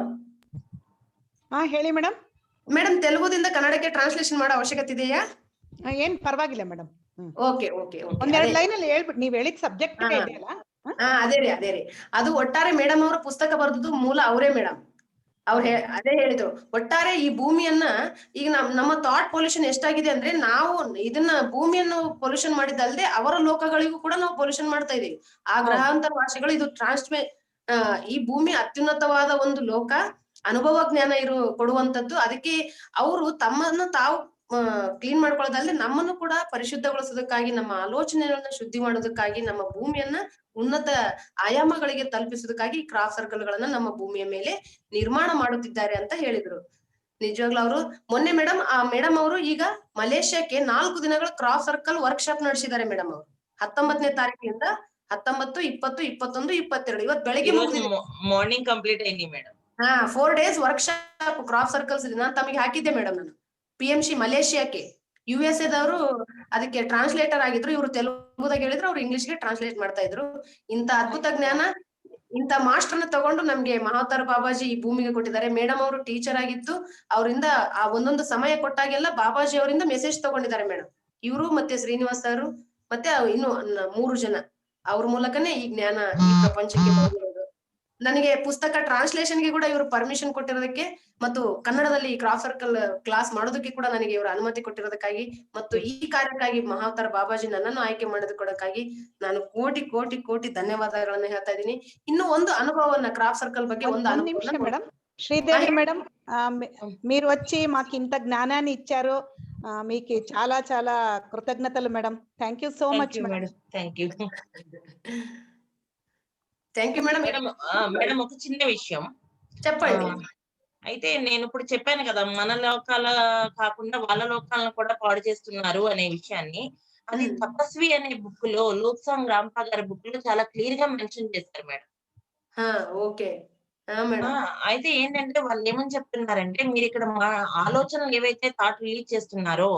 ಹೇಳಿ ಮೇಡಮ್. ಮೇಡಮ್, ತೆಲುಗುದಿಂದ ಕನ್ನಡಕ್ಕೆ ಟ್ರಾನ್ಸ್ಲೇಷನ್ ಮಾಡೋ ಅವಶ್ಯಕತೆ ಇದೆಯಾ? ಏನ್ ಪರವಾಗಿಲ್ಲ ಮೇಡಮ್. Okay okay okay. ಒಂದೆರಡು ಲೈನ್ ಅಲ್ಲಿ ಹೇಳ್ಬಿಟ್ಟು ನೀವ್ ಹೇಳಿದ ಸಬ್ಜೆಕ್ಟ್ ಇದೆಯಲ್ಲ. ಅದೇ ರೀ. ಅದು ಒಟ್ಟಾರೆ ಮೇಡಮ್ ಅವರು ಪುಸ್ತಕ ಬರೆದದ್ದು ಮೂಲ ಅವರೇ ಮೇಡಮ್. ಅವ್ರು ಅದೇ ಹೇಳಿದ್ರು, ಒಟ್ಟಾರೆ ಈ ಭೂಮಿಯನ್ನ ಈಗ ನಮ್ಮ ಥಾಟ್ ಪೊಲ್ಯೂಷನ್ ಎಷ್ಟಾಗಿದೆ ಅಂದ್ರೆ, ನಾವು ಇದನ್ನ ಭೂಮಿಯನ್ನು ಪೊಲ್ಯೂಷನ್ ಮಾಡಿದ್ದಲ್ದೆ ಅವರ ಲೋಕಗಳಿಗೂ ಕೂಡ ನಾವು ಪೊಲ್ಯೂಷನ್ ಮಾಡ್ತಾ ಇದೀವಿ. ಆ ಗ್ರಹಾಂತರ ವಾಸಿಗಳು ಇದು ಈ ಭೂಮಿ ಅತ್ಯುನ್ನತವಾದ ಒಂದು ಲೋಕ, ಅನುಭವ ಜ್ಞಾನ ಕೊಡುವಂತದ್ದು. ಅದಕ್ಕೆ ಅವರು ತಮ್ಮನ್ನು ತಾವು ಕ್ಲೀನ್ ಮಾಡ್ಕೊಳ್ಳೋದಲ್ದೆ ನಮ್ಮನ್ನು ಕೂಡ ಪರಿಶುದ್ಧಗೊಳಿಸೋದಕ್ಕಾಗಿ, ನಮ್ಮ ಆಲೋಚನೆಗಳನ್ನ ಶುದ್ಧಿ ಮಾಡೋದಕ್ಕಾಗಿ, ನಮ್ಮ ಭೂಮಿಯನ್ನ ಉನ್ನತ ಆಯಾಮಗಳಿಗೆ ತಲುಪಿಸೋದಕ್ಕಾಗಿ ಕ್ರಾಫ್ಟ್ ಸರ್ಕಲ್ ಗಳನ್ನ ನಮ್ಮ ಭೂಮಿಯ ಮೇಲೆ ನಿರ್ಮಾಣ ಮಾಡುತ್ತಿದ್ದಾರೆ ಅಂತ ಹೇಳಿದ್ರು. ನಿಜವಾಗ್ಲೂ ಅವರು ಮೊನ್ನೆ ಮೇಡಮ್ ಅವರು ಈಗ ಮಲೇಷ್ಯಾಕ್ಕೆ 4 ದಿನಗಳ ಕ್ರಾಫ್ಟ್ ಸರ್ಕಲ್ ವರ್ಕ್ಶಾಪ್ ನಡೆಸಿದ್ದಾರೆ ಮೇಡಮ್ ಅವರು. 19ನೇ ತಾರೀಕಿನಿಂದ 19, 20, 21, 22 ಇವತ್ತು ಬೆಳಿಗ್ಗೆ ಮಾರ್ನಿಂಗ್ ಕಂಪ್ಲೀಟ್ ಆಯ್ತು madam. 4 days workshop craft circles ನಾನು ತಮಗೆ ಹಾಕಿದ್ದೆ ಮೇಡಮ್. ನಾನು PMC ಮಲೇಷ್ಯಾಕ್ಕೆ USA ದವರು ಅದಕ್ಕೆ ಟ್ರಾನ್ಸ್ಲೇಟರ್ ಆಗಿದ್ರು. ಇವರು ತೆಲುಗುದಾಗ ಹೇಳಿದ್ರು, ಅವ್ರು ಇಂಗ್ಲಿಷ್ಗೆ ಟ್ರಾನ್ಸ್ಲೇಟ್ ಮಾಡ್ತಾ ಇದ್ರು. ಇಂತ ಅದ್ಭುತ ಜ್ಞಾನ, ಇಂತ ಮಾಸ್ಟರ್ನ ತಗೊಂಡು ನಮ್ಗೆ ಮಹಾವತಾರ ಬಾಬಾಜಿ ಈ ಭೂಮಿಗೆ ಕೊಟ್ಟಿದ್ದಾರೆ. ಮೇಡಮ್ ಅವರು ಟೀಚರ್ ಆಗಿದ್ದು, ಅವರಿಂದ ಆ ಒಂದೊಂದು ಸಮಯ ಕೊಟ್ಟಾಗೆಲ್ಲ ಬಾಬಾಜಿ ಅವರಿಂದ ಮೆಸೇಜ್ ತಗೊಂಡಿದ್ದಾರೆ ಮೇಡಮ್. ಇವರು ಮತ್ತೆ ಶ್ರೀನಿವಾಸ್ ಅವರು ಮತ್ತೆ ಇನ್ನು 3 ಜನ, ಅವ್ರ ಮೂಲಕನೇ ಈ ಜ್ಞಾನ ಈ ಪ್ರಪಂಚಕ್ಕೆ ಬಂದಿರೋದು. ನನಗೆ ಪುಸ್ತಕ ಟ್ರಾನ್ಸ್ಲೇಷನ್ ಗೆ ಕೂಡ ಇವರು ಪರ್ಮಿಷನ್ ಕೊಟ್ಟಿರೋದಕ್ಕೆ, ಮತ್ತು ಕನ್ನಡದಲ್ಲಿ ಕ್ರಾಫ್ಟ್ ಸರ್ಕಲ್ ಕ್ಲಾಸ್ ಮಾಡೋದಕ್ಕೆ ಕೂಡ ನನಗೆ ಇವರು ಅನುಮತಿ ಕೊಟ್ಟಿರೋದಕ್ಕಾಗಿ, ಮತ್ತು ಈ ಕಾರ್ಯಕ್ಕಾಗಿ ಮಹಾವತಾರ ಬಾಬಾಜಿ ನನ್ನನ್ನು ಆಯ್ಕೆ ಮಾಡೋದಕ್ಕಾಗಿ ನಾನು ಕೋಟಿ ಕೋಟಿ ಕೋಟಿ ధన్యవాదాలను ಹೇಳ್ತಾ ಇದ್ದೀನಿ. ಇನ್ನು ಒಂದು అನುభవವನ್ನ క్రాఫ్ట్ సర్కిల్ ಬಗ್ಗೆ ಒಂದು నిమిషం మేడం. శ్రీదేవి మేడం, మీరు వచ్చి మాకు ఇంత జ్ఞానాన్ని ఇచ్చారు. మీకు చాలా చాలా కృతజ్ఞతలు madam. Thank you so much madam. Thank you. Thank you madam. Madam ఒక చిన్న విషయం చెప్పండి. అయితే నేను ఇప్పుడు చెప్పాను కదా, మన లోకాల కాకుండా వాళ్ళ లోకాలను కూడా పాడు చేస్తున్నారు అనే విషయాన్ని. అది తపస్వి అనే బుక్ లో, లోక్సాంగ్ రాంపా గారి బుక్ లో చాలా క్లియర్ గా మెన్షన్ చేస్తారు మేడం. ఓకే. అయితే ఏంటంటే వాళ్ళు ఏమని చెప్తున్నారంటే, మీరు ఇక్కడ మా ఆలోచనలు ఏవైతే థాట్ రిలీజ్ చేస్తున్నారో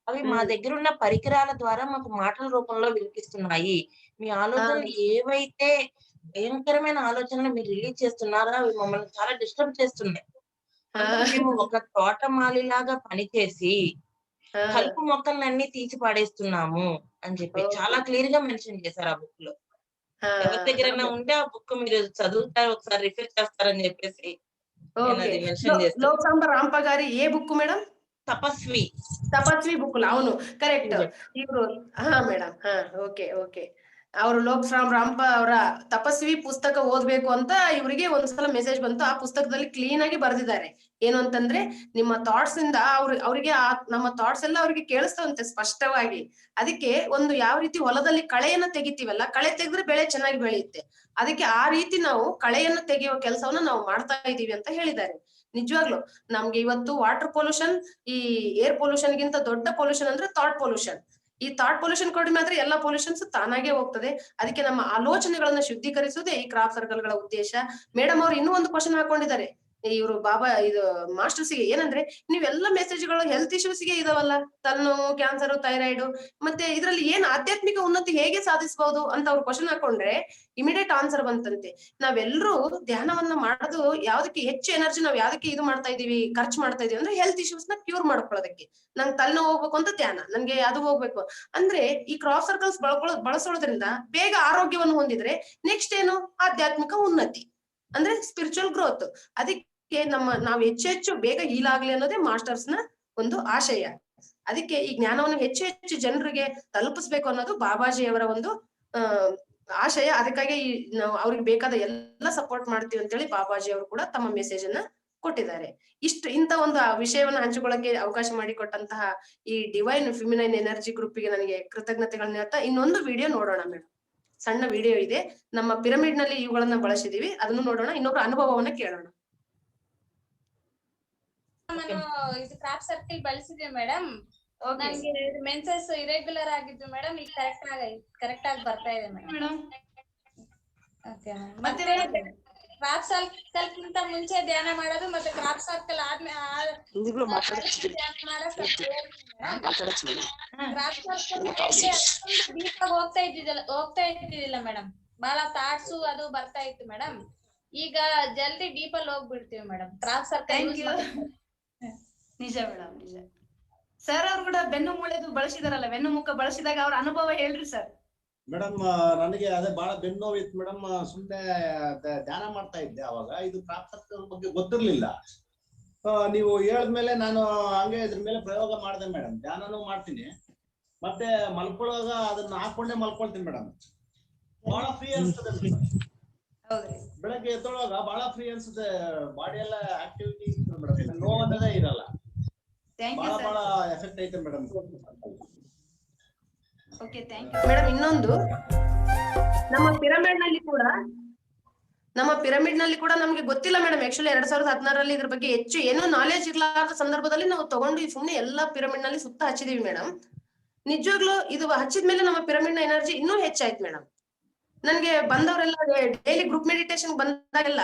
అవి మా దగ్గర ఉన్న పరికరాల ద్వారా మాకు మాటల రూపంలో వినిపిస్తున్నాయి. మీ ఆలోచనలు ఏవైతే భయంకరమైన ఆలోచనలు మీరు రిలీజ్ చేస్తున్నారో అవి మమ్మల్ని చాలా డిస్టర్బ్ చేస్తున్నాయి. మేము ఒక తోటమాలిలాగా పనిచేసి కలుపు మొక్కలన్నీ తీసి పాడేస్తున్నాము అని చెప్పి చాలా క్లియర్ గా మెన్షన్ చేశారు ఆ బుక్ లో. ఎవరి దగ్గర ఉంటే ఆ బుక్ మీరు చదువుతారు, ఒకసారి రిఫర్ చేస్తారని చెప్పేసి మెన్షన్ చేస్తాను. లోక్సాంబ రాంప గారి ఏ బుక్ మేడం? తపస్వి. తపస్వి బుక్. అవును, ಕರೆಕ್ಟ್. ಇವರು ಮೇಡಮ್ ಓಕೆ ಓಕೆ. ಅವರು ಲೋಕ್ಸಾಂಬ ರಾಂಪ ಅವರ ತಪಸ್ವಿ ಪುಸ್ತಕ ಓದ್ಬೇಕು ಅಂತ ಇವರಿಗೆ ಒಂದ್ಸಲ ಮೆಸೇಜ್ ಬಂತು. ಆ ಪುಸ್ತಕದಲ್ಲಿ ಕ್ಲೀನ್ ಆಗಿ ಬರೆದಿದ್ದಾರೆ. ಏನು ಅಂತಂದ್ರೆ, ನಿಮ್ಮ ಥಾಟ್ಸ್ ಇಂದ ಅವರಿಗೆ ನಮ್ಮ ಥಾಟ್ಸ್ ಎಲ್ಲ ಅವ್ರಿಗೆ ಕೇಳಿಸ್ತವಂತೆ ಸ್ಪಷ್ಟವಾಗಿ. ಅದಕ್ಕೆ ಒಂದು ಯಾವ ರೀತಿ ಹೊಲದಲ್ಲಿ ಕಳೆಯನ್ನ ತೆಗಿತೀವಲ್ಲ, ಕಳೆ ತೆಗೆದ್ರೆ ಬೆಳೆ ಚೆನ್ನಾಗಿ ಬೆಳೆಯುತ್ತೆ. ಅದಕ್ಕೆ ಆ ರೀತಿ ನಾವು ಕಳೆಯನ್ನ ತೆಗೆಯುವ ಕೆಲಸವನ್ನ ನಾವು ಮಾಡ್ತಾ ಇದೀವಿ ಅಂತ ಹೇಳಿದ್ದಾರೆ. ನಿಜವಾಗ್ಲು ನಮ್ಗೆ ಇವತ್ತು ವಾಟರ್ ಪೊಲ್ಯೂಷನ್, ಈ ಏರ್ ಪೊಲ್ಯೂಷನ್ ಗಿಂತ ದೊಡ್ಡ ಪೊಲ್ಯೂಷನ್ ಅಂದ್ರೆ ಥಾಟ್ ಪೊಲ್ಯೂಷನ್. ಈ ಥಾಟ್ ಪೊಲ್ಯೂಷನ್ ಕಡಿಮೆ ಆದ್ರೆ ಎಲ್ಲಾ ಪೊಲ್ಯೂಷನ್ಸ್ ತಾನಾಗೆ ಹೋಗ್ತದೆ. ಅದಕ್ಕೆ ನಮ್ಮ ಆಲೋಚನೆಗಳನ್ನ ಶುದ್ಧೀಕರಿಸುವುದೇ ಈ ಕ್ರಾಫ್ಟ್ ಸರ್ಕಲ್ ಗಳ ಉದ್ದೇಶ. ಮೇಡಮ್ ಅವ್ರು ಇನ್ನೂ ಒಂದು ಕ್ವಶನ್ ಹಾಕೊಂಡಿದ್ದಾರೆ ಇವರು ಇದು ಮಾಸ್ಟರ್ಸ್ ಗೆ. ಏನಂದ್ರೆ, ನೀವೆಲ್ಲ ಮೆಸೇಜ್ಗಳು ಹೆಲ್ತ್ ಇಶ್ಯೂಸ್ ಗೆ ಇದಾವಲ್ಲ, ತಲೆನೋವು, ಕ್ಯಾನ್ಸರ್, ಥೈರಾಯ್ಡ್, ಮತ್ತೆ ಇದ್ರಲ್ಲಿ ಏನ್ ಆಧ್ಯಾತ್ಮಿಕ ಉನ್ನತಿ ಹೇಗೆ ಸಾಧಿಸಬಹುದು ಅಂತ ಅವ್ರು ಕ್ವಶನ್ ಹಾಕೊಂಡ್ರೆ ಇಮಿಡಿಯೇಟ್ ಆನ್ಸರ್ ಬಂತಂತೆ. ನಾವೆಲ್ಲರೂ ಧ್ಯಾನವನ್ನ ಮಾಡೋದು ಯಾವ್ದಕ್ಕೆ, ಹೆಚ್ಚು ಎನರ್ಜಿ ನಾವ್ ಯಾವ್ದಕ್ಕೆ ಇದು ಮಾಡ್ತಾ ಇದೀವಿ, ಖರ್ಚು ಮಾಡ್ತಾ ಇದೀವಿ ಅಂದ್ರೆ ಹೆಲ್ತ್ ಇಶ್ಯೂಸ್ ನ ಕ್ಯೂರ್ ಮಾಡ್ಕೊಳ್ಳೋದಕ್ಕೆ. ನಂಗೆ ತಲೆನೋವು ಹೋಗ್ಬೇಕು ಅಂತ ಧ್ಯಾನ, ನನ್ಗೆ ಅದು ಹೋಗ್ಬೇಕು ಅಂದ್ರೆ ಈ ಕ್ರಾಫ್ಟ್ ಸರ್ಕಲ್ಸ್ ಬಳಸೋದ್ರಿಂದ ಬೇಗ ಆರೋಗ್ಯವನ್ನು ಹೊಂದಿದ್ರೆ ನೆಕ್ಸ್ಟ್ ಏನು, ಆಧ್ಯಾತ್ಮಿಕ ಉನ್ನತಿ ಅಂದ್ರೆ ಸ್ಪಿರಿಚುವಲ್ ಗ್ರೋತ್. ಅದಕ್ಕೆ ನಾವು ಹೆಚ್ಚು ಬೇಗ ಹೀಲ್ ಆಗ್ಲಿ ಅನ್ನೋದೇ ಮಾಸ್ಟರ್ಸ್ ನ ಒಂದು ಆಶಯ. ಅದಕ್ಕೆ ಈ ಜ್ಞಾನವನ್ನು ಹೆಚ್ಚು ಜನರಿಗೆ ತಲುಪಿಸ್ಬೇಕು ಅನ್ನೋದು ಬಾಬಾಜಿಯವರ ಒಂದು ಆಶಯ. ಅದಕ್ಕಾಗಿ ನಾವು ಅವ್ರಿಗೆ ಬೇಕಾದ ಎಲ್ಲ ಸಪೋರ್ಟ್ ಮಾಡ್ತೀವಿ ಅಂತೇಳಿ ಬಾಬಾಜಿ ಅವರು ಕೂಡ ತಮ್ಮ ಮೆಸೇಜ್ ಅನ್ನ ಕೊಟ್ಟಿದ್ದಾರೆ. ಇಂತ ಒಂದು ವಿಷಯವನ್ನ ಹಂಚಿಕೊಳ್ಳಕ್ಕೆ ಅವಕಾಶ ಮಾಡಿಕೊಟ್ಟಂತಹ ಈ ಡಿವೈನ್ ಫಿಮಿನೈನ್ ಎನರ್ಜಿ ಗ್ರೂಪ್ ಗೆ ನನಗೆ ಕೃತಜ್ಞತೆಗಳನ್ನ ಹೇಳ್ತಾ, ಇನ್ನೊಂದು ವಿಡಿಯೋ ನೋಡೋಣ ಮೇಡಮ್. ಸಣ್ಣ ವಿಡಿಯೋ ಇದೆ, ನಮ್ಮ ಪಿರಮಿಡ್ ನಲ್ಲಿ ಇವುಗಳನ್ನ ಬಳಸಿದೀವಿ, ಅದನ್ನು ನೋಡೋಣ, ಇನ್ನೊಬ್ಬರ ಅನುಭವವನ್ನ ಕೇಳೋಣ. ಇದು ಕ್ರಾಫ್ಟ್ ಸರ್ಕಲ್ ಬಳಸಿದ್ವಿ ಮೇಡಮ್. ಓಕೆ ನನ್ಗೆ ಮೆನ್ಸಸ್ ಇರೆಗ್ಯುಲರ್ ಆಗಿತ್ತು ಮೇಡಮ್, ಈಗ ಕರೆಕ್ಟ್ ಆಗಿ ಬರ್ತಾ ಇದೆ ಮೇಡಮ್. ಮೇಡಮ್. ಓಕೆ ಮತ್ತೆ ಮತ್ತೆ ಕ್ರಾಪ್ ಸರ್ಕಲ್ ಗಿಂತ ಮುಂಚೆ ಧ್ಯಾನ ಮಾಡೋದು ಮತ್ತೆ ಕ್ರಾಪ್ ಸರ್ಕಲ್ ಆದ್ಮೇಲೆ ಧ್ಯಾನ ಮಾಡೋದು ಕ್ರಾಪ್ ಸರ್ಕಲ್ ಡೀಪ್ ಆಗಿ ಹೋಗ್ತಾ ಇದ್ದಿದ್ದಿಲ್ಲ ಮೇಡಮ್. ಬಹಳ ಥಾಟ್ಸು ಅದು ಬರ್ತಾ ಇತ್ತು ಮೇಡಮ್. ಈಗ ಜಲ್ದಿ ಡೀಪ್ ಅಲ್ಲಿ ಹೋಗ್ಬಿಡ್ತೀವಿ madam crop circle. Thank you. ನಿಜ ಮೇಡಮ್, ನಿಜ. ಸರ್ ಅವ್ರು ಕೂಡ ಬೆನ್ನು ಮೂಳೆದು ಬಳಸಿದಾರಲ್ಲ, ಬೆನ್ನು ಮುಖ ಬಳಸಿದಾಗ ಅವ್ರ ಅನುಭವ ಹೇಳ್ರಿ ಸರ್. ಮೇಡಮ್ ನನಗೆ ಅದೇ ಬಹಳ ಬೆನ್ನು ನೋವಿತ್ತು ಮೇಡಮ್. ಸುಮ್ನೆ ಧ್ಯಾನ ಮಾಡ್ತಾ ಇದ್ದೆ ಅವಾಗ. ಇದು ಕ್ರಾಪ್ ಸರ್ಕಲ್ ಬಗ್ಗೆ ಗೊತ್ತಿರ್ಲಿಲ್ಲ. ನೀವು ಹೇಳಿದ್ಮೇಲೆ ನಾನು ಹಂಗೆ ಇದ್ರ ಮೇಲೆ ಪ್ರಯೋಗ ಮಾಡಿದೆ ಮೇಡಮ್. ಧ್ಯಾನನೂ ಮಾಡ್ತೀನಿ, ಮತ್ತೆ ಮಲ್ಕೊಳ್ಳುವಾಗ ಅದನ್ನ ಹಾಕೊಂಡೇ ಮಲ್ಕೊಳ್ತೀನಿ ಮೇಡಮ್. ಬಹಳ ಫ್ರೀ ಅನ್ಸ್ತದೆ ಹೌದ್ರಿ. ಬೆಳಗ್ಗೆ ಎದ್ದೊಳಗ ಬಹಳ ಫ್ರೀ ಅನ್ಸುತ್ತೆ. ಬಾಡಿ ಎಲ್ಲ ಆಕ್ಟಿವಿಟಿ ಇರ್ತದೆ ಮೇಡಮ್, ನೋವನ್ನದೇ ಇರಲ್ಲ. ಬಹಳ ಬಹಳ ಎಫೆಕ್ಟ್ ಐತೆ madam. Okay, thank you madam. ಇನ್ನೊಂದು, ನಮ್ಮ ಪಿರಮಿಡ್ ನಲ್ಲಿ ಕೂಡ ನಮ್ಗೆ ಗೊತ್ತಿಲ್ಲ ಮೇಡಮ್. ಆಕ್ಚುಲಿ 2016ರಲ್ಲಿ ಇದ್ರ ಬಗ್ಗೆ ಹೆಚ್ಚು ಏನೋ ನಾಲೆಜ್ ಇರ್ಲಾರದ ಸಂದರ್ಭದಲ್ಲಿ ನಾವು ತಗೊಂಡು ಸುಮ್ನೆ ಎಲ್ಲಾ ಪಿರಮಿಡ್ ನಲ್ಲಿ ಸುತ್ತ ಹಚ್ಚಿದೀವಿ ಮೇಡಮ್. ನಿಜವಾಗ್ಲೂ ಇದು ಹಚ್ಚಿದ್ಮೇಲೆ ನಮ್ಮ ಪಿರಮಿಡ್ ನ ಎನರ್ಜಿ ಇನ್ನೂ ಹೆಚ್ಚಾಯ್ತು ಮೇಡಮ್. ನನ್ಗೆ ಬಂದವರೆಲ್ಲ ಡೈಲಿ ಗ್ರೂಪ್ ಮೆಡಿಟೇಷನ್ ಬಂದಾಗೆಲ್ಲ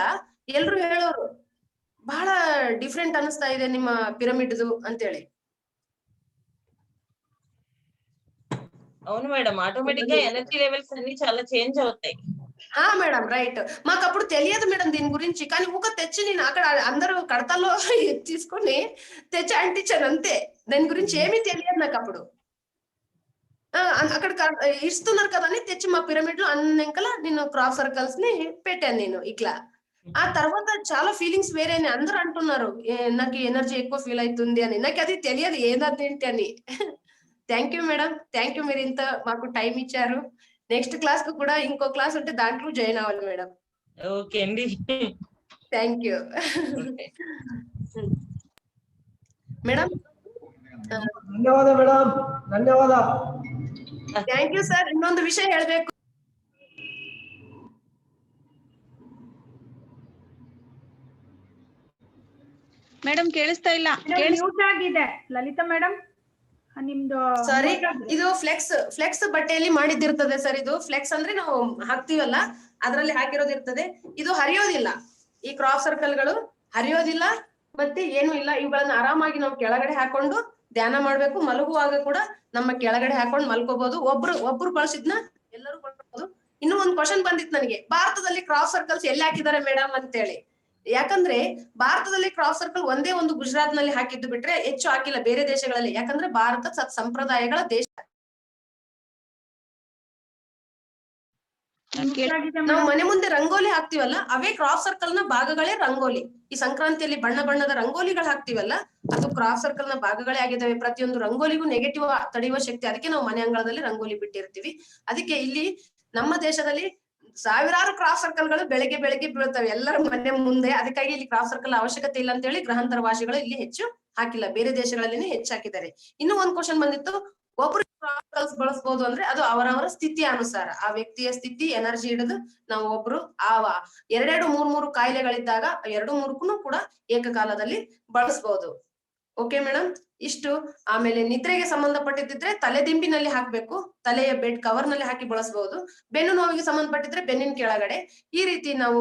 ಎಲ್ರು ಹೇಳೋರು ಬಹಳ ಡಿಫ್ರೆಂಟ್ ಅನಿಸ್ತಾ ಇದೆ ನಿಮ್ಮ ಪಿರಮಿಡ್ದು ಅಂತೇಳಿ. అవును మేడం, ఆటోమేటిక్ గా ఎనర్జీ లెవెల్స్ అన్ని చాలా చేంజ్ అవుతాయి. Madam right. మాకు అప్పుడు తెలియదు మేడం దీని గురించి. కానీ ఊక తెచ్చి నేను అక్కడ అందరూ కడతల్లో తీసుకొని తెచ్చి అంటించాను అంతే. దాని గురించి ఏమీ తెలియదు నాకు అప్పుడు. అక్కడ ఇస్తున్నారు కదా అని తెచ్చి మా పిరమిడ్ లో అన్నెంకల నేను క్రాప్ సర్కిల్స్ ని పెట్టాను నేను ఇట్లా. ఆ తర్వాత చాలా ఫీలింగ్స్ వేరే అందరూ అంటున్నారు నాకు ఎనర్జీ ఎక్కువ ఫీల్ అవుతుంది అని. నాకు అది తెలియదు ఏదంటే అని. Thank you madam, thank you. మీరు ఇంత మాకు టైం ఇచ్చారు. నెక్స్ట్ క్లాస్ కు కూడా ఇంకో క్లాస్ ఉంటే దాంట్లో జాయిన్ అవ్వాలి మేడం. ఓకే అండి, థ్యాంక్ యూ మేడం. ಧನ್ಯವಾದ ಮೇಡಮ್, ಧನ್ಯವಾದ. Thank you sir. ಇನ್ನೊಂದು ವಿಷಯ ಹೇಳ್ಬೇಕು. ಮೇಡಮ್ ಕೇಳಿಸ್ತಾ ಇಲ್ಲ. ಮ್ಯೂಟ್ ಆಗಿದೆ ಲಲಿತಾ ಮೇಡಮ್ ನಿಮ್ದು. ಸಾರಿ, ಇದು ಫ್ಲೆಕ್ಸ್ ಬಟ್ಟೆಯಲ್ಲಿ ಮಾಡಿದ್ದಿರ್ತದೆ ಸರ್. ಇದು ಫ್ಲೆಕ್ಸ್ ಅಂದ್ರೆ ನಾವು ಹಾಕ್ತಿವಲ್ಲ, ಅದ್ರಲ್ಲಿ ಹಾಕಿರೋದಿರ್ತದೆ. ಇದು ಹರಿಯೋದಿಲ್ಲ. ಈ ಕ್ರಾಪ್ ಸರ್ಕಲ್ ಗಳು ಹರಿಯೋದಿಲ್ಲ, ಮತ್ತೆ ಏನು ಇಲ್ಲ. ಇವುಗಳನ್ನ ಆರಾಮಾಗಿ ನಾವು ಕೆಳಗಡೆ ಹಾಕೊಂಡು ಧ್ಯಾನ ಮಾಡ್ಬೇಕು. ಮಲಗುವಾಗ ಕೂಡ ನಮ್ಮ ಕೆಳಗಡೆ ಹಾಕೊಂಡು ಮಲ್ಕೋಬಹುದು. ಒಬ್ರು ಬಳಸಿದ್ನ ಎಲ್ಲರೂ ಬಳಸಬಹುದು. ಇನ್ನೂ ಒಂದು ಕ್ವಶನ್ ಬಂದಿತ್ತು ನನಗೆ, ಭಾರತದಲ್ಲಿ ಕ್ರಾಪ್ ಸರ್ಕಲ್ಸ್ ಎಲ್ಲಿ ಹಾಕಿದ್ದಾರೆ ಮೇಡಮ್ ಅಂತೇಳಿ. ಯಾಕಂದ್ರೆ ಭಾರತದಲ್ಲಿ ಕ್ರಾಪ್ ಸರ್ಕಲ್ ಒಂದೇ ಒಂದು ಗುಜರಾತ್ ನಲ್ಲಿ ಹಾಕಿದ್ದು ಬಿಟ್ರೆ ಹೆಚ್ಚು ಹಾಕಿಲ್ಲ ಬೇರೆ ದೇಶಗಳಲ್ಲಿ. ಯಾಕಂದ್ರೆ ಭಾರತ ಸಂಪ್ರದಾಯಗಳ ದೇಶ. ನಾವು ಮನೆ ಮುಂದೆ ರಂಗೋಲಿ ಹಾಕ್ತಿವಲ್ಲ, ಅವೇ ಕ್ರಾಪ್ ಸರ್ಕಲ್ ನ ಭಾಗಗಳೇ ರಂಗೋಲಿ. ಈ ಸಂಕ್ರಾಂತಿಯಲ್ಲಿ ಬಣ್ಣ ಬಣ್ಣದ ರಂಗೋಲಿಗಳು ಹಾಕ್ತಿವಲ್ಲ, ಅದು ಕ್ರಾಪ್ ಸರ್ಕಲ್ ನ ಭಾಗಗಳೇ ಆಗಿದ್ದಾವೆ. ಪ್ರತಿಯೊಂದು ರಂಗೋಲಿಗೂ ನೆಗೆಟಿವ್ ತಡೆಯುವ ಶಕ್ತಿ. ಅದಕ್ಕೆ ನಾವು ಮನೆ ಅಂಗಳದಲ್ಲಿ ರಂಗೋಲಿ ಬಿಟ್ಟಿರ್ತೀವಿ. ಅದಕ್ಕೆ ಇಲ್ಲಿ ನಮ್ಮ ದೇಶದಲ್ಲಿ ಸಾವಿರಾರು ಕ್ರಾಪ್ ಸರ್ಕಲ್ ಗಳು ಬೆಳಗ್ಗೆ ಬೀಳ್ತವೆ ಎಲ್ಲರ ಮನೆ ಮುಂದೆ. ಅದಕ್ಕಾಗಿ ಇಲ್ಲಿ ಕ್ರಾಪ್ ಸರ್ಕಲ್ ಅವಶ್ಯಕತೆ ಇಲ್ಲ ಅಂತ ಹೇಳಿ ಗ್ರಹಾಂತರ ವಾಸಿಗಳು ಇಲ್ಲಿ ಹೆಚ್ಚು ಹಾಕಿಲ್ಲ. ಬೇರೆ ದೇಶಗಳಲ್ಲಿ ಹೆಚ್ಚು ಹಾಕಿದ್ದಾರೆ. ಇನ್ನು ಒಂದ್ ಕ್ವಶನ್ ಬಂದಿತ್ತು, ಒಬ್ರು ಕ್ರಾಪ್ ಸರ್ಕಲ್ಸ್ ಬಳಸಬಹುದು ಅಂದ್ರೆ ಅದು ಅವರವರ ಸ್ಥಿತಿಯ ಅನುಸಾರ, ಆ ವ್ಯಕ್ತಿಯ ಸ್ಥಿತಿ ಎನರ್ಜಿ ಹಿಡಿದು ನಾವು ಒಬ್ರು ಆ 2-3 ಕಾಯಿಲೆಗಳಿದ್ದಾಗ 2-3 ಕೂಡ ಏಕಕಾಲದಲ್ಲಿ ಬಳಸಬಹುದು. ಓಕೆ ಮೇಡಮ್, ಇಷ್ಟು. ಆಮೇಲೆ ನಿದ್ರೆಗೆ ಸಂಬಂಧಪಟ್ಟಿದ್ರೆ ತಲೆದಿಂಬಿನಲ್ಲಿ ಹಾಕ್ಬೇಕು, ತಲೆಯ ಬೆಡ್ ಕವರ್ ನಲ್ಲಿ ಹಾಕಿ ಬಳಸಬಹುದು. ಬೆನ್ನು ನೋವಿಗೆ ಸಂಬಂಧಪಟ್ಟಿದ್ರೆ ಬೆನ್ನಿನ ಕೆಳಗಡೆ ಈ ರೀತಿ ನಾವು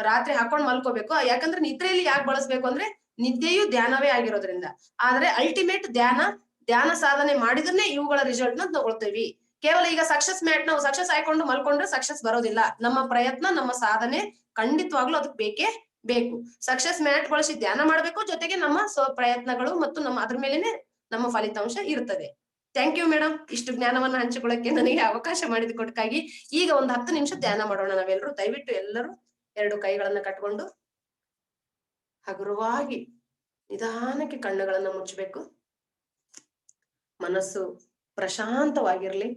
ರಾತ್ರಿ ಹಾಕೊಂಡ್ ಮಲ್ಕೋಬೇಕು. ಯಾಕಂದ್ರೆ ನಿದ್ರೆಯಲ್ಲಿ ಯಾಕೆ ಬಳಸ್ಬೇಕು ಅಂದ್ರೆ ನಿದ್ದೆಯು ಧ್ಯಾನವೇ ಆಗಿರೋದ್ರಿಂದ. ಆದ್ರೆ ಅಲ್ಟಿಮೇಟ್ ಧ್ಯಾನ ಸಾಧನೆ ಮಾಡಿದ್ರೆ ಇವುಗಳ ರಿಸಲ್ಟ್ ನ ತಗೊಳ್ತೀವಿ. ಕೇವಲ ಈಗ ಸಕ್ಸಸ್ ಮ್ಯಾಟ್ ನಾವು ಸಕ್ಸಸ್ ಆಯ್ಕೊಂಡು ಮಲ್ಕೊಂಡ್ರೆ ಸಕ್ಸಸ್ ಬರೋದಿಲ್ಲ. ನಮ್ಮ ಪ್ರಯತ್ನ, ನಮ್ಮ ಸಾಧನೆ ಖಂಡಿತವಾಗ್ಲೂ ಅದಕ್ಕೆ ಬೇಕೇ ಬೇಕು. ಸಕ್ಸಸ್ ಮ್ಯಾಟ್ ಬಳಸಿ ಧ್ಯಾನ ಮಾಡ್ಬೇಕು, ಜೊತೆಗೆ ನಮ್ಮ ಪ್ರಯತ್ನಗಳು ಮತ್ತು ಅದ್ರ ಮೇಲೆನೆ ನಮ್ಮ ಫಲಿತಾಂಶ ಇರ್ತದೆ. ಥ್ಯಾಂಕ್ ಯು ಮೇಡಮ್, ಇಷ್ಟು ಜ್ಞಾನವನ್ನ ಹಂಚಿಕೊಳ್ಳಕ್ಕೆ ನನಗೆ ಅವಕಾಶ ಮಾಡಿಕೊಟ್ಟಕ್ಕಾಗಿ. ಈಗ ಒಂದು 10 ನಿಮಿಷ ಧ್ಯಾನ ಮಾಡೋಣ ನಾವೆಲ್ಲರೂ. ದಯವಿಟ್ಟು ಎಲ್ಲರೂ 2 ಕೈಗಳನ್ನ ಕಟ್ಕೊಂಡು ಹಗುರವಾಗಿ ನಿಧಾನಕ್ಕೆ ಕಣ್ಣುಗಳನ್ನ ಮುಚ್ಚಬೇಕು. ಮನಸ್ಸು ಪ್ರಶಾಂತವಾಗಿರ್ಲಿ.